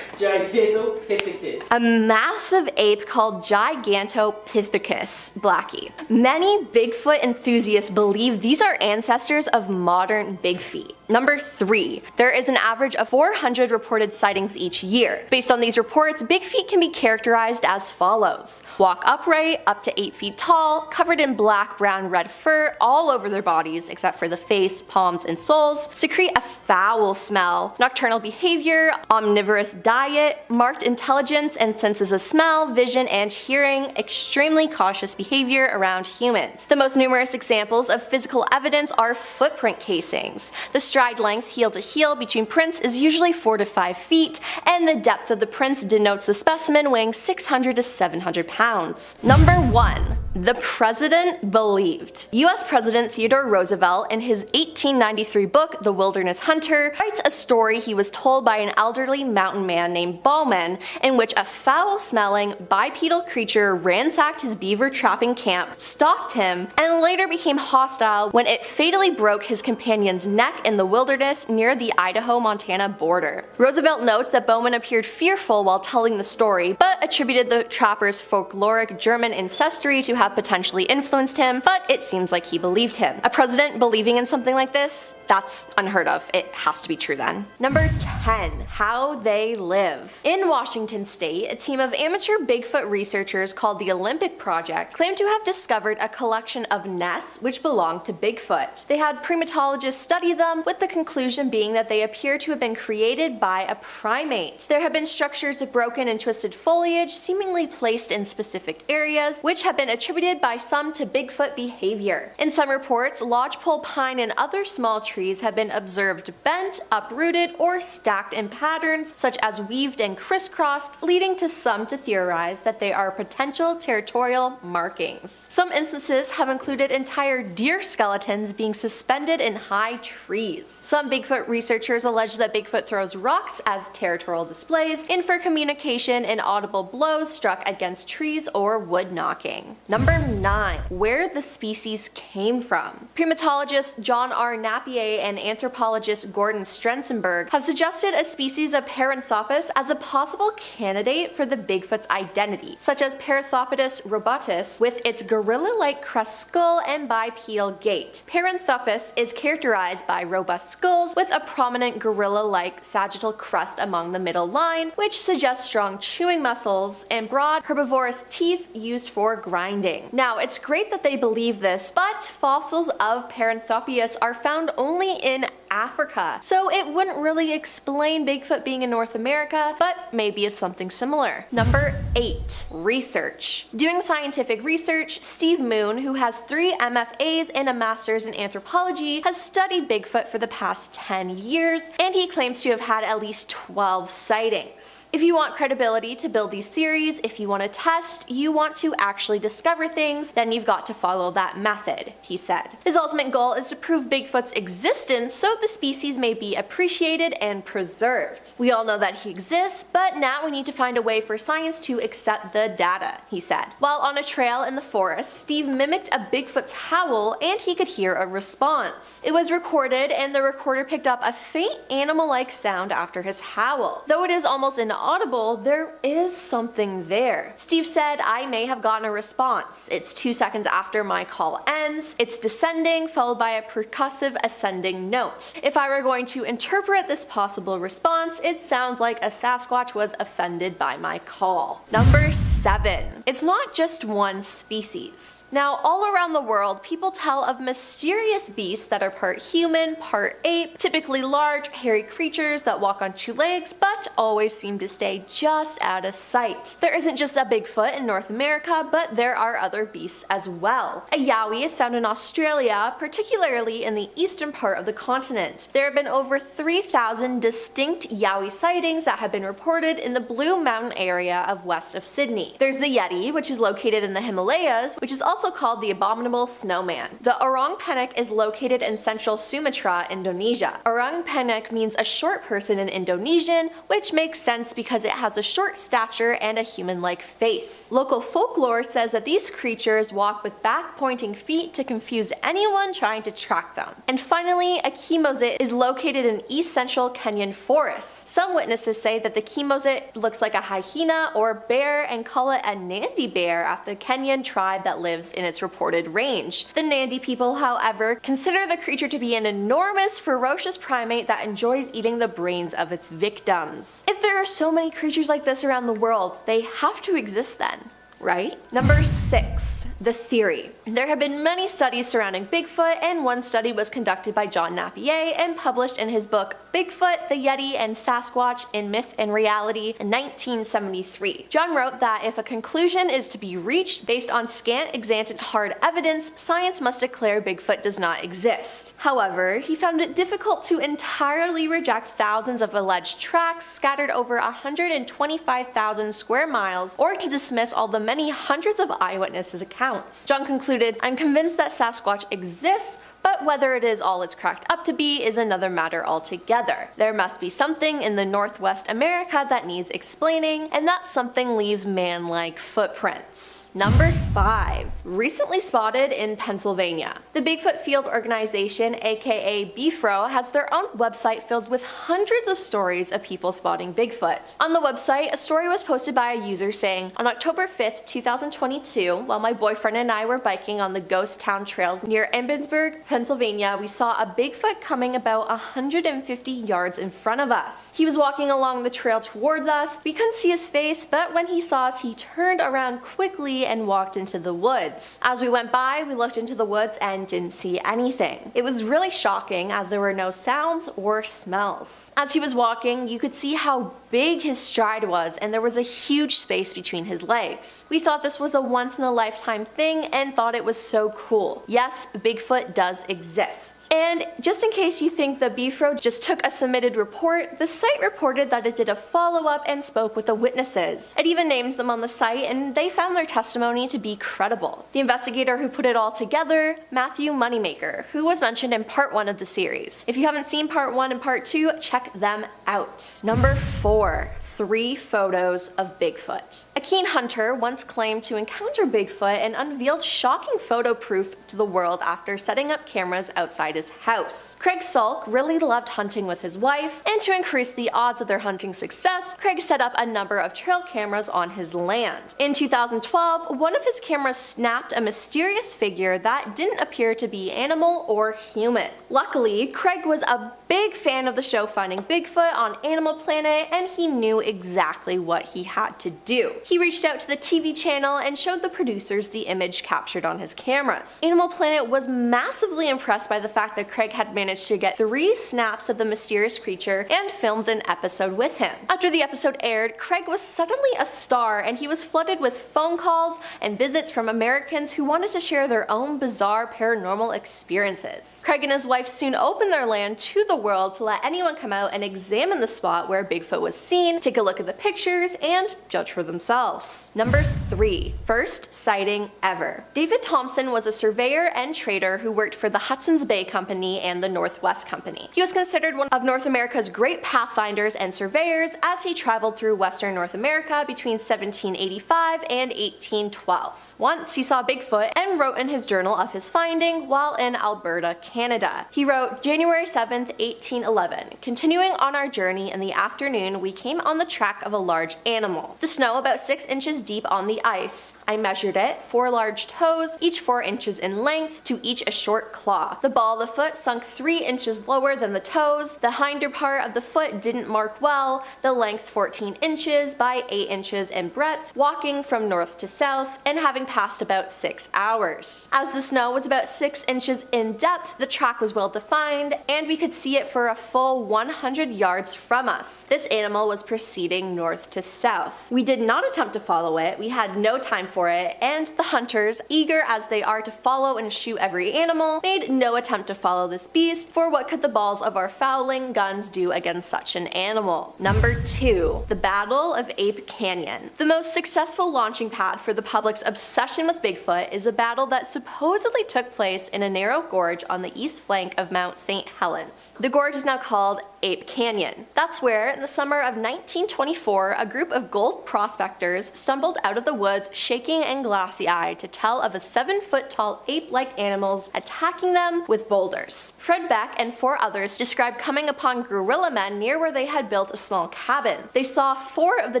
Gigantopithecus. A massive ape called Gigantopithecus blackie. Many Bigfoot enthusiasts believe these are ancestors of modern big feet. Number 3. There is an average of 400 reported sightings each year. Based on these reports, big feet can be characterized as follows. Walk upright, up to 8 feet tall, covered in black, brown, red fur all over their bodies except for the face, palms, and soles, secrete a foul smell, nocturnal behavior, omnivorous diet, marked intelligence and senses of smell, vision, and hearing, extremely cautious behavior around humans. The most numerous examples of physical evidence are footprint casings. The stride length heel to heel between prints is usually 4 to 5 feet, and the depth of the prints denotes the specimen weighing 600 to 700 pounds. Number 1. The President Believed. US President Theodore Roosevelt, in his 1893 book The Wilderness Hunter, writes a story he was told by an elderly mountain man named Bowman, in which a foul-smelling, bipedal creature ransacked his beaver trapping camp, stalked him, and later became hostile when it fatally broke his companion's neck in the wilderness near the Idaho-Montana border. Roosevelt notes that Bowman appeared fearful while telling the story, but attributed the trapper's folkloric German ancestry to have potentially influenced him, but it seems like he believed him. A president believing in something like this? That's unheard of. It has to be true then. Number 10. How they live. In Washington state, a team of amateur Bigfoot researchers called the Olympic Project claimed to have discovered a collection of nests which belonged to Bigfoot. They had primatologists study them, with the conclusion being that they appear to have been created by a primate. There have been structures of broken and twisted foliage seemingly placed in specific areas, which have been attributed by some to Bigfoot behavior. In some reports, lodgepole pine and other small trees have been observed bent, uprooted, or stacked in patterns such as weaved and crisscrossed, leading to some to theorize that they are potential territorial markings. Some instances have included entire deer skeletons being suspended in high trees. Some Bigfoot researchers allege that Bigfoot throws rocks as territorial displays and for communication and audible blows struck against trees or wood knocking. Number 9. Where the species came from. Primatologist John R. Napier and anthropologist Gordon Strensenberg have suggested a species of Paranthropus as a possible candidate for the Bigfoot's identity, such as Paranthropus robutus with its gorilla-like crest skull and bipedal gait. Paranthropus is characterized by robust skulls with a prominent gorilla-like sagittal crest among the middle line, which suggests strong chewing muscles and broad herbivorous teeth used for grinding. Now, it's great that they believe this, but fossils of Paranthropus are found only in Africa, so it wouldn't really explain Bigfoot being in North America, but maybe it's something similar. Number 8. Research. Doing scientific research, Steve Moon, who has 3 MFAs and a master's in anthropology, has studied Bigfoot for the past 10 years, and he claims to have had at least 12 sightings. If you want credibility to build these theories, if you want to test, you want to actually discover things, then you've got to follow that method, he said. His ultimate goal is to prove Bigfoot's existence so the species may be appreciated and preserved. We all know that he exists, but now we need to find a way for science to accept the data, he said. While on a trail in the forest, Steve mimicked a Bigfoot's howl and he could hear a response. It was recorded and the recorder picked up a faint animal-like sound after his howl. Though it is almost inaudible, there is something there. Steve said, "I may have gotten a response. It's 2 seconds after my call ends. It's descending followed by a percussive ascending note. If I were going to interpret this possible response, it sounds like a Sasquatch was offended by my call." Number 7. It's not just one species. Now, all around the world, people tell of mysterious beasts that are part human, part ape, typically large, hairy creatures that walk on 2 legs, but always seem to stay just out of sight. There isn't just a Bigfoot in North America, but there are other beasts as well. A yowie is found in Australia, particularly in the eastern part of the continent. There have been over 3,000 distinct yowie sightings that have been reported in the Blue Mountain area of west of Sydney. There's the yeti, which is located in the Himalayas, which is also called the abominable snowman. The orang penyek is located in central Sumatra, Indonesia. Orang penyek means a short person in Indonesian, which makes sense because it has a short stature and a human-like face. Local folklore says that these creatures walk with back-pointing feet to confuse anyone trying to track them. And finally, a chemosit is located in east central Kenyan forests. Some witnesses say that the chemosit looks like a hyena or bear and call it a Nandi bear after the Kenyan tribe that lives in its reported range. The Nandi people, however, consider the creature to be an enormous, ferocious primate that enjoys eating the brains of its victims. If there are so many creatures like this around the world, they have to exist then, right? Number 6. The theory. There have been many studies surrounding Bigfoot, and one study was conducted by John Napier and published in his book Bigfoot, the Yeti, and Sasquatch in Myth and Reality in 1973. John wrote that if a conclusion is to be reached based on scant extant hard evidence, science must declare Bigfoot does not exist. However, he found it difficult to entirely reject thousands of alleged tracks scattered over 125,000 square miles, or to dismiss all the many hundreds of eyewitnesses' accounts. John concluded, "I'm convinced that Sasquatch exists, but whether it is all it's cracked up to be is another matter altogether. There must be something in the Northwest America that needs explaining, and that something leaves man-like footprints." Number 5. Recently spotted in Pennsylvania. The Bigfoot Field Organization, aka BFRO, has their own website filled with hundreds of stories of people spotting Bigfoot. On the website, a story was posted by a user saying, "On October 5th, 2022, while my boyfriend and I were biking on the ghost town trails near Ebensburg, Pennsylvania, we saw a Bigfoot coming about 150 yards in front of us. He was walking along the trail towards us. We couldn't see his face, but when he saw us, he turned around quickly and walked into the woods. As we went by, we looked into the woods and didn't see anything. It was really shocking as there were no sounds or smells. As he was walking, you could see how big his stride was, and there was a huge space between his legs. We thought this was a once-in-a-lifetime thing and thought it was so cool. Yes, Bigfoot does exist. And just in case you think the BFRO just took a submitted report, the site reported that it did a follow-up and spoke with the witnesses. It even names them on the site, and they found their testimony to be credible. The investigator who put it all together, Matthew Moneymaker, who was mentioned in part 1 of the series. If you haven't seen part 1 and part 2, check them out. Number 4. 3 photos of Bigfoot. A keen hunter once claimed to encounter Bigfoot and unveiled shocking photo proof to the world after setting up cameras outside his house. Craig Salk really loved hunting with his wife, and to increase the odds of their hunting success, Craig set up a number of trail cameras on his land. In 2012, one of his cameras snapped a mysterious figure that didn't appear to be animal or human. Luckily, Craig was a big fan of the show Finding Bigfoot on Animal Planet, and he knew exactly what he had to do. He reached out to the TV channel and showed the producers the image captured on his cameras. Animal Planet was massively impressed by the fact that Craig had managed to get 3 snaps of the mysterious creature and filmed an episode with him. After the episode aired, Craig was suddenly a star, and he was flooded with phone calls and visits from Americans who wanted to share their own bizarre paranormal experiences. Craig and his wife soon opened their land to the world to let anyone come out and examine the spot where Bigfoot was seen, take a look at the pictures, and judge for themselves. Number 3. First sighting ever. David Thompson was a surveyor and trader who worked for the Hudson's Bay Company and the Northwest Company. He was considered one of North America's great pathfinders and surveyors as he traveled through Western North America between 1785 and 1812. Once he saw Bigfoot and wrote in his journal of his finding while in Alberta, Canada. He wrote, January 7th, 1811. Continuing on our journey in the afternoon, we came on the track of a large animal. The snow about 6 inches deep on the ice. I measured it, 4 large toes, each 4 inches in length, to each a short claw. The ball of the foot sunk 3 inches lower than the toes. The hinder part of the foot didn't mark well, the length 14 inches by 8 inches in breadth, walking from north to south, and having passed about 6 hours. As the snow was about 6 inches in depth, the track was well defined, and we could see it for a full 100 yards from us. This animal was proceeding north to south. We did not attempt to follow it, we had no time for it, and the hunters, eager as they are to follow and shoot every animal, made no attempt to follow this beast, for what could the balls of our fowling guns do against such an animal? Number 2. The Battle of Ape Canyon. The most successful launching pad for the public's obsession with Bigfoot is a battle that supposedly took place in a narrow gorge on the east flank of Mount St. Helens. The gorge is now called Ape Canyon. That's where, in the summer of 1924, a group of gold prospectors stumbled out of the woods shaking and glassy-eyed to tell of a 7-foot-tall ape-like animals attacking them with boulders. Fred Beck and 4 others described coming upon gorilla men near where they had built a small cabin. They saw 4 of the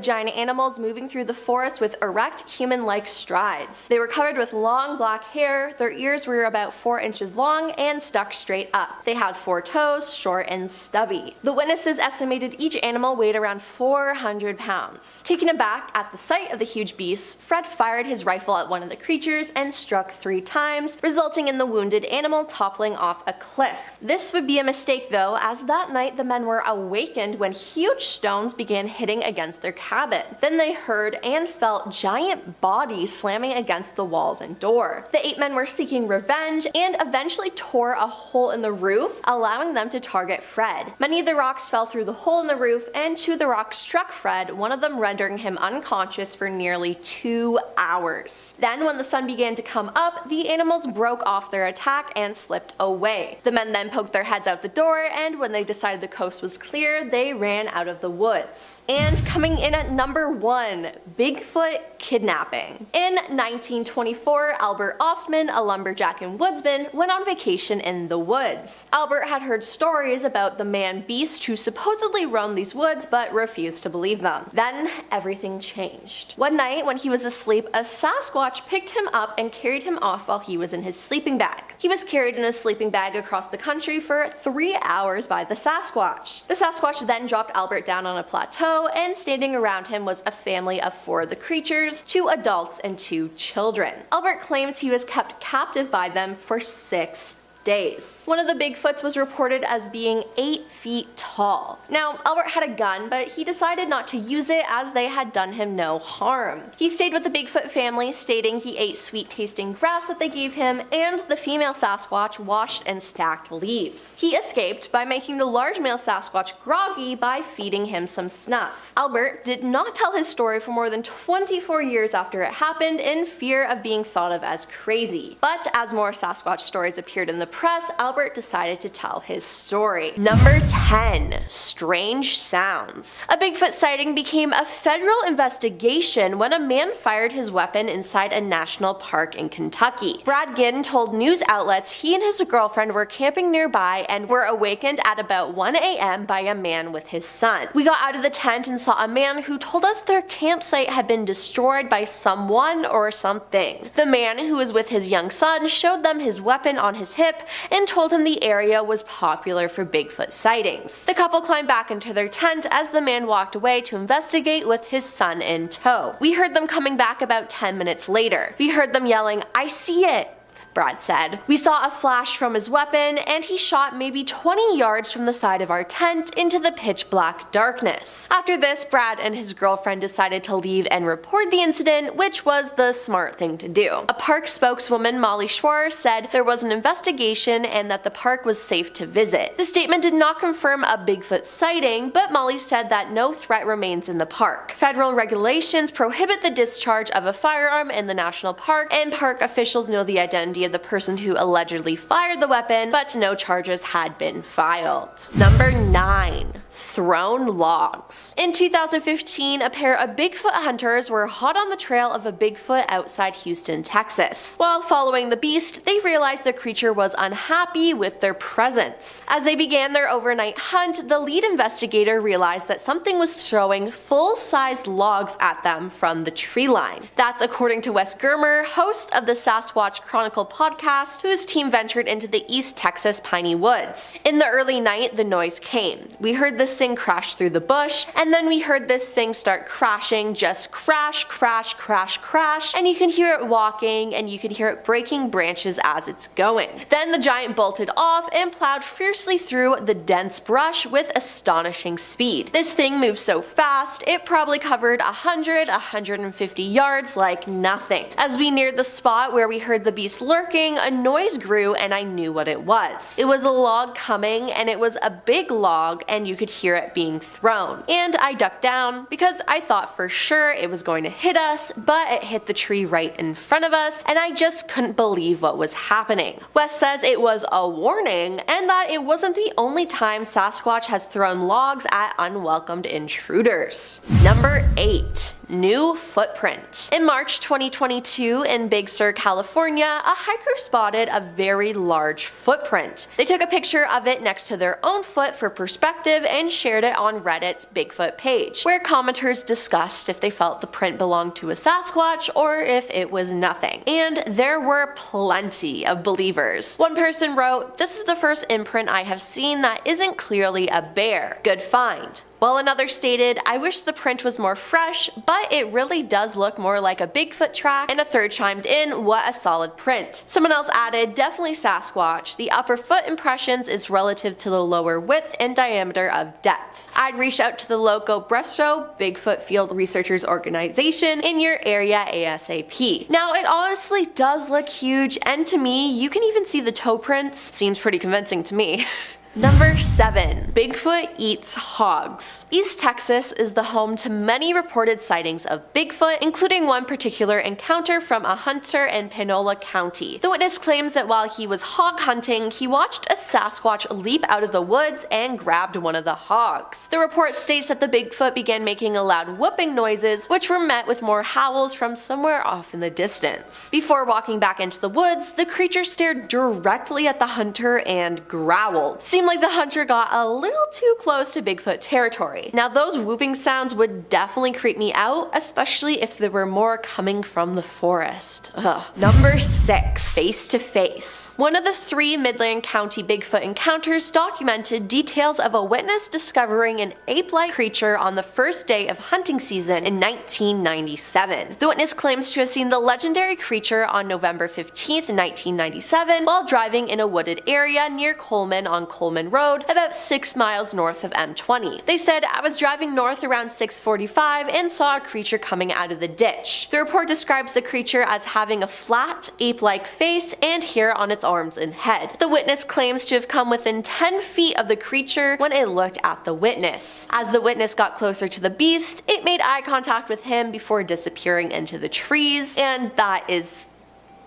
giant animals moving through the forest with erect, human-like strides. They were covered with long black hair, their ears were about 4 inches long and stuck straight up. They had 4 toes, short and stubby. The witnesses estimated each animal weighed around 400 pounds. Taken aback at the sight of the huge beasts, Fred fired his rifle at one of the creatures and struck 3 times, resulting in the wounded animal toppling off a cliff. This would be a mistake though, as that night the men were awakened when huge stones began hitting against their cabin. Then they heard and felt giant bodies slamming against the walls and door. The 8 men were seeking revenge and eventually tore a hole in the roof, allowing them to target Fred. Many of the rocks fell through the hole in the roof, and 2 of the rocks struck Fred, one of them rendering him unconscious for nearly 2 hours. Then, when the sun began to come up, the animals broke off their attack and slipped away. The men then poked their heads out the door, and when they decided the coast was clear, they ran out of the woods. And coming in at number 1, Bigfoot kidnapping. In 1924, Albert Ostman, a lumberjack and woodsman, went on vacation in the woods. Albert had heard stories about the man-beast who supposedly roamed these woods but refused to believe them. Then everything changed. One night when he was asleep, a Sasquatch picked him up and carried him off while he was in his sleeping bag. He was carried in a sleeping bag across the country for 3 hours by the Sasquatch. The Sasquatch then dropped Albert down on a plateau, and standing around him was a family of 4 of the creatures, 2 adults and 2 children. Albert claims he was kept captive by them for 6 days. One of the Bigfoots was reported as being 8 feet tall. Now, Albert had a gun, but he decided not to use it as they had done him no harm. He stayed with the Bigfoot family, stating he ate sweet-tasting grass that they gave him, and the female Sasquatch washed and stacked leaves. He escaped by making the large male Sasquatch groggy by feeding him some snuff. Albert did not tell his story for more than 24 years after it happened, in fear of being thought of as crazy. But as more Sasquatch stories appeared in the press, Albert decided to tell his story. Number 10. Strange sounds. A Bigfoot sighting became a federal investigation when a man fired his weapon inside a national park in Kentucky. Brad Ginn told news outlets he and his girlfriend were camping nearby and were awakened at about 1 a.m. by a man with his son. We got out of the tent and saw a man who told us their campsite had been destroyed by someone or something. The man, who was with his young son, showed them his weapon on his hip tip and told him the area was popular for Bigfoot sightings. The couple climbed back into their tent as the man walked away to investigate with his son in tow. We heard them coming back about 10 minutes later. We heard them yelling, "I see it," Brad said. "We saw a flash from his weapon, and he shot maybe 20 yards from the side of our tent into the pitch black darkness." After this, Brad and his girlfriend decided to leave and report the incident, which was the smart thing to do. A park spokeswoman, Molly Schwarr, said there was an investigation and that the park was safe to visit. The statement did not confirm a Bigfoot sighting, but Molly said that no threat remains in the park. Federal regulations prohibit the discharge of a firearm in the national park, and park officials know the identity of the person who allegedly fired the weapon, but no charges had been filed. Number 9. Thrown logs. In 2015, a pair of Bigfoot hunters were hot on the trail of a Bigfoot outside Houston, Texas. While following the beast, they realized the creature was unhappy with their presence. As they began their overnight hunt, the lead investigator realized that something was throwing full-sized logs at them from the tree line. That's according to Wes Germer, host of the Sasquatch Chronicle podcast, whose team ventured into the East Texas piney woods. In the early night, the noise came. We heard this thing crash through the bush, and then we heard this thing start crashing, just crash, crash, crash, crash, and you can hear it walking, and you can hear it breaking branches as it's going. Then the giant bolted off and plowed fiercely through the dense brush with astonishing speed. This thing moved so fast, it probably covered 150 yards like nothing. As we neared the spot where we heard the beast lurking, a noise grew and I knew what it was. It was a log coming, and it was a big log, and you could hear it being thrown. And I ducked down because I thought for sure it was going to hit us, but it hit the tree right in front of us, and I just couldn't believe what was happening. Wes says it was a warning, and that it wasn't the only time Sasquatch has thrown logs at unwelcomed intruders. Number 8. New footprint. In March 2022, in Big Sur, California, a hiker spotted a very large footprint. They took a picture of it next to their own foot for perspective and shared it on Reddit's Bigfoot page, where commenters discussed if they felt the print belonged to a Sasquatch or if it was nothing. And there were plenty of believers. One person wrote, "This is the first imprint I have seen that isn't clearly a bear. Good find." While another stated, "I wish the print was more fresh, but it really does look more like a Bigfoot track," and a third chimed in, "What a solid print." Someone else added, "Definitely Sasquatch. The upper foot impressions is relative to the lower width and diameter of depth." I'd reach out to the local Bresto Bigfoot Field Researchers Organization in your area ASAP. Now, it honestly does look huge, and to me, you can even see the toe prints. Seems pretty convincing to me. Number 7. Bigfoot eats hogs. East Texas is the home to many reported sightings of Bigfoot, including one particular encounter from a hunter in Panola County. The witness claims that while he was hog hunting, he watched a Sasquatch leap out of the woods and grabbed one of the hogs. The report states that the Bigfoot began making loud whooping noises, which were met with more howls from somewhere off in the distance. Before walking back into the woods, the creature stared directly at the hunter and growled. Seemed like the hunter got a little too close to Bigfoot territory. Now, those whooping sounds would definitely creep me out, especially if there were more coming from the forest. Ugh. Number 6. Face to face. One of the 3 Midland County Bigfoot encounters documented details of a witness discovering an ape-like creature on the first day of hunting season in 1997. The witness claims to have seen the legendary creature on November 15th, 1997, while driving in a wooded area near Coleman on Coleman Road, about 6 miles north of M20. They said, "I was driving north around 6:45 and saw a creature coming out of the ditch." The report describes the creature as having a flat, ape-like face and hair on its arms and head. The witness claims to have come within 10 feet of the creature when it looked at the witness. As the witness got closer to the beast, it made eye contact with him before disappearing into the trees, and that is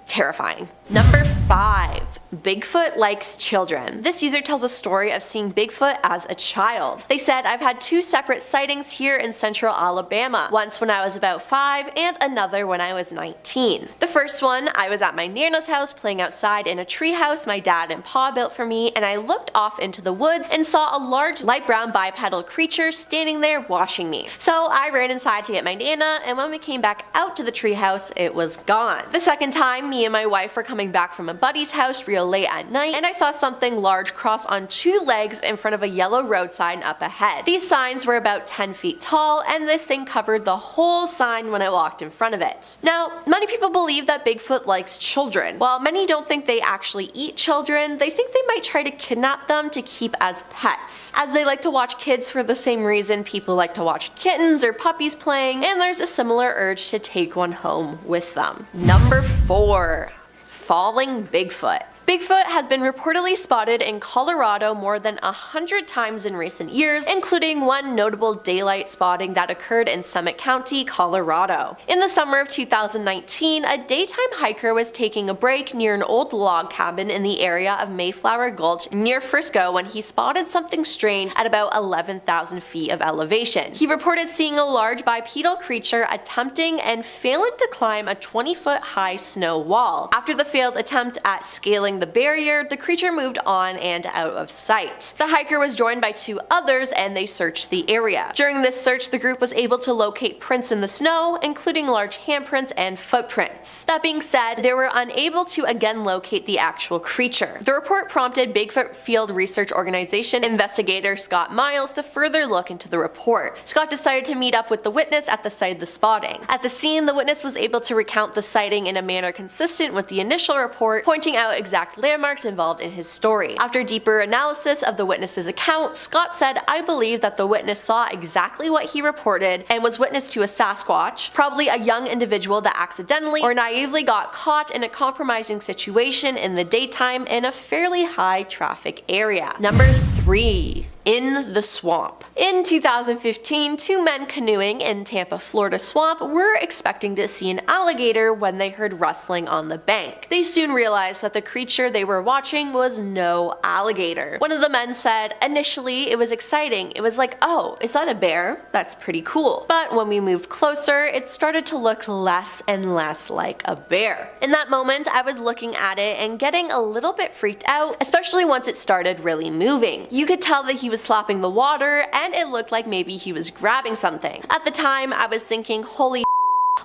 terrifying. Number 5. Bigfoot likes children. This user tells a story of seeing Bigfoot as a child. They said, "I've had 2 separate sightings here in central Alabama, once when I was about 5 and another when I was 19. The first one, I was at my Nana's house playing outside in a treehouse my dad and Pa built for me, and I looked off into the woods and saw a large light brown bipedal creature standing there watching me. So I ran inside to get my Nana, and when we came back out to the treehouse, it was gone. The second time, me and my wife were coming back from a buddy's house real Stiuso late at night, and I saw something large cross on 2 legs in front of a yellow road sign up ahead. These signs were about 10 feet tall, and this thing covered the whole sign when I walked in front of it. Now, many people believe that Bigfoot likes children. While many don't think they actually eat children, they think they might try to kidnap them to keep as pets, as they like to watch kids for the same reason people like to watch kittens or puppies playing, and there's a similar urge to take one home with them. Number 4. Falling Bigfoot. Bigfoot has been reportedly spotted in Colorado more than 100 times in recent years, including one notable daylight spotting that occurred in Summit County, Colorado. In the summer of 2019, a daytime hiker was taking a break near an old log cabin in the area of Mayflower Gulch near Frisco when he spotted something strange at about 11,000 feet of elevation. He reported seeing a large bipedal creature attempting and failing to climb a 20-foot high snow wall. After the failed attempt at scaling the barrier, the creature moved on and out of sight. The hiker was joined by 2 others and they searched the area. During this search, the group was able to locate prints in the snow, including large handprints and footprints. That being said, they were unable to again locate the actual creature. The report prompted Bigfoot Field Research Organization investigator Scott Miles to further look into the report. Scott decided to meet up with the witness at the site of the spotting. At the scene, the witness was able to recount the sighting in a manner consistent with the initial report, pointing out exact landmarks involved in his story. After deeper analysis of the witness's account, Scott said, "I believe that the witness saw exactly what he reported and was witness to a Sasquatch, probably a young individual that accidentally or naively got caught in a compromising situation in the daytime in a fairly high traffic area." Number 3. In the swamp. In 2015, 2 men canoeing in Tampa, Florida swamp were expecting to see an alligator when they heard rustling on the bank. They soon realized that the creature they were watching was no alligator. One of the men said, "Initially, it was exciting. It was like, oh, is that a bear? That's pretty cool." But when we moved closer, it started to look less and less like a bear. In that moment, I was looking at it and getting a little bit freaked out, especially once it started really moving. You could tell that he was slapping the water, and it looked like maybe he was grabbing something. At the time, I was thinking, holy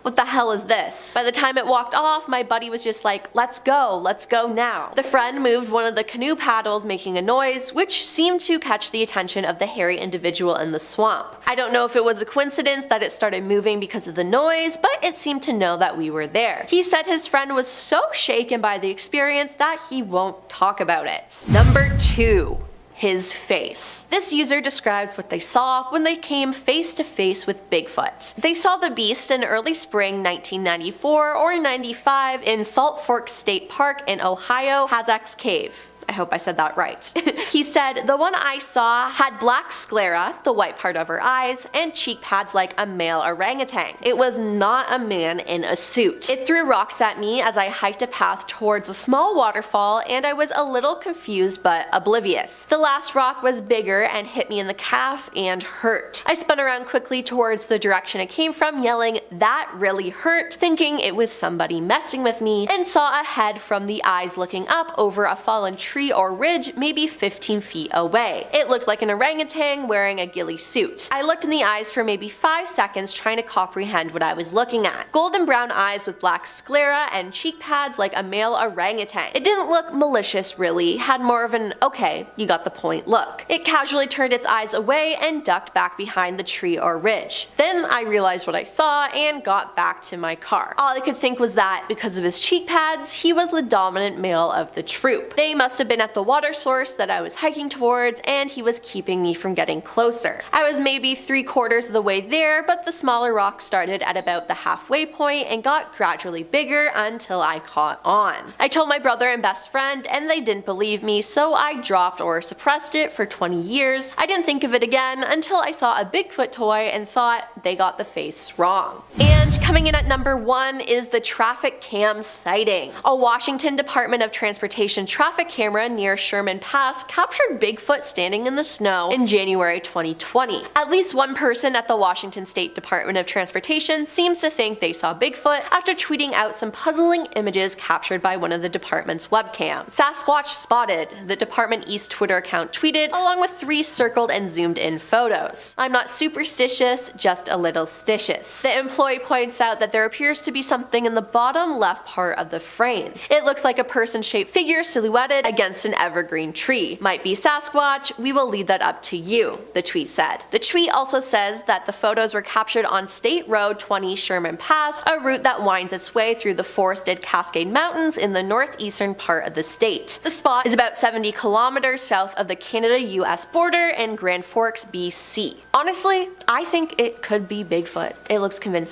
what the hell is this? By the time it walked off, my buddy was just like, let's go now. The friend moved one of the canoe paddles, making a noise, which seemed to catch the attention of the hairy individual in the swamp. I don't know if it was a coincidence that it started moving because of the noise, but it seemed to know that we were there. He said his friend was so shaken by the experience that he won't talk about it. Number 2. His face. This user describes what they saw when they came face to face with Bigfoot. They saw the beast in early spring 1994 or 95 in Salt Fork State Park in Ohio, Hazak's Cave. I hope I said that right. He said, "The one I saw had black sclera, the white part of her eyes, and cheek pads like a male orangutan. It was not a man in a suit. It threw rocks at me as I hiked a path towards a small waterfall, and I was a little confused but oblivious. The last rock was bigger and hit me in the calf and hurt. I spun around quickly towards the direction it came from, yelling, 'That really hurt,' thinking it was somebody messing with me, and saw a head from the eyes looking up over a fallen tree or ridge maybe 15 feet away. It looked like an orangutan wearing a ghillie suit. I looked in the eyes for maybe 5 seconds trying to comprehend what I was looking at. Golden brown eyes with black sclera and cheek pads like a male orangutan. It didn't look malicious really, had more of an okay, you got the point look. It casually turned its eyes away and ducked back behind the tree or ridge. Then I realized what I saw and got back to my car. All I could think was that because of his cheek pads, he was the dominant male of the troop. They must have been at the water source that I was hiking towards, and he was keeping me from getting closer. I was maybe 3/4 of the way there, but the smaller rock started at about the halfway point and got gradually bigger until I caught on. I told my brother and best friend, and they didn't believe me, so I dropped or suppressed it for 20 years. I didn't think of it again until I saw a Bigfoot toy and thought they got the face wrong. And coming in at number 1 is the traffic cam sighting. A Washington Department of Transportation traffic camera near Sherman Pass captured Bigfoot standing in the snow in January 2020. At least one person at the Washington State Department of Transportation seems to think they saw Bigfoot after tweeting out some puzzling images captured by one of the department's webcams. "Sasquatch spotted," the Department East Twitter account tweeted, along with 3 circled and zoomed in photos. "I'm not superstitious, just a little stitious." The employee points out that there appears to be something in the bottom left part of the frame. It looks like a person-shaped figure silhouetted against an evergreen tree. Might be Sasquatch, we will leave that up to you, the tweet said. The tweet also says that the photos were captured on State Road 20 Sherman Pass, a route that winds its way through the forested Cascade Mountains in the northeastern part of the state. The spot is about 70 kilometers south of the Canada-US border in Grand Forks, BC. Honestly, I think it could be Bigfoot. It looks convincing.